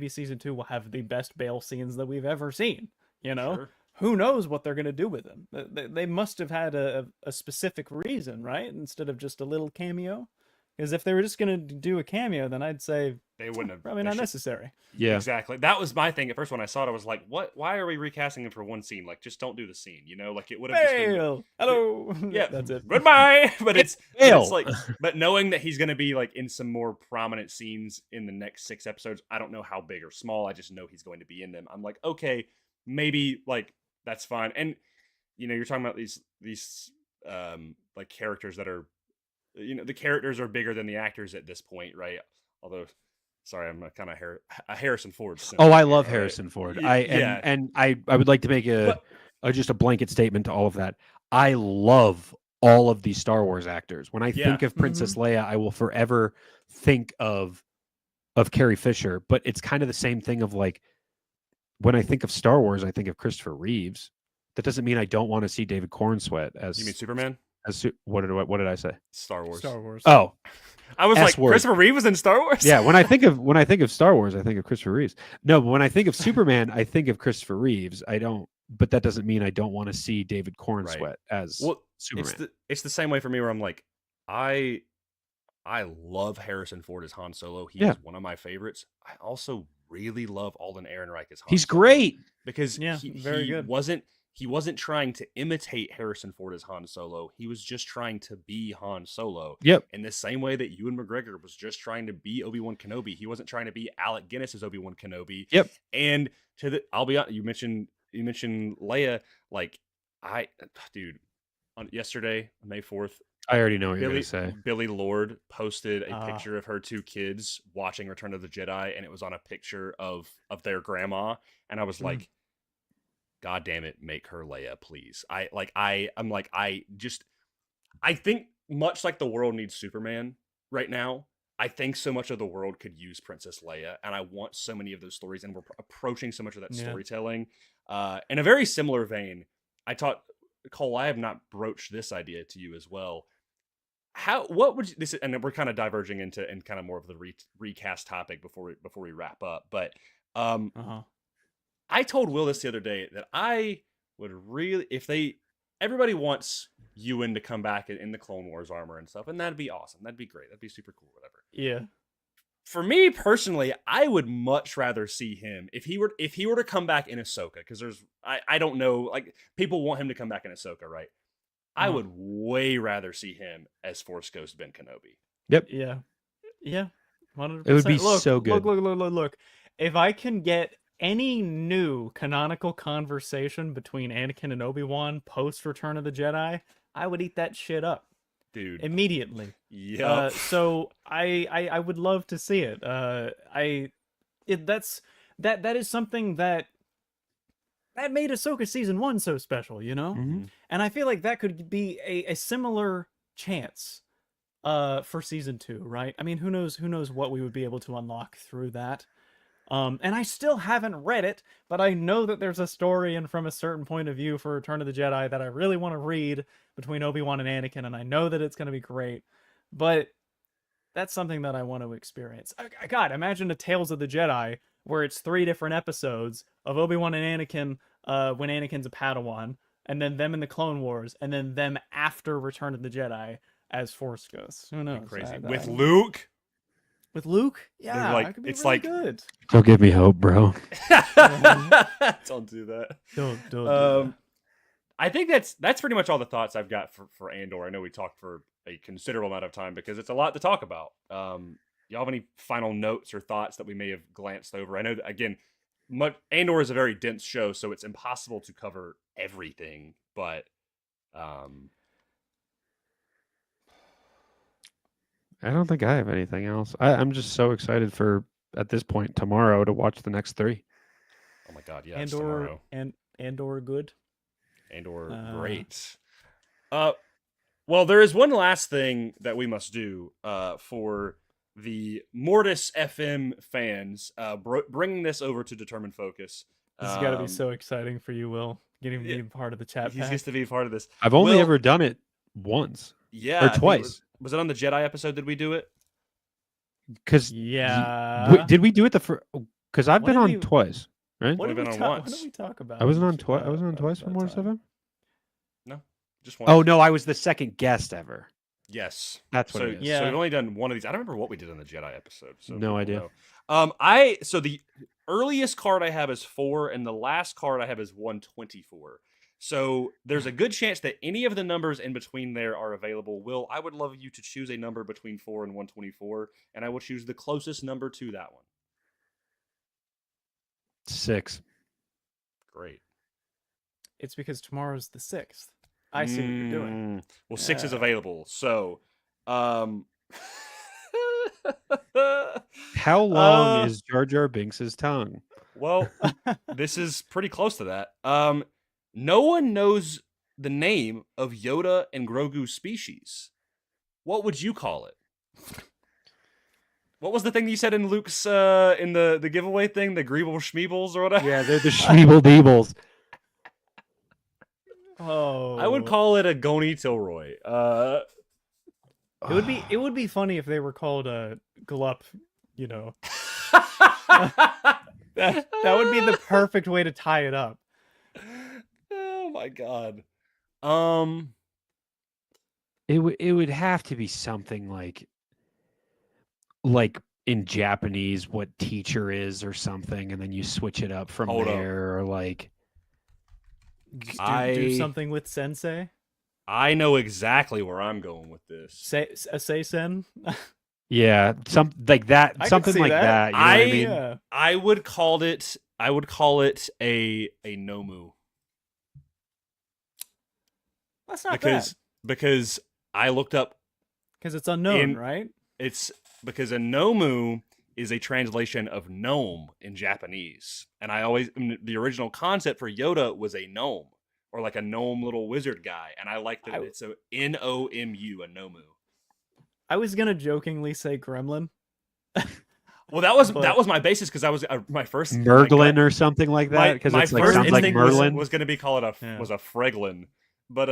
season 2 will have the best Bale scenes that we've ever seen. You know, Sure. who knows what they're gonna do with him? They must have had a specific reason, right? Instead of just a little cameo. Because if they were just gonna do a cameo, then I'd say They wouldn't have. probably they not should- necessary. Yeah. Exactly. That was my thing at first when I saw it. I was like, "What? Why are we recasting him for one scene? Like, just don't do the scene. You know, like it would have just been Bale, hello. Yeah, that's it. goodbye." But it's Bale. like, but knowing that he's going to be like in some more prominent scenes in the next 6 episodes, I don't know how big or small. I just know he's going to be in them. I'm like, okay, maybe like that's fine. And you know, you're talking about these like characters that are, you know, the characters are bigger than the actors at this point, right? Although, sorry, I'm a kind of a Harrison Ford. simp Oh, I here, love all right? Harrison Ford. Yeah. I would like to make just a blanket statement to all of that. I love all of these Star Wars actors. When I Yeah. think of Princess Leia, I will forever think of Carrie Fisher, but it's kind of the same thing of like when I think of Star Wars, I think of Christopher Reeves. That doesn't mean I don't want to see David Cornsweet as You mean Superman? what did I say? Star Wars. Star Wars. Oh, I was S like, word. Christopher Reeve was in Star Wars? yeah. When I think of Star Wars, I think of Christopher Reeves. No, but when I think of Superman, I think of Christopher Reeves. I don't, but that doesn't mean I don't want to see David Cornsweet as Well, Superman. it's the same way for me where I'm like, I love Harrison Ford as Han Solo. He Yeah. is one of my favorites. I also really love Alden Ehrenreich as Han He's Solo great. because Yeah, very good. he wasn't trying to imitate Harrison Ford as Han Solo. He was just trying to be Han Solo. Yep. In the same way that Ewan McGregor was just trying to be Obi-Wan Kenobi. He wasn't trying to be Alec Guinness as Obi-Wan Kenobi. Yep. And I'll be honest, you mentioned Leia, like on yesterday, May 4th, I already know what you're going to say. Billy Lord posted a Ah. picture of her 2 kids watching Return of the Jedi, and it was on a picture of their grandma, and I was Mm. like, God damn it, make her Leia, please. I think much like the world needs Superman right now, I think so much of the world could use Princess Leia, and I want so many of those stories, and we're approaching so much of that Yeah. storytelling. In a very similar vein, Cole, I have not broached this idea to you as well. What would this? And we're kind of diverging into kind of more of the recast topic before we wrap up. But Uh-huh. I told Will this the other day that I would really, everybody wants Ewan to come back in the Clone Wars armor and stuff, and that'd be awesome. That'd be great. That'd be super cool. Whatever. Yeah. For me personally, I would much rather see him if he were to come back in Ahsoka, because I don't know, like, people want him to come back in Ahsoka, right? I would way rather see him as Force Ghost Ben Kenobi. Yep. Yeah. Yeah. 100%. It would be Look, so good. Look. If I can get any new canonical conversation between Anakin and Obi-Wan post Return of the Jedi, I would eat that shit up. Dude. Immediately. Yeah. So I would love to see it. That is something that made Ahsoka season 1 so special, you know? Mhm. And I feel like that could be a similar chance for season 2, right? I mean, who knows what we would be able to unlock through that. And I still haven't read it, but I know that there's a story and from a certain point of view for Return of the Jedi that I really want to read between Obi-Wan and Anakin, and I know that it's going to be great. But that's something that I want to experience. God, imagine a Tales of the Jedi where it's 3 different episodes of Obi-Wan and Anakin when Anakin's a Padawan, and then them in the Clone Wars, and then them after Return of the Jedi as Force Ghosts. Who knows? Crazy. With Luke? With Luke? Yeah, like, that could be it's really like- good. Don't give me hope, bro. Don't do that. Don't do that. I think that's pretty much all the thoughts I've got for Andor. I know we talked for a considerable amount of time because it's a lot to talk about. Y'all have any final notes or thoughts that we may have glanced over? I know that, again, Andor is a very dense show, so it's impossible to cover everything. But I don't think I have anything else. I'm just so excited for, at this point, tomorrow to watch the next 3. oh my god, yeah, it's tomorrow. Andor good. Andor great. Well, there is one last thing that we must do for the Mortis FM fans, bringing this over to Determined Focus. This has got to be so exciting for you, Will. Getting to be a part of the chat He pack. gets to be a part of this. I've only Will- ever done it once Yeah, or I think it twice. was it on the Jedi episode? Did we do it? because Yeah. did we do it because I've When been did on we- twice, right? What We've did been we on talk? What once. did we talk about? I wasn't on twice. I wasn't on twice for that Mortis time? FM. No, just one. Oh no, I was the second guest ever. yes. That's what So, it is. Yeah. so we've only done one of these. I don't remember what we did on the Jedi episode. So No I don't idea. know. So the earliest card I have is 4, and the last card I have is 124. So there's a good chance that any of the numbers in between there are available. Will, I would love you to choose a number between 4 and 124, and I will choose the closest number to that one. 6. Great. It's because tomorrow's the 6th. I see what you're doing. Well, 6 is Yeah. available. So, How long Uh, is Jar Jar Binks's tongue? well, this is pretty close to that. No one knows the name of Yoda and Grogu's species. What would you call it? What was the thing you said in Luke's in the giveaway thing? The Greeble Schmeebles or whatever? Yeah, they're the Schmeeble Deebles. Oh, I would call it a Goni Tilroy. It would be funny if they were called a Glup. You know, that would be the perfect way to tie it up. Oh my god. It would have to be something like in Japanese what teacher is or something, and then you switch it up from Hold up. there, or like Do I something with Sensei. I know exactly where I'm going with this. Say sen. yeah, some like that, I could something see like that. that. You know what I mean? Yeah. I would call it a Nomu. That's not because I looked up because it's unknown, in- right? it's because a Nomu is a translation of gnome in Japanese. And the original concept for Yoda was a gnome, or like a gnome little wizard guy, and I like that it's a Nomu, a Nomu. I was gonna jokingly say Gremlin. Well, that was But- my basis because I was my first Merglin or something like that, because my it's like first sounds like instinct Merlin. was going to be called Yeah. was a Freglin, but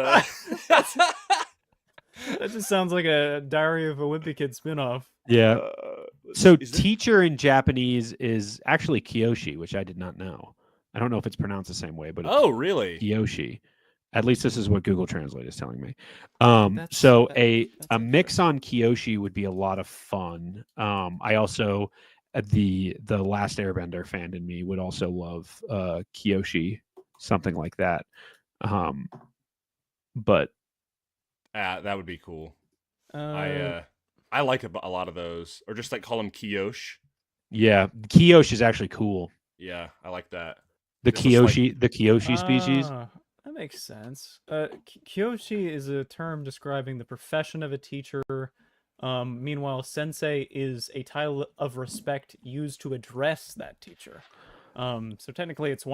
That just sounds like a Diary of a Wimpy Kid spinoff. Yeah. uh, So is it- teacher in Japanese is actually Kyoshi, which I did not know. I don't know if it's pronounced the same way, but it's Oh, really? Kiyoshi. At least this is what Google Translate is telling me. That's- So that- a that's mix on Kiyoshi would be a lot of fun. I also the Last Airbender fan in me would also love Kiyoshi, something like that. But That would be cool. Uh, I like a lot of those, or just like call them Kiyosh. yeah, Kiyoshi is actually cool. Yeah, I like that. The It's just like- Kiyoshi species. That makes sense. Kyoshi is a term describing the profession of a teacher. Meanwhile, sensei is a title of respect used to address that teacher. So technically, it's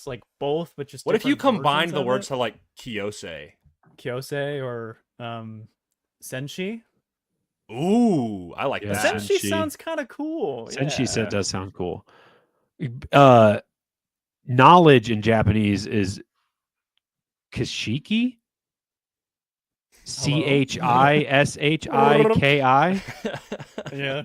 like both, but just What if you different combine versions the of words it. to like Kiyose? Kyosei or senshi? Ooh, I like Yeah. that. Senshi Senshi. sounds kind of cool. Senshi said yeah. does sound cool. Knowledge in Japanese is Kishiki. CHISHIKI, Yeah.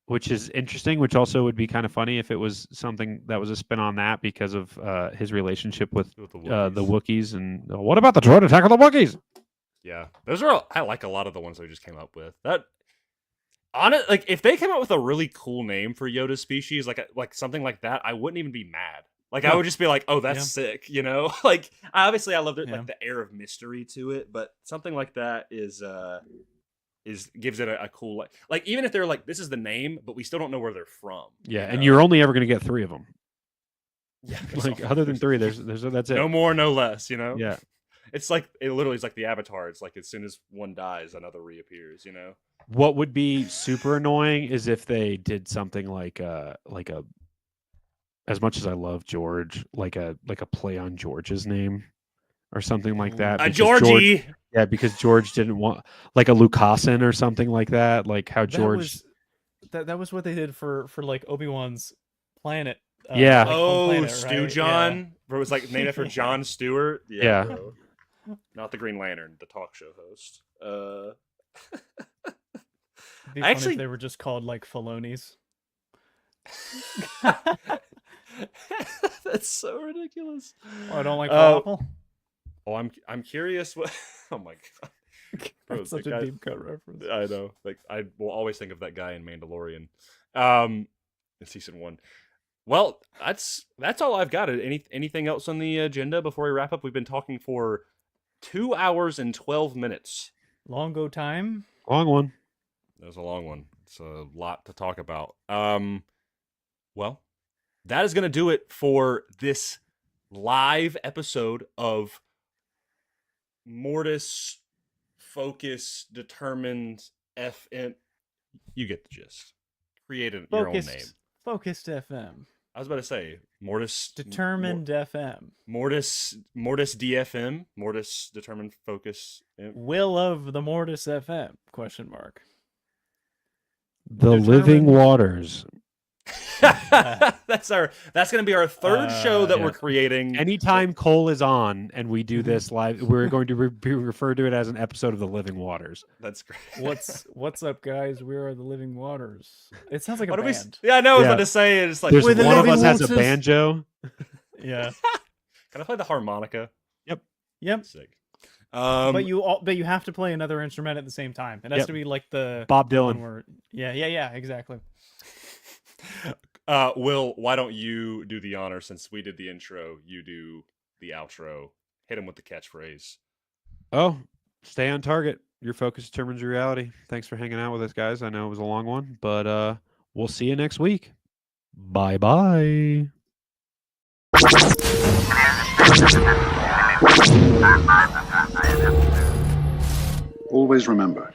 which is interesting, which also would be kind of funny if it was something that was a spin on that because of his relationship with With the Wookiees. Wookiees. And what about the droid attack on the Wookiees? Yeah, those are. I like a lot of the ones they just came up with. That on it, like if they came up with a really cool name for Yoda's species, like something like that, I wouldn't even be mad. Like I No. would just be like, "Oh, that's sick," you know. Like obviously, I loved it, Yeah. like the air of mystery to it, but something like that is gives it a cool like even if they're like, "This is the name," but we still don't know where they're from. Yeah, you and know? you're only ever going to get 3 of them. yeah, Like other than 3, there's that's it. no more, no less. You know. Yeah. It's like it literally is like the Avatar. It's like as soon as one dies, another reappears. You know. What would be super annoying is if they did something like a as much as I love George, like a play on George's name or something like that. because Georgie. George, yeah, because George didn't want like a Lucasen or something like that. Like how George That was what they did for like Obi-Wan's planet. Yeah. like, home Oh, planet, Stu right? John. Bro, it was like named after Yeah. John Stewart. Yeah. Bro. Not the Green Lantern, the talk show host. It'd be I funny actually- if they were just called like Filoni's. That's so ridiculous. Oh, I don't like Oh, falafel. Oh, I'm curious what. Oh my god. Bro, That's such that a guy- deep cut reference. I know. Like I will always think of that guy in Mandalorian. In season 1. Well, that's all I've got. Anything else on the agenda before we wrap up? We've been talking for 2 hours and 12 minutes. Longo time. long one. That was a long one. It's a lot to talk about. Well, that is going to do it for this live episode of Mortis Focus Determined FM. You get the gist. Create your own name. Focused FM. I was about to say Mortis Determined FM. Mortis DFM. Mortis Determined Focus. Will of the Mortis FM? Question mark. The Determined- Living Waters. That's going to be our third show that yeah. we're creating. Anytime Cole is on and we do this live, we're going to be referred to it as an episode of The Living Waters. That's great. What's up, guys? We are the Living Waters. It sounds like a What do we? band. Yeah, I know. I was Yeah. about to say it's like. There's We're the one of Living us has a Waters. banjo. Yeah. Can I play the harmonica? Yep. Sick. But you have to play another instrument at the same time. It has Yep. to be like the Bob one Dylan. where yeah, exactly. Will, why don't you do the honor since we did the intro? You do the outro. Hit him with the catchphrase. Oh, stay on target. Your focus determines your reality. Thanks for hanging out with us, guys. I know it was a long one, but we'll see you next week. Bye-bye. Always remember.